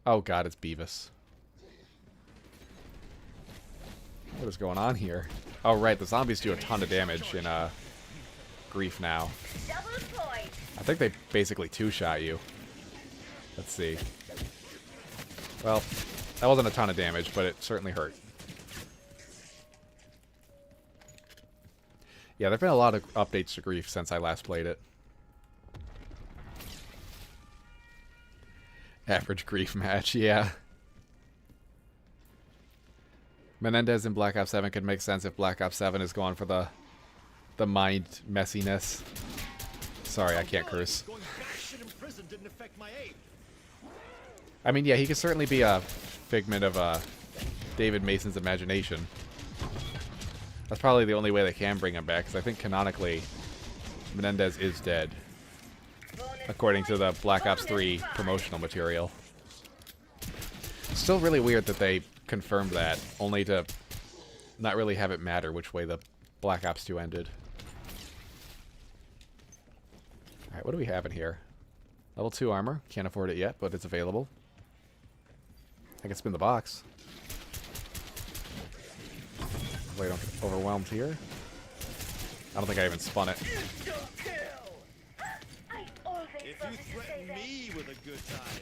Oh god, it's Beavis. What is going on here? Oh right, the zombies do a ton of damage in Grief now. I think they basically two-shot you. Let's see. Well, that wasn't a ton of damage, but it certainly hurt. Yeah, there have been a lot of updates to Grief since I last played it. Average Grief match, yeah. Menendez in Black Ops 7 could make sense if Black Ops 7 is going for the mind messiness. Sorry, I can't curse. Going batshit in prison didn't affect my aim. I mean, yeah, he could certainly be a figment of David Mason's imagination. That's probably the only way they can bring him back, because I think canonically Menendez is dead, according to the Black Ops 3 promotional material. Still really weird that they confirmed that, only to not really have it matter which way the Black Ops 2 ended. Alright, what do we have in here? Level 2 armor. Can't afford it yet, but it's available. I can spin the box. Hopefully I don't get overwhelmed here. I don't think I even spun it. If you threaten me with a good time,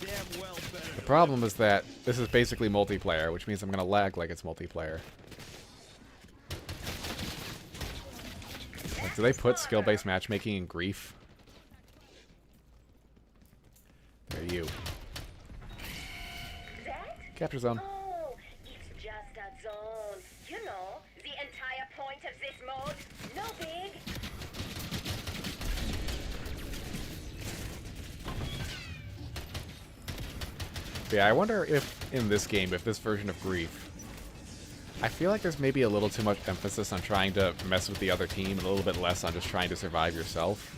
damn well better. The problem is that this is basically multiplayer, which means I'm going to lag like it's multiplayer. Like, do they put skill-based matchmaking in Grief? There you. Capture zone. Oh, it's just a zone. You know, the entire point of this mode. No big. Yeah, I wonder if in this game, if this version of Grief, I feel like there's maybe a little too much emphasis on trying to mess with the other team, and a little bit less on just trying to survive yourself.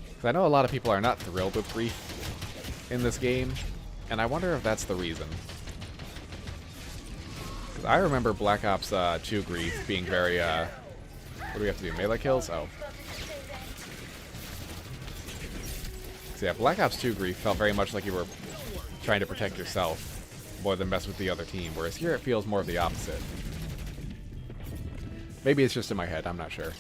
Because I know a lot of people are not thrilled with Grief in this game, and I wonder if that's the reason. Because I remember Black Ops 2 Grief being very, what do we have to do, melee kills? Oh. So yeah, Black Ops 2 Grief felt very much like you were trying to protect yourself more than mess with the other team, whereas here it feels more of the opposite. Maybe it's just in my head, I'm not sure.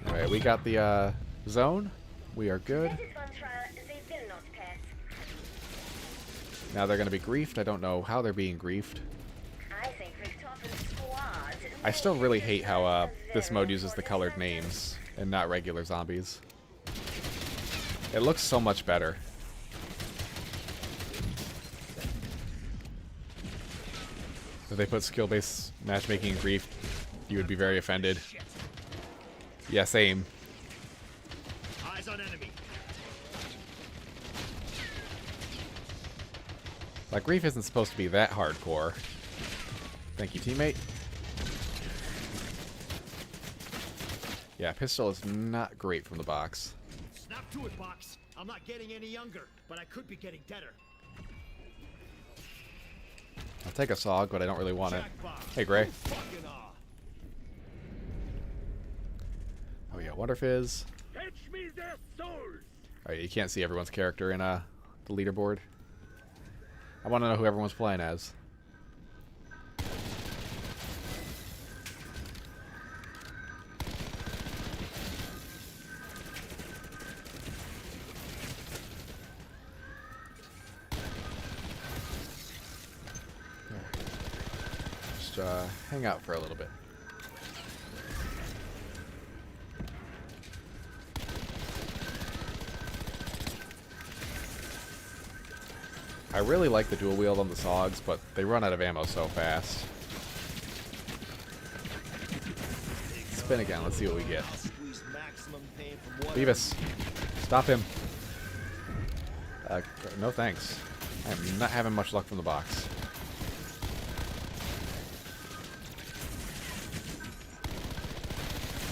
Alright, we got the zone. We are good. This is one trial they will not pass. Now they're going to be griefed. I don't know how they're being griefed. I think Richthofen's squad. I still really hate how this mode uses the colored names and not regular zombies. It looks so much better. If they put skill-based matchmaking in Grief, you would be very offended. Yeah, same. Eyes on enemy. Like, Grief isn't supposed to be that hardcore. Thank you, teammate. Yeah, pistol is not great from the box. Snap to it, Box. I'm not getting any younger, but I could be getting deader. I'll take a SOG, but I don't really want it. Jackpot. Hey, Gray. Fucking awe. Oh yeah, Wonder Fizz. Fetch me their souls! Alright, you can't see everyone's character in the leaderboard. I want to know who everyone's playing as. Just hang out for a little bit. I really like the dual wield on the SOGs, but they run out of ammo so fast. Spin again, let's see what we get. I'll squeeze maximum pain from one. Beavis, stop him. No thanks. I am not having much luck from the box.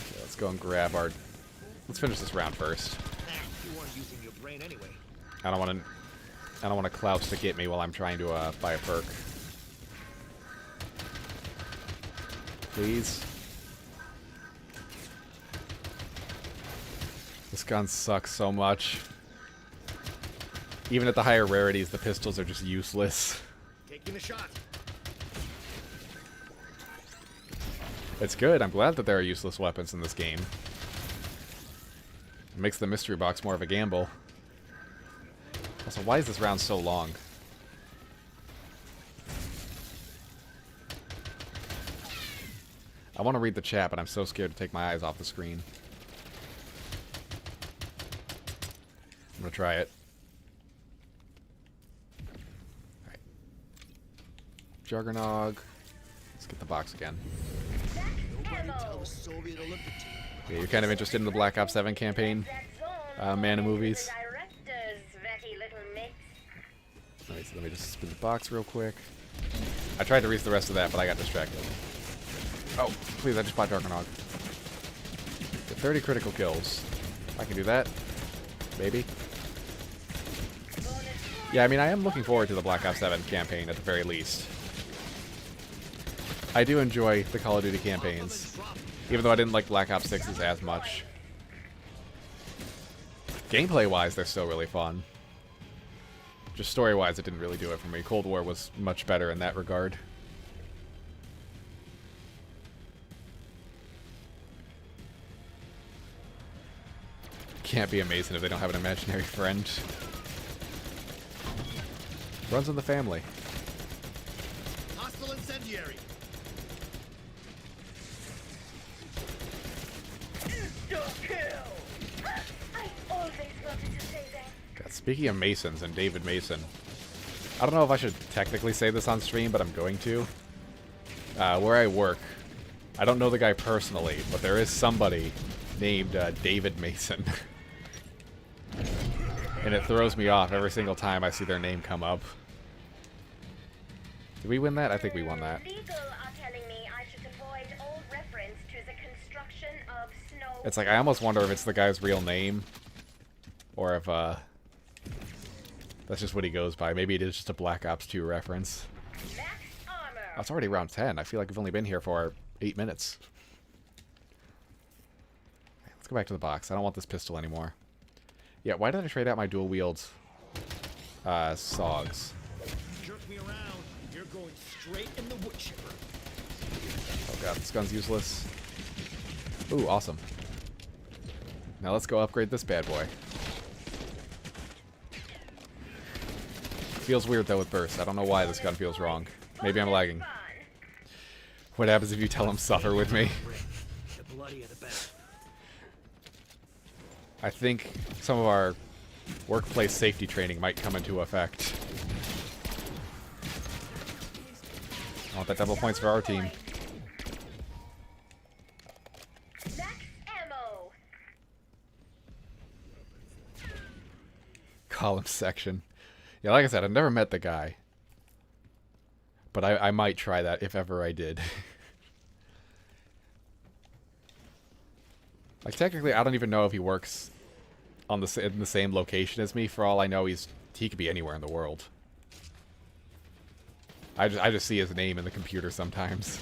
Okay, let's go and grab our... Let's finish this round first. Nah, you weren't using your brain anyway. I don't want Klaus to get me while I'm trying to buy a perk. Please. This gun sucks so much. Even at the higher rarities, the pistols are just useless. Taking a shot. It's good. I'm glad that there are useless weapons in this game. It makes the mystery box more of a gamble. Also, why is this round so long? I want to read the chat, but I'm so scared to take my eyes off the screen. I'm going to try it. Alright. Juggernog. Let's get the box again. Nobody tell the Soviet Olympic team. Yeah, you're kind of interested in the Black Ops 7 campaign? Man of movies. Alright, so let me just spin the box real quick. I tried to reach the rest of that, but I got distracted. Oh, please, I just bought Juggernog. Get 30 critical kills. I can do that. Maybe. Yeah, I mean, I am looking forward to the Black Ops 7 campaign at the very least. I do enjoy the Call of Duty campaigns, even though I didn't like Black Ops 6's as much. Gameplay-wise, they're still really fun. Just story-wise, it didn't really do it for me. Cold War was much better in that regard. Can't be amazing if they don't have an imaginary friend. Runs in the family. Hostile incendiary. I always wanted to say that. God, speaking of Masons and David Mason, I don't know if I should technically say this on stream, but I'm going to. Where I work, I don't know the guy personally, but there is somebody named David Mason. And it throws me off every single time I see their name come up. Did we win that? I think we won that. Legal are telling me I should avoid all reference to the construction of snow. It's like, I almost wonder if it's the guy's real name. Or if, that's just what he goes by. Maybe it is just a Black Ops 2 reference. Max armor. Oh, it's already round 10. I feel like I've only been here for 8 minutes. Let's go back to the box. I don't want this pistol anymore. Yeah, why did I trade out my dual wield SOGs? Jerk me around. You're going straight in the wood chipper. Oh god, this gun's useless. Ooh, awesome. Now let's go upgrade this bad boy. Feels weird though with burst. I don't know why this gun feels wrong. Maybe I'm lagging. What happens if you tell him suffer with me? The bloodier the better. I think some of our workplace safety training might come into effect. I want that double points for our team. Max ammo. Column section. Yeah, like I said, I've never met the guy. But I might try that if ever I did. Like, technically, I don't even know if he works on in the same location as me. For all I know, he could be anywhere in the world. I just see his name in the computer sometimes.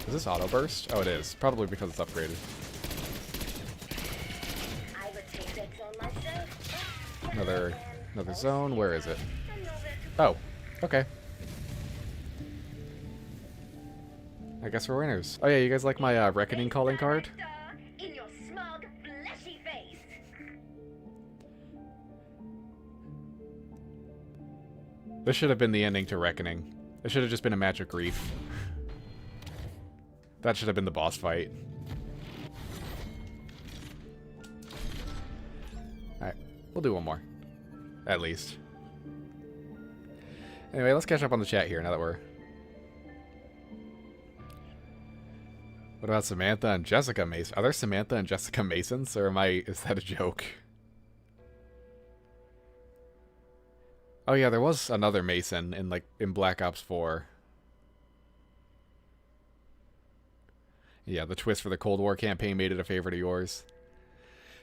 Is this auto burst? Oh, it is. Probably because it's upgraded. I would take that on myself. Another zone. Where is it? Oh, okay. I guess we're winners. Oh yeah, you guys like my Reckoning calling card? In your smug, fleshy face. This should have been the ending to Reckoning. It should have just been a match of grief. That should have been the boss fight. Alright, we'll do one more. At least. Anyway, let's catch up on the chat here now that we're... What about Samantha and Jessica Mason? Are there Samantha and Jessica Masons, or is that a joke? Oh yeah, there was another Mason in Black Ops 4. Yeah, the twist for the Cold War campaign made it a favorite of yours.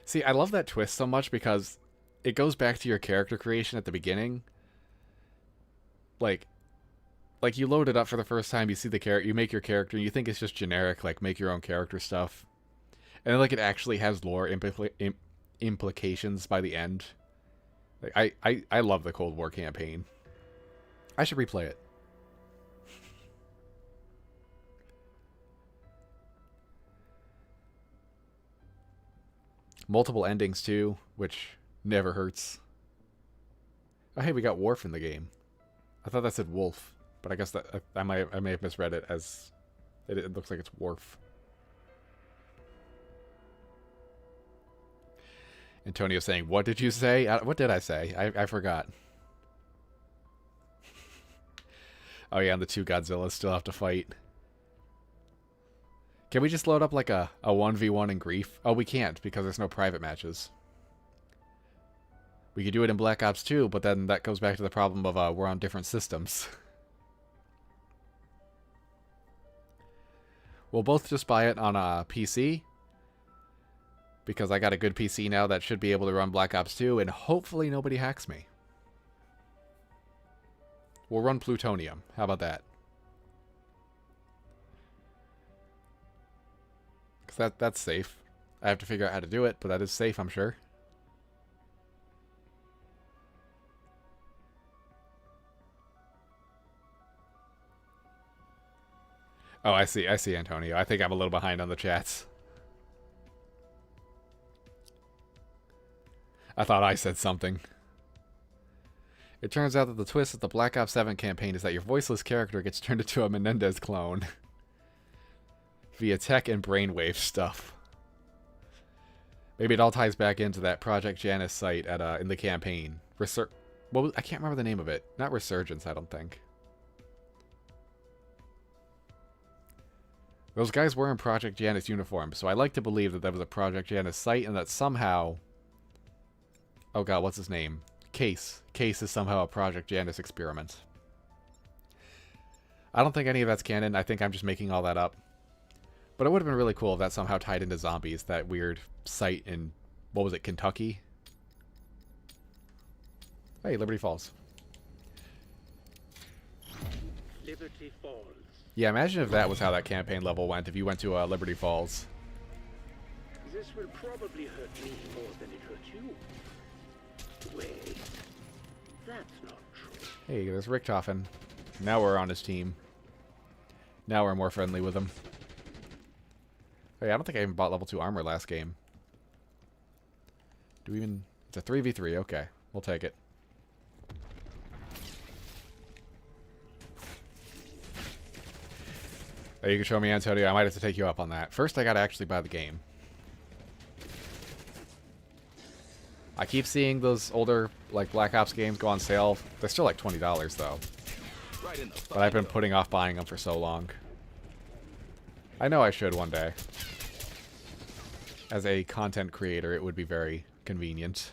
See, I love that twist so much because it goes back to your character creation at the beginning. Like you load it up for the first time, you see the character, you make your character, and you think it's just generic, like make your own character stuff. And then it actually has lore implications by the end. Like, I love the Cold War campaign. I should replay it. Multiple endings too, which never hurts. Oh hey, we got Worf in the game. I thought that said Wolf, but I guess that I may have misread it as it looks like it's Worf. Antonio saying, "What did you say? What did I say? I forgot." Oh yeah, and the two Godzillas still have to fight. Can we just load up like a 1v1 in Grief? Oh, we can't because there's no private matches. We could do it in Black Ops 2, but then that goes back to the problem of we're on different systems. We'll both just buy it on a PC. Because I got a good PC now that should be able to run Black Ops 2, and hopefully nobody hacks me. We'll run Plutonium. How about that? Because that's safe. I have to figure out how to do it, but that is safe, I'm sure. Oh, I see, Antonio. I think I'm a little behind on the chats. I thought I said something. It turns out that the twist of the Black Ops 7 campaign is that your voiceless character gets turned into a Menendez clone. Via tech and brainwave stuff. Maybe it all ties back into that Project Janus site at in the campaign. I can't remember the name of it. Not Resurgence, I don't think. Those guys were in Project Janus uniforms, so I like to believe that was a Project Janus site and that somehow... Oh god, what's his name? Case. Case is somehow a Project Janus experiment. I don't think any of that's canon. I think I'm just making all that up. But it would have been really cool if that somehow tied into Zombies, that weird site in, what was it, Kentucky? Hey, Liberty Falls. Les Liberty Falls. Yeah, imagine if that was how that campaign level went, if you went to Liberty Falls. This will probably hurt me more than it hurt you. Wait, that's not true. Hey, there's Richtofen. Now we're on his team. Now we're more friendly with him. Oh yeah, I don't think I even bought level 2 armor last game. Do we even... It's a 3v3, okay. We'll take it. Oh, you can show me Antonio. I might have to take you up on that. First, I gotta actually buy the game. I keep seeing those older, like, Black Ops games go on sale. They're still like $20, though. But I've been putting off buying them for so long. I know I should one day. As a content creator, it would be very convenient.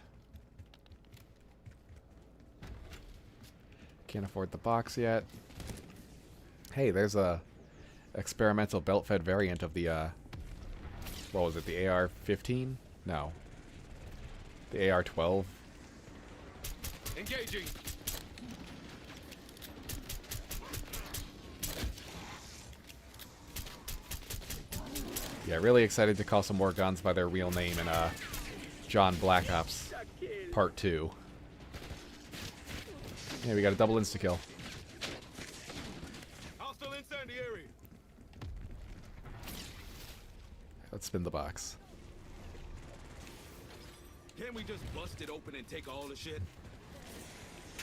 Can't afford the box yet. Hey, there's a experimental belt-fed variant of the, what was it, the AR-15? No. The AR-12. Engaging. Yeah, really excited to call some more guns by their real name in John Black Ops Part 2. Yeah, we got a double insta-kill. Hostile incendiary. Let's spin the box. Can't we just bust it open and take all the shit?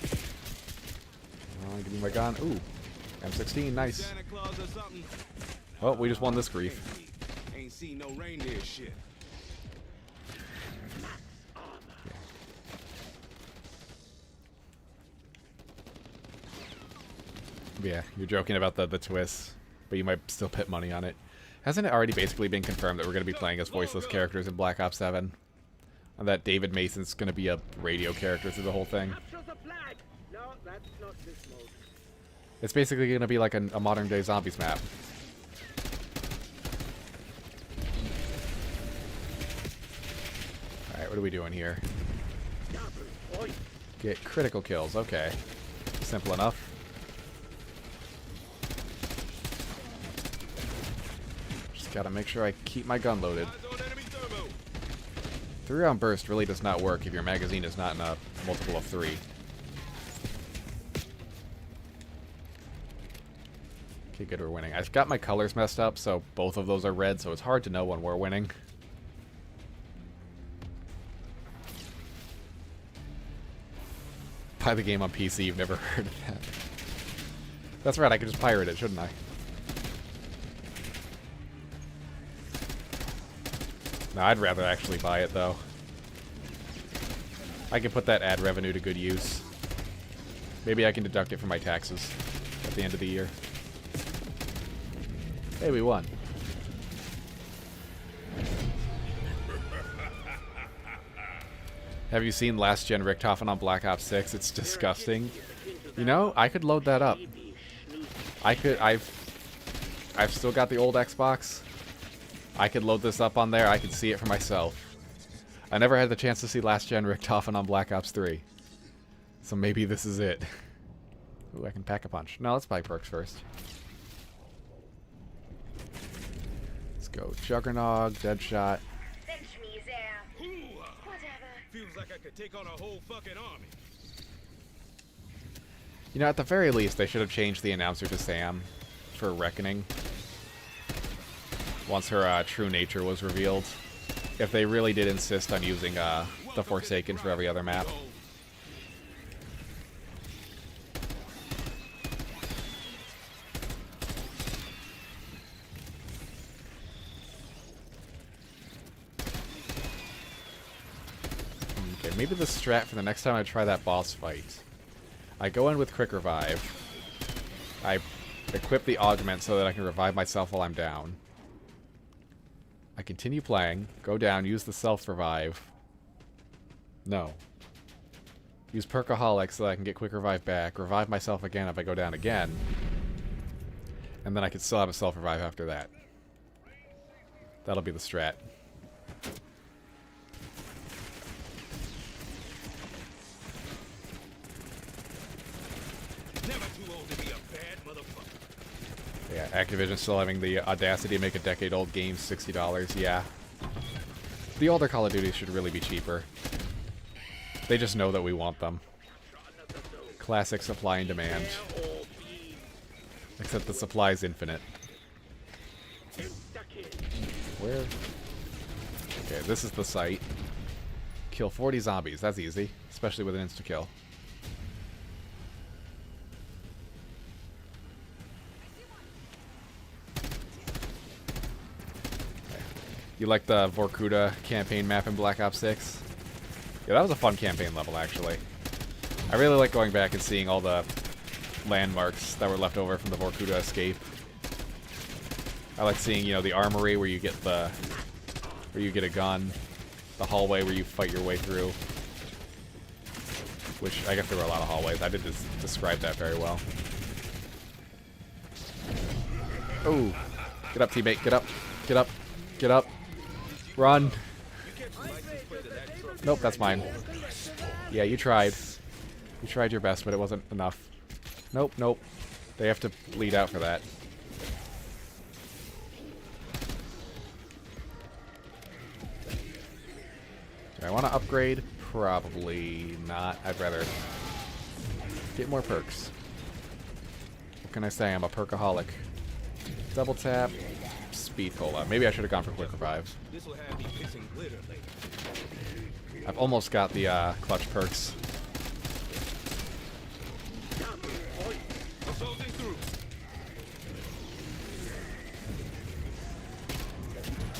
Give me my gun. Ooh, M16, nice. Santa Claus or something? Oh, we just won this grief. Ain't seen no reindeer shit. Yeah, you're joking about the twist, but you might still put money on it. Hasn't it already basically been confirmed that we're going to be playing as voiceless characters in Black Ops 7? And that David Mason's going to be a radio character through the whole thing? Capture the flag! No, that's not this mode. It's basically going to be like a modern-day zombies map. Alright, what are we doing here? Double point. Get critical kills, okay. Simple enough. Just gotta make sure I keep my gun loaded. 3-round burst really does not work if your magazine is not in a multiple of 3. Okay, good, we're winning. I've got my colors messed up, so both of those are red, so it's hard to know when we're winning. Buy the game on PC, you've never heard of that. That's right, I could just pirate it, shouldn't I? No, I'd rather actually buy it, though. I can put that ad revenue to good use. Maybe I can deduct it from my taxes at the end of the year. Hey, we won. Have you seen Last Gen Richtofen on Black Ops 6? It's disgusting. You know, I could load that up. I've still got the old Xbox. I could load this up on there. I could see it for myself. I never had the chance to see Last Gen Richtofen on Black Ops 3. So maybe this is it. Ooh, I can pack a punch. No, let's buy perks first. Let's go Juggernog, Deadshot. Fetch me there. Whatever. Feels like I could take on a whole fucking army. You know, at the very least, they should have changed the announcer to Sam for Reckoning. Once her true nature was revealed. If they really did insist on using the Forsaken for every other map. Okay, maybe the strat for the next time I try that boss fight. I go in with Quick Revive. I equip the Augment so that I can revive myself while I'm down. I continue playing, go down, use the self-revive. No. Use Perkaholic so that I can get Quick Revive back, revive myself again if I go down again. And then I can still have a self-revive after that. That'll be the strat. Never too old to be a bad motherfucker. Yeah, Activision still having the audacity to make a decade-old game $60. Yeah. The older Call of Duty should really be cheaper. They just know that we want them. Classic supply and demand. Except the supply is infinite. Where? Okay, this is the site. Kill 40 zombies. That's easy. Especially with an insta-kill. You like the Vorkuta campaign map in Black Ops 6? Yeah, that was a fun campaign level, actually. I really like going back and seeing all the landmarks that were left over from the Vorkuta escape. I like seeing, you know, the armory where you get a gun, the hallway where you fight your way through. Which, I guess there were a lot of hallways. I didn't describe that very well. Oh! Get up, teammate. Get up. Get up. Get up. Run. Nope, that's mine. Yeah, you tried. You tried your best, but it wasn't enough. Nope, nope. They have to bleed out for that. Do I want to upgrade? Probably not. I'd rather get more perks. What can I say? I'm a perkaholic. Double tap. Speed cola. Maybe I should have gone for quick revive. This will have me pissing glitter later. I've almost got the clutch perks. Assaulting through.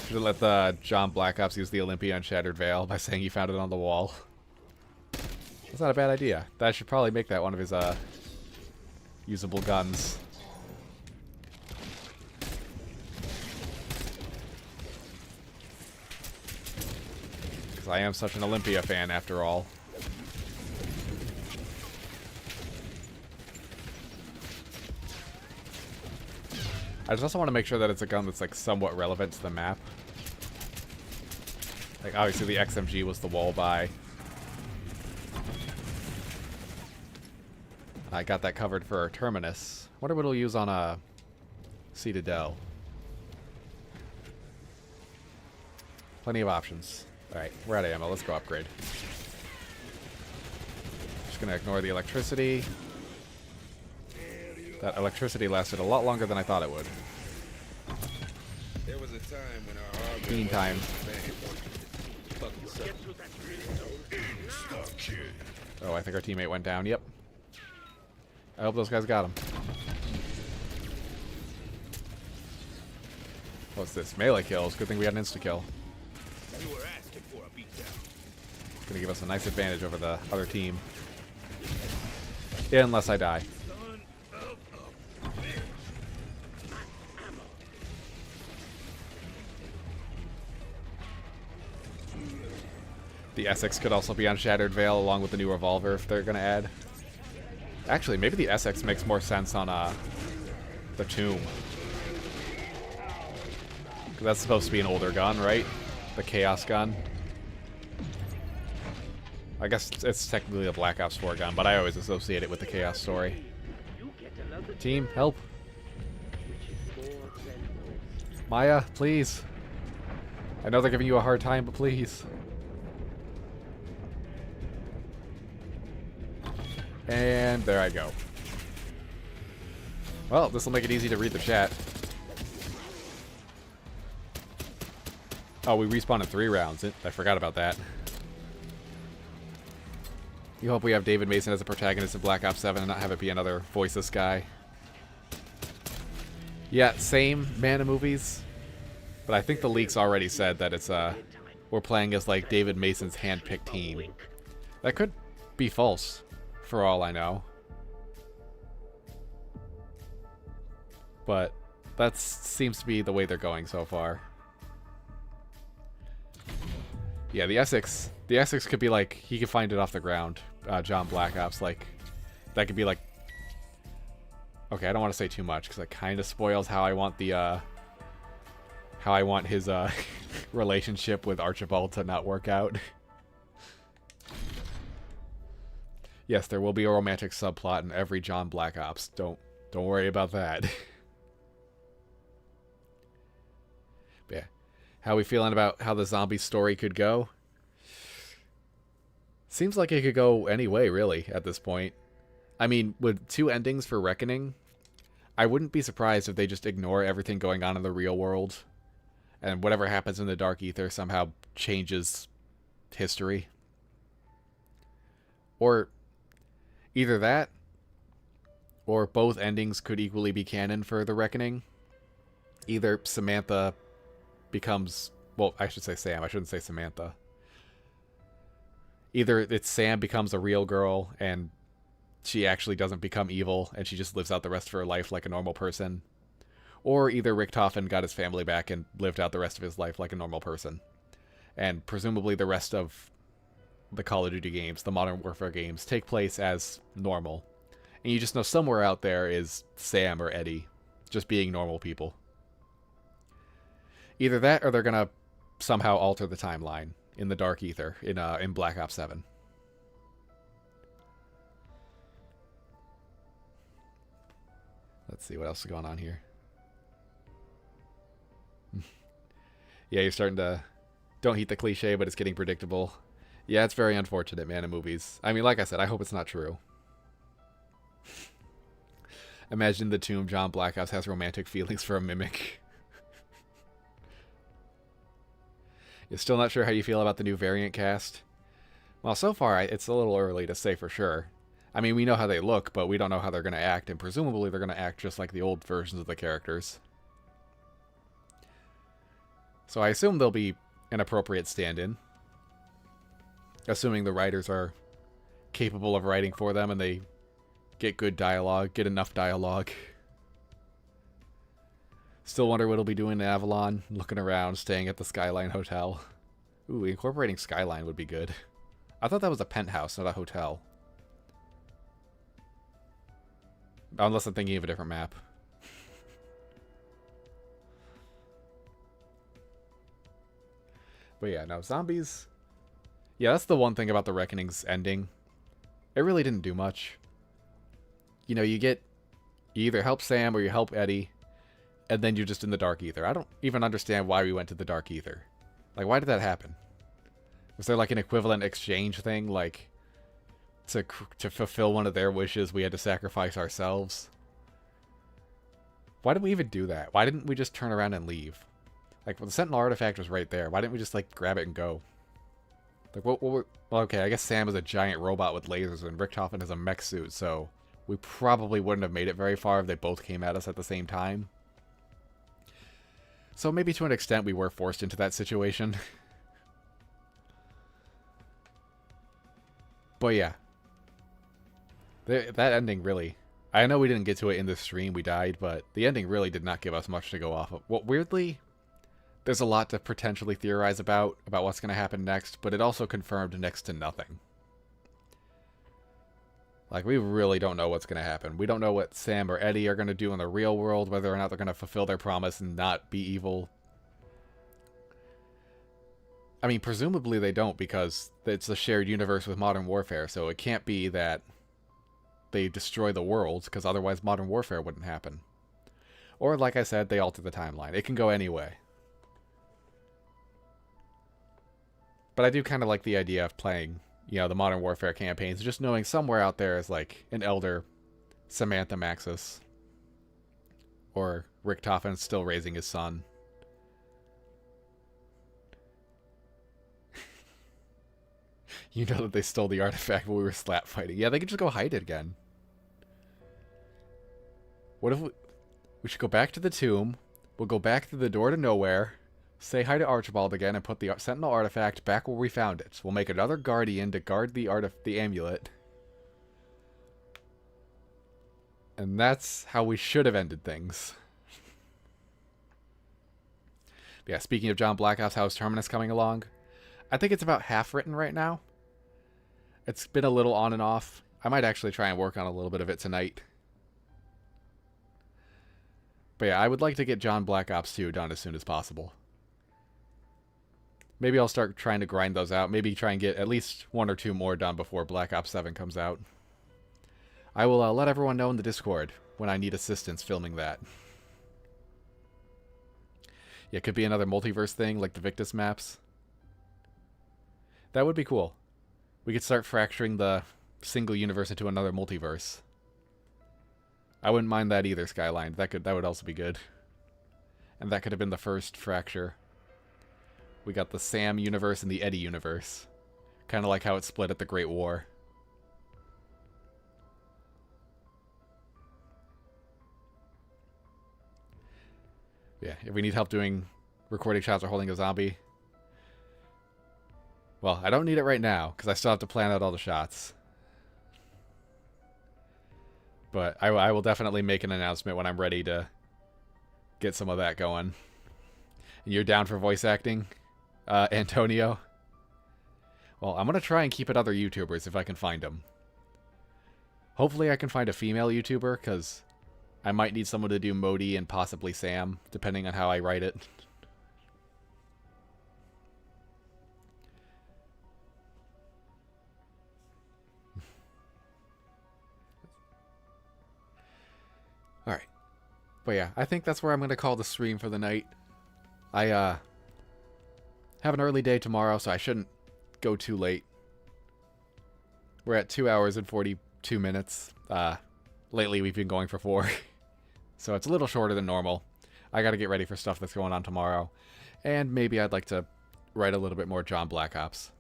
Should have let the John Black Ops use the Olympia and Shattered Veil by saying he found it on the wall. That's not a bad idea. That should probably make that one of his usable guns. Because I am such an Olympia fan after all. I just also want to make sure that it's a gun that's like somewhat relevant to the map. Like obviously the XMG was the wall buy. I got that covered for Terminus. Wonder what it'll use on a Citadel. Plenty of options. Alright, we're out of ammo. Let's go upgrade. Just gonna ignore the electricity. That electricity lasted a lot longer than I thought it would. There was a time when our argument Bean time. fucking sucked. Oh, I think our teammate went down. Yep. I hope those guys got him. What's this? Melee kills. Good thing we had an insta-kill. You were asking for a beatdown. It's gonna give us a nice advantage over the other team. Yeah, unless I die. The SX could also be on Shattered Veil along with the new revolver if they're gonna add. Actually, maybe the SX makes more sense on the Tomb. Because that's supposed to be an older gun, right? The Chaos gun. I guess it's technically a Black Ops 4 gun, but I always associate it with the Chaos story. Team, help. Maya, please. I know they're giving you a hard time, but please. And there I go. Well, this will make it easy to read the chat. Oh, we respawn in 3 rounds. I forgot about that. You hope we have David Mason as a protagonist in Black Ops 7 and not have it be another voiceless guy. Yeah, same Mana movies. But I think the leaks already said that it's we're playing as like David Mason's hand-picked team. That could be false, for all I know. But that seems to be the way they're going so far. Yeah, the Essex could be like, he could find it off the ground. John Black Ops, like, that could be like, okay, I don't want to say too much because it kind of spoils how I want the, how I want his relationship with Archibald to not work out. Yes, there will be a romantic subplot in every John Black Ops. Don't worry about that. But yeah. How we feeling about how the zombie story could go? Seems like it could go any way, really, at this point. I mean, with 2 endings for Reckoning, I wouldn't be surprised if they just ignore everything going on in the real world, and whatever happens in the Dark Ether somehow changes history. Or either that, or both endings could equally be canon for The Reckoning. Either Samantha becomes... Well, I should say Sam. I shouldn't say Samantha. Either it's Sam becomes a real girl and she actually doesn't become evil and she just lives out the rest of her life like a normal person. Or either Richtofen got his family back and lived out the rest of his life like a normal person. And presumably the rest of the Call of Duty games, the Modern Warfare games, take place as normal. And you just know somewhere out there is Sam or Eddie just being normal people. Either that or they're going to somehow alter the timeline in the Dark Ether in Black Ops 7. Let's see what else is going on here. Yeah, you're starting to... Don't heat the cliche, but it's getting predictable. Yeah, it's very unfortunate, man, in movies. I mean, like I said, I hope it's not true. Imagine the tomb John Black Ops has romantic feelings for a mimic. You're still not sure how you feel about the new variant cast? Well, so far, it's a little early to say for sure. I mean, we know how they look, but we don't know how they're going to act, and presumably they're going to act just like the old versions of the characters. So I assume they'll be an appropriate stand-in. Assuming the writers are capable of writing for them and they get good dialogue, get enough dialogue. Still wonder what he'll be doing in Avalon, looking around, staying at the Skyline Hotel. Ooh, incorporating Skyline would be good. I thought that was a penthouse, not a hotel. Unless I'm thinking of a different map. But yeah, no, zombies... Yeah, that's the one thing about the Reckoning's ending. It really didn't do much. You know, you either help Sam or you help Eddie, and then you're just in the Dark Ether. I don't even understand why we went to the Dark Ether. Like, why did that happen? Was there like an equivalent exchange thing? Like, to fulfill one of their wishes, we had to sacrifice ourselves? Why did we even do that? Why didn't we just turn around and leave? Like, well, the Sentinel artifact was right there. Why didn't we just, like, grab it and go? Like, well, okay, I guess Sam is a giant robot with lasers and Richtofen is a mech suit, so we probably wouldn't have made it very far if they both came at us at the same time. So maybe to an extent we were forced into that situation. But yeah. That ending really... I know we didn't get to it in the stream, we died, but the ending really did not give us much to go off of. Well, weirdly... There's a lot to potentially theorize about what's going to happen next, but it also confirmed next to nothing. Like, we really don't know what's going to happen. We don't know what Sam or Eddie are going to do in the real world, whether or not they're going to fulfill their promise and not be evil. I mean, presumably they don't, because it's a shared universe with Modern Warfare, so it can't be that they destroy the world, because otherwise Modern Warfare wouldn't happen. Or, like I said, they alter the timeline. It can go any way. But I do kind of like the idea of playing, you know, the Modern Warfare campaigns, just knowing somewhere out there is like an elder Samantha Maxis. Or Richtofen still raising his son. You know that they stole the artifact while we were slap fighting. Yeah, they could just go hide it again. What if we should go back to the tomb, we'll go back through the door to nowhere, say hi to Archibald again, and put the Sentinel artifact back where we found it. We'll make another Guardian to guard the amulet. And that's how we should have ended things. Yeah, speaking of John Black Ops, how's Terminus coming along? I think it's about half written right now. It's been a little on and off. I might actually try and work on a little bit of it tonight. But yeah, I would like to get John Black Ops 2 done as soon as possible. Maybe I'll start trying to grind those out. Maybe try and get at least 1 or 2 more done before Black Ops 7 comes out. I will let everyone know in the Discord when I need assistance filming that. Yeah, it could be another multiverse thing like the Victus maps. That would be cool. We could start fracturing the single universe into another multiverse. I wouldn't mind that either, Skyline. That would also be good. And that could have been the first fracture. We got the Sam universe and the Eddie universe. Kind of like how it split at the Great War. Yeah, if we need help doing recording shots or holding a zombie. Well, I don't need it right now, because I still have to plan out all the shots. But I will definitely make an announcement when I'm ready to get some of that going. And you're down for voice acting, Antonio? Well, I'm going to try and keep it other YouTubers if I can find them. Hopefully I can find a female YouTuber, because I might need someone to do Modi and possibly Sam, depending on how I write it. Alright. But yeah, I think that's where I'm going to call the stream for the night. I have an early day tomorrow, so I shouldn't go too late. We're at 2 hours and 42 minutes. Lately we've been going for 4. So it's a little shorter than normal. I got to get ready for stuff that's going on tomorrow. And maybe I'd like to write a little bit more John Black Ops.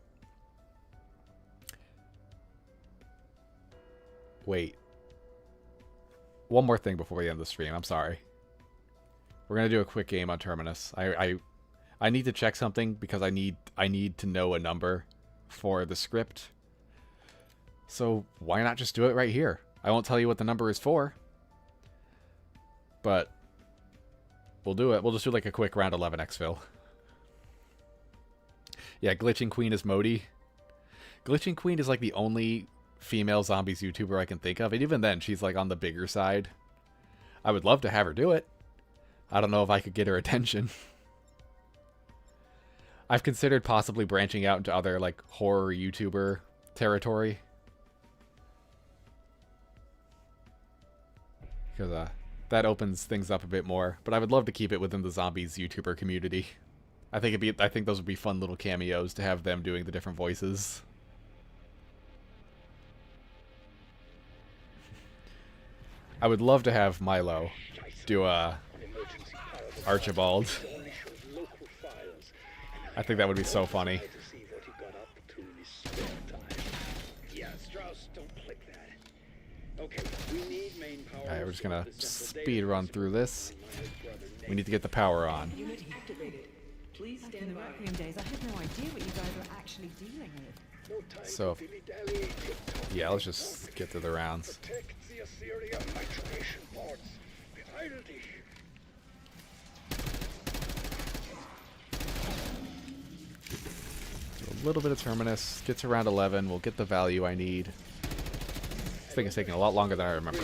Wait. One more thing before we end the stream. I'm sorry. We're going to do a quick game on Terminus. I need to check something because I need to know a number for the script. So why not just do it right here? I won't tell you what the number is for. But we'll do it. We'll just do like a quick round 11 exfil. Yeah, Glitching Queen is Modi. Glitching Queen is like the only female zombies YouTuber I can think of. And even then, she's like on the bigger side. I would love to have her do it. I don't know if I could get her attention. I've considered possibly branching out into other like horror YouTuber territory. Because that opens things up a bit more. But I would love to keep it within the zombies YouTuber community. I think those would be fun little cameos to have them doing the different voices. I would love to have Milo do Archibald. I think that would be so funny. Alright, we're just gonna speed run through this. We need to get the power on. So, yeah, let's just get to the rounds. A little bit of Terminus, get to round 11, we'll get the value I need. This thing is taking a lot longer than I remember.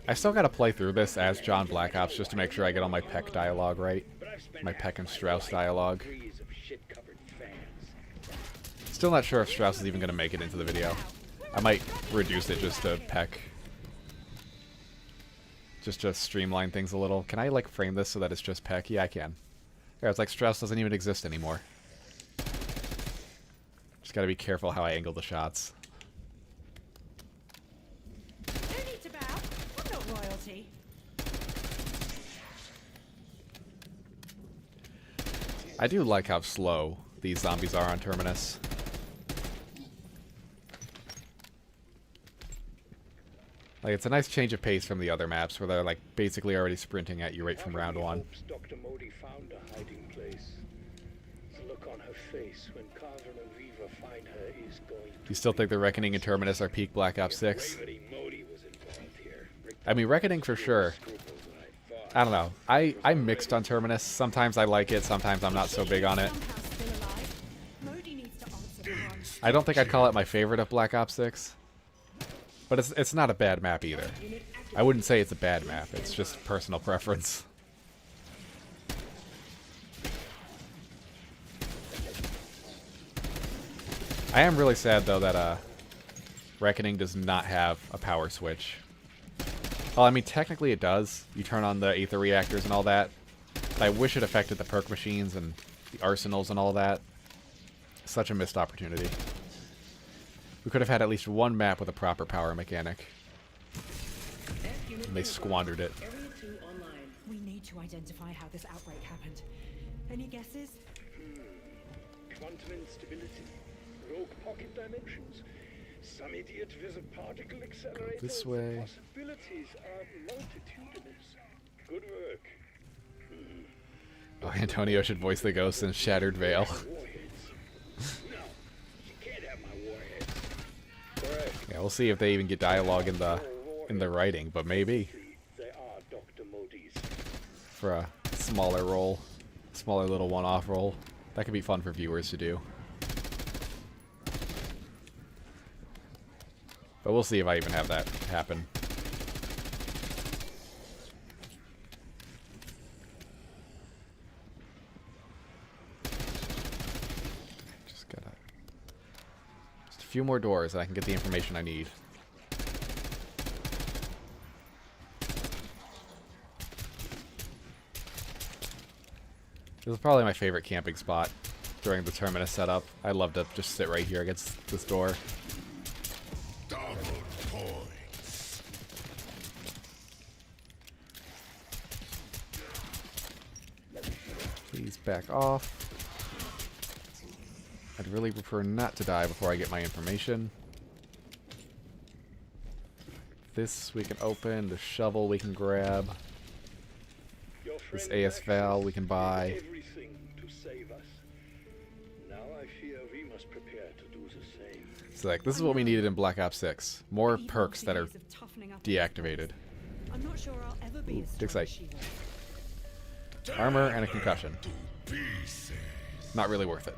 I still gotta play through this as John Black Ops just to make sure I get all my Peck dialogue right. My Peck and Strauss dialogue. Still not sure if Strauss is even gonna make it into the video. I might reduce it just to Peck. Just to streamline things a little. Can I like frame this so that it's just Peck? Yeah, I can. Yeah, it's like Strauss doesn't even exist anymore. Just gotta be careful how I angle the shots. I do like how slow these zombies are on Terminus. Like, it's a nice change of pace from the other maps where they're like basically already sprinting at you right from round 1. Dr. Modi found a hiding place. The look on her face when Carver and Aviva find her is going to... You still think the Reckoning and Terminus are peak Black Ops 6? I mean, Reckoning for sure. I don't know. I'm mixed on Terminus. Sometimes I like it, sometimes I'm not so big on it. I don't think I'd call it my favorite of Black Ops 6. But it's not a bad map either. I wouldn't say it's a bad map, it's just personal preference. I am really sad, though, that Reckoning does not have a power switch. Well, I mean, technically it does. You turn on the Aether reactors and all that. But I wish it affected the perk machines and the arsenals and all that. Such a missed opportunity. We could have had at least one map with a proper power mechanic. And they squandered it. Area 2 online. We need to identify how this outbreak happened. Any guesses? Quantum instability. Rogue pocket dimensions. Some idiot with a particle accelerator. This way. Possibilities are multitudinous. Good work. Oh, Antonio should voice the ghost in Shattered Veil. Warheads. No, you can't have my warheads. Correct. Yeah, we'll see if they even get dialogue in the writing, but maybe. They are Dr. Modi's. For a smaller role. Smaller little one-off role. That could be fun for viewers to do. But we'll see if I even have that happen. Just a few more doors and I can get the information I need. This is probably my favorite camping spot during the Terminus setup. I love to just sit right here against this door. Please back off. I'd really prefer not to die before I get my information. This we can open. The shovel we can grab. This AS Val we can buy. Everything to save us. Now I fear we must prepare to do the same. So like, this is what we needed in Black Ops 6. More perks that are deactivated. I'm not sure I'll ever be as Dig strong as site. she was. Armor and a concussion. Not really worth it.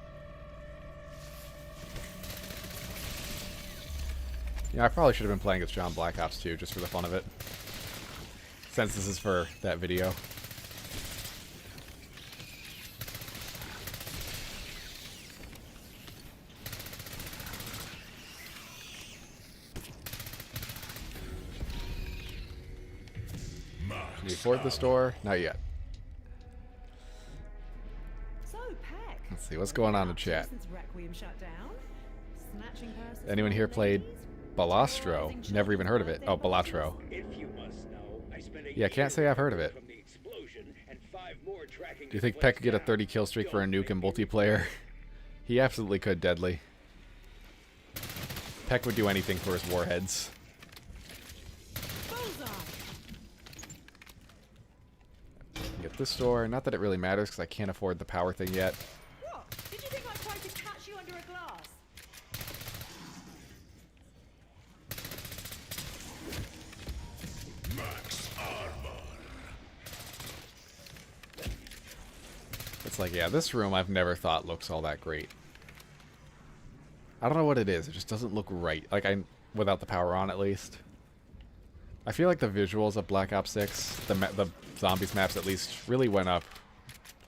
Yeah, I probably should have been playing as John Black Ops 2 just for the fun of it. Since this is for that video. Can we afford this door? Not yet. So, Peck. Let's see, what's going on in chat? Since Requiem shut down. Snatching persons Anyone here from played ladies? Balastro? Never even heard of it. Oh, Balatro. If you must know, I spent a Yeah, can't say I've heard of it. from the explosion and 5 more tracking Do you think Peck could get a 30 kill streak for a nuke in multiplayer? He absolutely could, Deadly. Peck would do anything for his warheads. Bullseye. Get this door. Not that it really matters because I can't afford the power thing yet. What? Did you think I tried to catch you under a glass? It's like, yeah, this room I've never thought looks all that great. I don't know what it is. It just doesn't look right. Like, without the power on, at least. I feel like the visuals of Black Ops 6, the zombies maps at least, really went up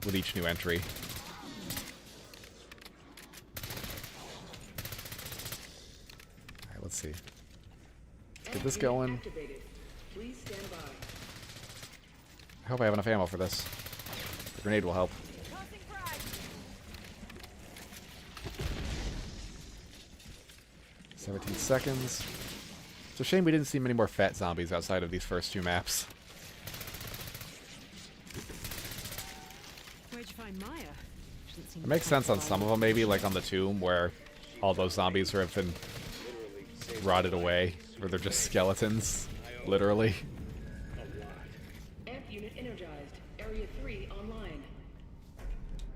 with each new entry. Alright, let's see. Let's get this going. Please stand by. I hope I have enough ammo for this. The grenade will help. 17 seconds. It's a shame we didn't see many more fat zombies outside of these first 2 maps. Where'd you find Maya? It makes sense on some of them, maybe, like on the tomb, where all those zombies have been rotted away, where they're just skeletons, literally. F unit energized. Area 3 online.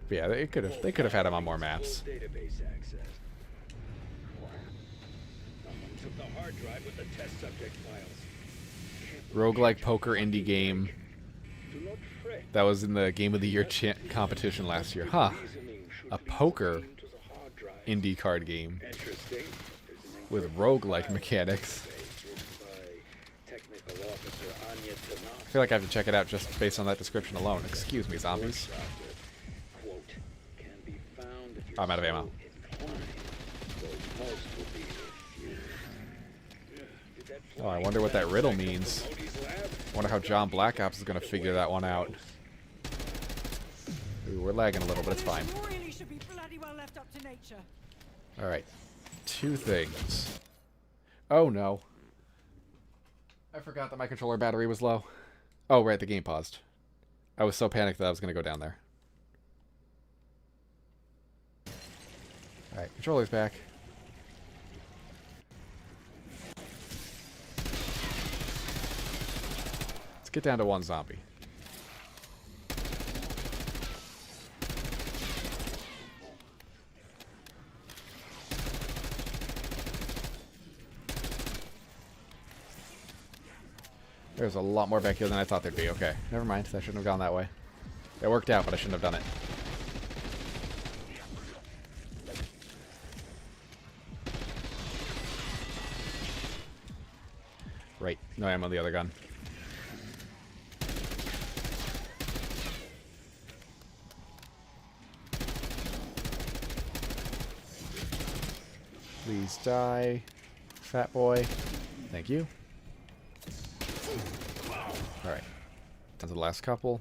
But yeah, they could have had them on more maps. Database access. Someone took the hard drive with the test subject files. Roguelike poker indie game Do not fret. that was in the Game of the Year competition last year. Huh. A poker To the hard drive. indie card game Interesting. with roguelike mechanics. Technical officer Anya Tanaka. I feel like I have to check it out just based on that description alone. Excuse me, zombies. Quote, can be found if I'm out of ammo. inclined. Quote, Oh, I wonder what that riddle means. I wonder how John Black Ops is going to figure that one out. Ooh, we're lagging a little, but it's fine. Really should be bloody well left up to nature. Alright. 2 things. Oh no. I forgot that my controller battery was low. Oh, right, the game paused. I was so panicked that I was going to go down there. Alright, controller's back. Let's get down to 1 zombie. There's a lot more back here than I thought there'd be. Okay, never mind. I shouldn't have gone that way. It worked out, but I shouldn't have done it. Right. No ammo on the other gun. Please die, fat boy. Thank you. Alright. Down to the last couple.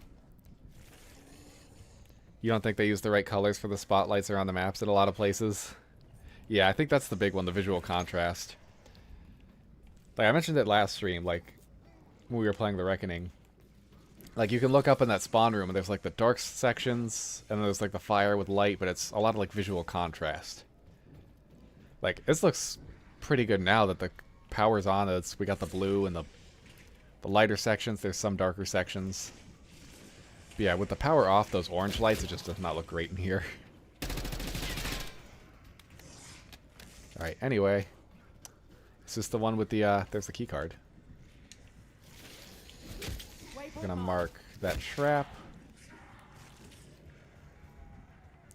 You don't think they use the right colors for the spotlights around the maps in a lot of places? Yeah, I think that's the big one, the visual contrast. Like, I mentioned it last stream, like, when we were playing The Reckoning. Like, you can look up in that spawn room, and there's, like, the dark sections, and there's, like, the fire with light, but it's a lot of, like, visual contrast. Like, this looks pretty good now that the power's on. We got the blue and the lighter sections. There's some darker sections. But yeah, with the power off, those orange lights, it just does not look great in here. Alright, anyway. This is the one with the, there's the key card. We're gonna mark that trap.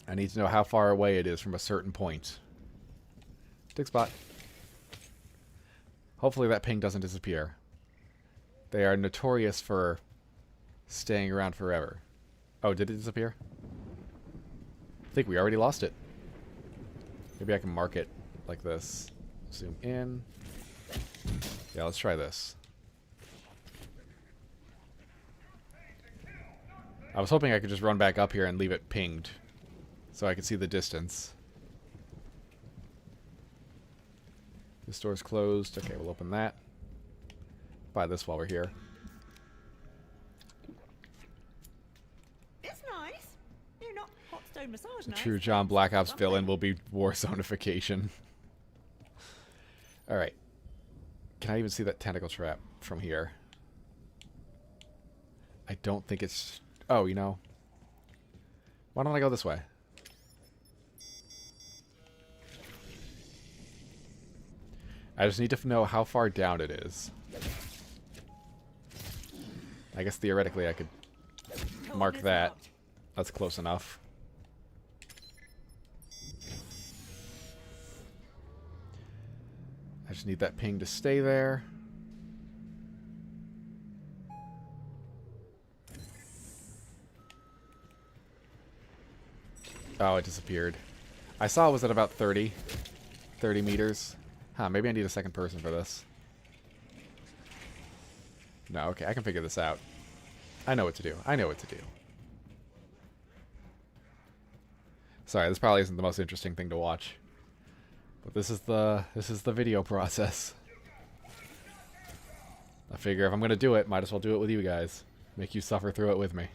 I need to know how far away it is from a certain point. Dig spot. Hopefully that ping doesn't disappear. They are notorious for staying around forever. Oh, did it disappear? I think we already lost it. Maybe I can mark it like this. Zoom in. Yeah, let's try this. I was hoping I could just run back up here and leave it pinged so I could see the distance. This door's closed. Okay, we'll open that. Buy this while we're here. It's nice. You're not hot stone massage The nice. true John Black Ops villain will be Warzone-ification. Alright. Can I even see that tentacle trap from here? I don't think it's... Oh, you know. Why don't I go this way? I just need to know how far down it is. I guess theoretically I could mark that. That's close enough. I just need that ping to stay there. Oh, it disappeared. I saw it was at about 30 meters. Huh, maybe I need a second person for this. No, okay, I can figure this out. I know what to do. I know what to do. Sorry, this probably isn't the most interesting thing to watch. But this is the video process. I figure if I'm gonna do it, might as well do it with you guys. Make you suffer through it with me.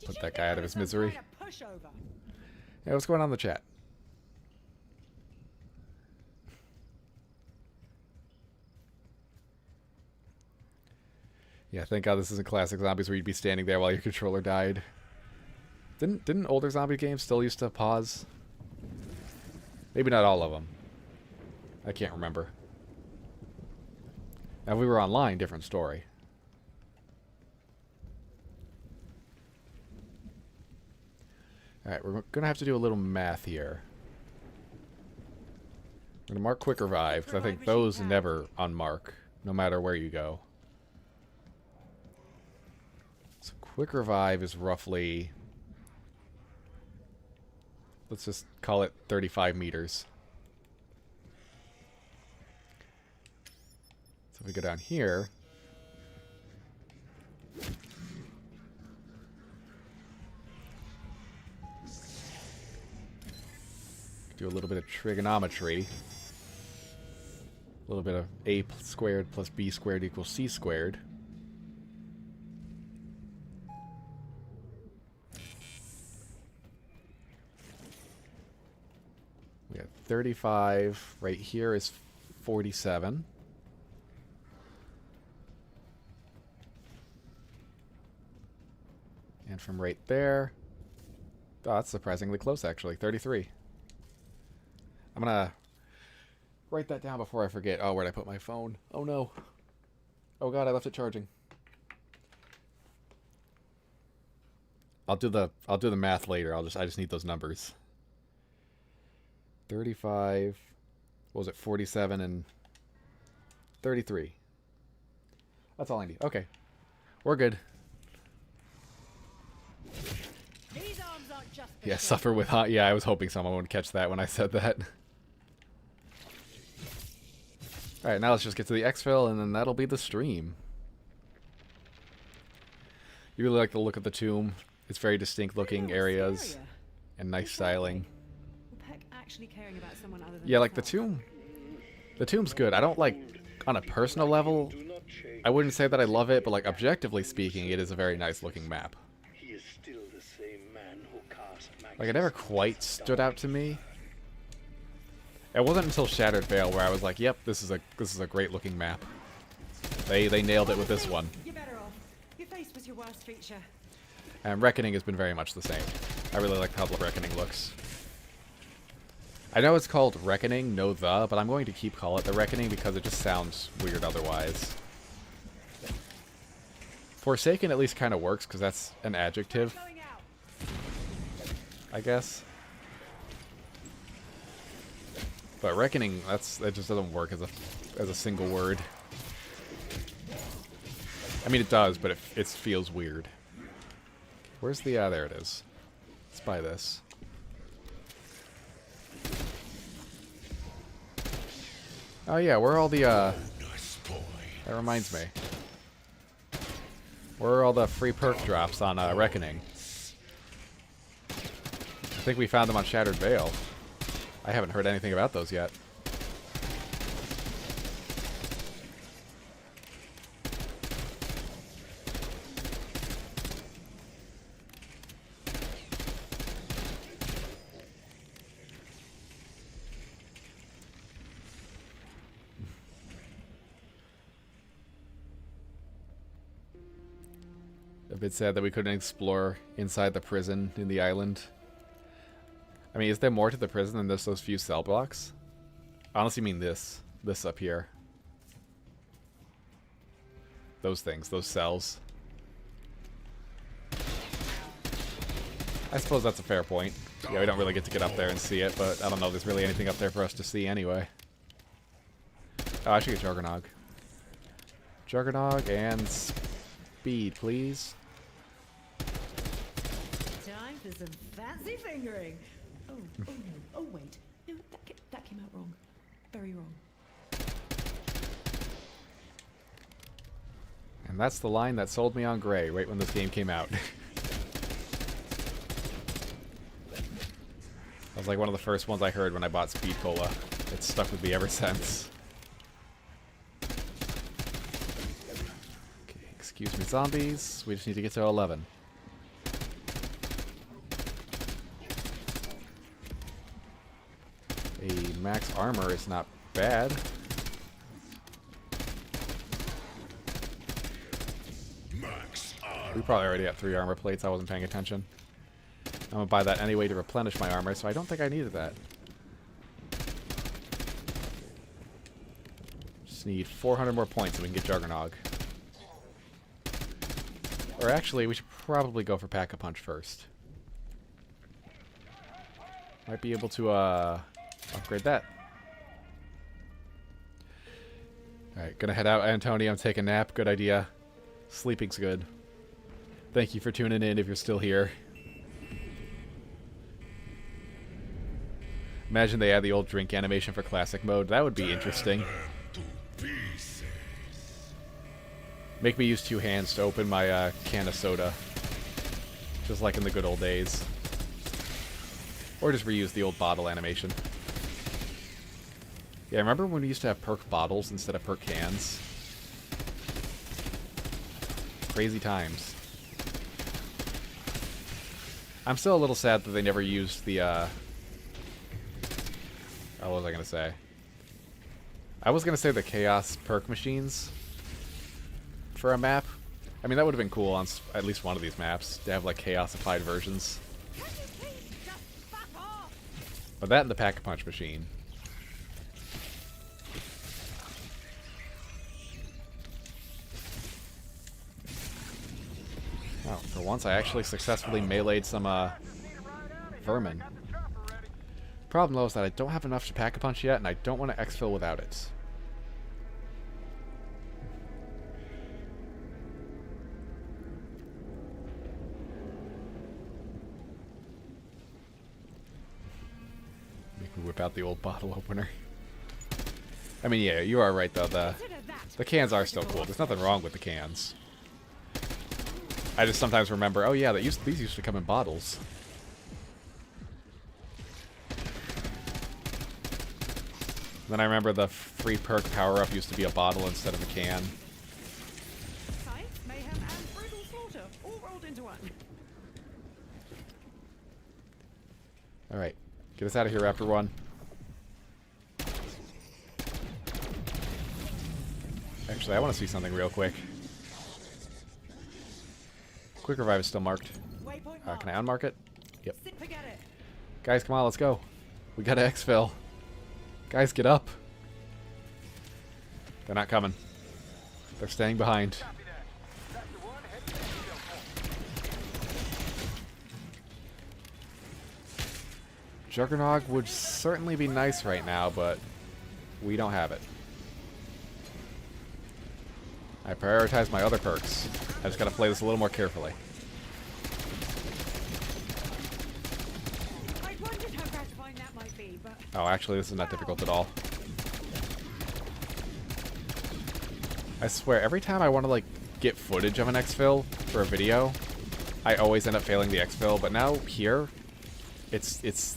Put that guy out of his misery. Yeah, what's going on in the chat? Yeah, thank God this isn't classic zombies where you'd be standing there while your controller died. Didn't older zombie games still used to pause? Maybe not all of them. I can't remember. Now, if we were online, different story. Alright, we're going to have to do a little math here. I'm going to mark Quick Revive, because I think those never unmark, no matter where you go. So Quick Revive is roughly... Let's just call it 35 meters. we go down here. Do a little bit of trigonometry. A little bit of a squared plus b squared equals c squared. We have 35. Right here is 47. And from right there... Oh, that's surprisingly close, actually. 33. I'm gonna write that down before I forget. Oh, where'd I put my phone? Oh no. Oh god, I left it charging. I'll do the math later. I just need those numbers. 35. What was it? 47 and 33. That's all I need. Okay. We're good. These arms aren't just for Yeah, show. suffer with hot. Yeah, I was hoping someone would catch that when I said that. Alright, now let's just get to the exfil, and then that'll be the stream. You really like the look of the tomb. It's very distinct looking areas Area. and nice styling. Will Peck actually caring about someone other than Yeah, like the himself? tomb. The tomb's good. I don't like, on a personal level, I wouldn't say that I love it, but like objectively speaking, it is a very nice looking map. He is still the same man who cast Like, it never quite stood out to me. It wasn't until Shattered Veil where I was like, yep, this is a great looking map. They nailed it with this one. You're better off. Your face was your worst feature. And Reckoning has been very much the same. I really like how the Reckoning looks. I know it's called Reckoning, no the, but I'm going to keep calling it the Reckoning because it just sounds weird otherwise. Forsaken at least kind of works because that's an adjective, Going out. I guess. But Reckoning, that just doesn't work as a single word. I mean, it does, but it feels weird. Where's the... there it is. Let's buy this. Oh yeah, where are all the... that reminds me. Where are all the free perk drops on Reckoning? I think we found them on Shattered Veil. I haven't heard anything about those yet. A bit sad that we couldn't explore inside the prison in the island. I mean, is there more to the prison than just those few cell blocks? I honestly mean this up here. Those things, those cells. I suppose that's a fair point. Yeah, we don't really get to get up there and see it, but I don't know if there's really anything up there for us to see anyway. Oh, I should get Juggernog. Juggernog and speed, please. Time for some fancy fingering. Oh, oh no. Oh wait. No, that came out wrong. Very wrong. And that's the line that sold me on Grey right when this game came out. That was like one of the first ones I heard when I bought Speed Cola. It's stuck with me ever since. Okay, excuse me, zombies. We just need to get to 11. A max armor is not bad. We probably already have 3 armor plates. I wasn't paying attention. I'm gonna buy that anyway to replenish my armor, so I don't think I needed that. Just need 400 more points so we can get Juggernog. Or actually, we should probably go for Pack-a-Punch first. Might be able to upgrade that. Alright, gonna head out, Antonio, take a nap. Good idea. Sleeping's good. Thank you for tuning in if you're still here. Imagine they add the old drink animation for classic mode. That would be interesting. Make me use 2 hands to open my can of soda. Just like in the good old days. Or just reuse the old bottle animation. Yeah, remember when we used to have perk bottles instead of perk cans? Crazy times. I'm still a little sad that they never used the, oh, what was I gonna say? I was gonna say the Chaos perk machines for a map. I mean, that would have been cool on at least one of these maps, to have, like, Chaos-applied versions. But that and the Pack-a-Punch machine. Oh, for once I actually successfully meleeed some, vermin. Problem, though, is that I don't have enough to Pack-a-Punch yet, and I don't want to exfil without it. Whip out the old bottle opener. I mean, yeah, you are right, though. The cans are still cool. There's nothing wrong with the cans. I just sometimes remember, oh yeah, these used to come in bottles. Then I remember the free perk power-up used to be a bottle instead of a can. Science, mayhem, and brutal slaughter, all rolled into one. Alright. Get us out of here, Raptor 1. Actually, I want to see something real quick. Quick revive is still marked. Can I unmark it? Yep. Guys, come on, let's go. We gotta exfil. Guys, get up. They're not coming. They're staying behind. Juggernog would certainly be nice right now, but we don't have it. I prioritize my other perks. I just gotta play this a little more carefully. I wondered how gratifying that might be, but Oh, actually, this is not difficult at all. I swear, every time I want to, like, get footage of an exfil for a video, I always end up failing the exfil, but now, here, it's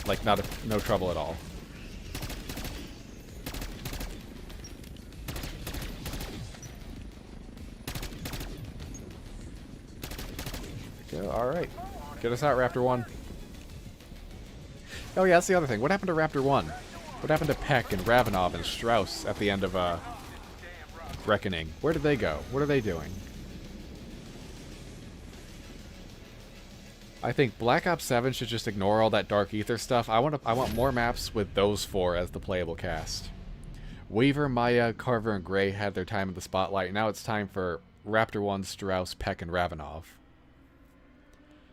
like, no trouble at all. Alright. Get us out, Raptor 1. Oh yeah, that's the other thing. What happened to Raptor 1? What happened to Peck and Ravenov and Strauss at the end of, Reckoning? Where did they go? What are they doing? I think Black Ops 7 should just ignore all that Dark Ether stuff. I want more maps with those 4 as the playable cast. Weaver, Maya, Carver, and Gray had their time in the spotlight. Now it's time for Raptor 1, Strauss, Peck, and Ravenov.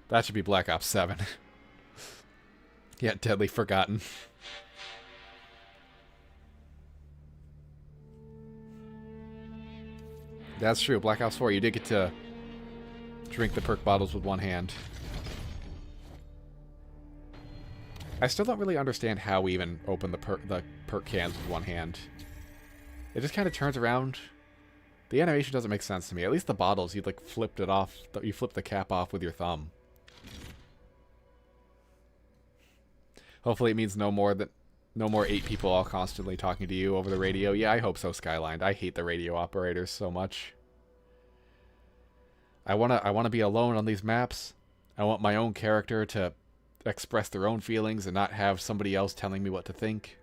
That should be Black Ops 7. Yet deadly forgotten. That's true. Black Ops 4, you did get to drink the perk bottles with one hand. I still don't really understand how we even open the perk cans with one hand. It just kind of turns around. The animation doesn't make sense to me. At least the bottles, you'd like flipped it off. You flip the cap off with your thumb. Hopefully it means no more 8 people all constantly talking to you over the radio. Yeah, I hope so, Skyline. I hate the radio operators so much. I wanna be alone on these maps. I want my own character to express their own feelings and not have somebody else telling me what to think.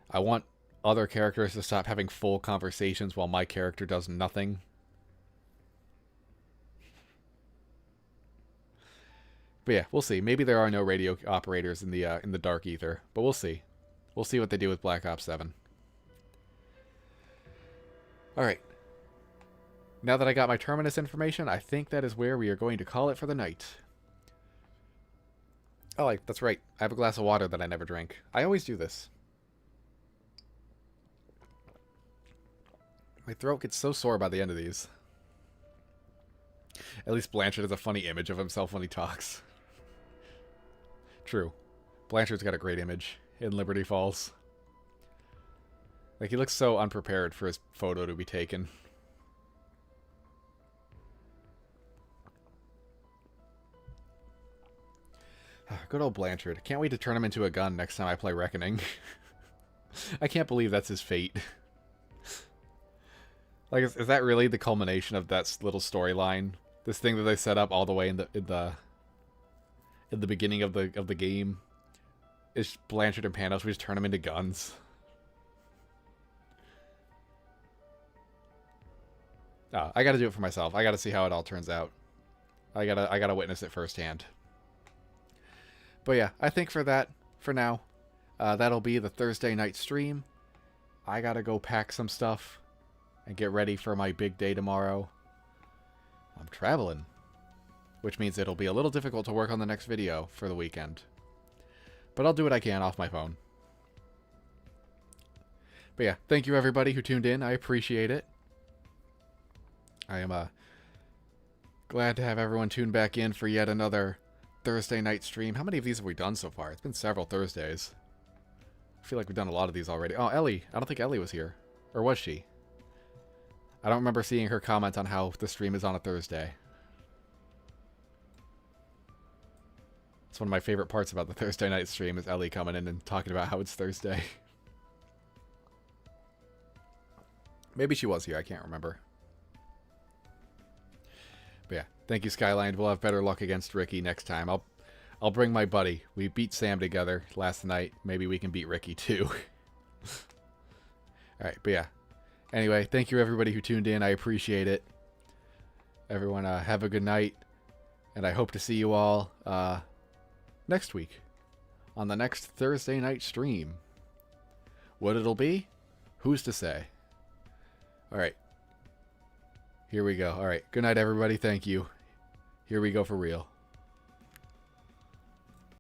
I want other characters to stop having full conversations while my character does nothing. But yeah, we'll see. Maybe there are no radio operators in the Dark Ether, but we'll see. We'll see what they do with Black Ops 7. Alright. Now that I got my terminus information, I think that is where we are going to call it for the night. Oh, that's right. I have a glass of water that I never drink. I always do this. My throat gets so sore by the end of these. At least Blanchard has a funny image of himself when he talks. True. Blanchard's got a great image in Liberty Falls. Like, he looks so unprepared for his photo to be taken. Good old Blanchard. Can't wait to turn him into a gun next time I play Reckoning. I can't believe that's his fate. Like, is that really the culmination of that little storyline? This thing that they set up all the way in the beginning of the game is Blanchard and Panos. We just turn them into guns. Oh, I gotta do it for myself. I gotta see how it all turns out. I gotta witness it firsthand. But yeah, I think for now, that'll be the Thursday night stream. I gotta go pack some stuff and get ready for my big day tomorrow. I'm traveling, which means it'll be a little difficult to work on the next video for the weekend. But I'll do what I can off my phone. But yeah, thank you everybody who tuned in. I appreciate it. I am glad to have everyone tune back in for yet another Thursday night stream. How many of these have we done so far? It's been several Thursdays. I feel like we've done a lot of these already. Oh, Ellie. I don't think Ellie was here. Or was she? I don't remember seeing her comment on how the stream is on a Thursday. It's one of my favorite parts about the Thursday night stream is Ellie coming in and talking about how it's Thursday. Maybe she was here. I can't remember. But yeah, thank you, Skyline. We'll have better luck against Ricky next time. I'll bring my buddy. We beat Sam together last night. Maybe we can beat Ricky too. Alright, but yeah. Anyway, thank you everybody who tuned in. I appreciate it. Everyone, have a good night. And I hope to see you all next week on the next Thursday night stream. What it'll be? Who's to say? Alright. Here we go. Alright. Good night, everybody. Thank you. Here we go for real.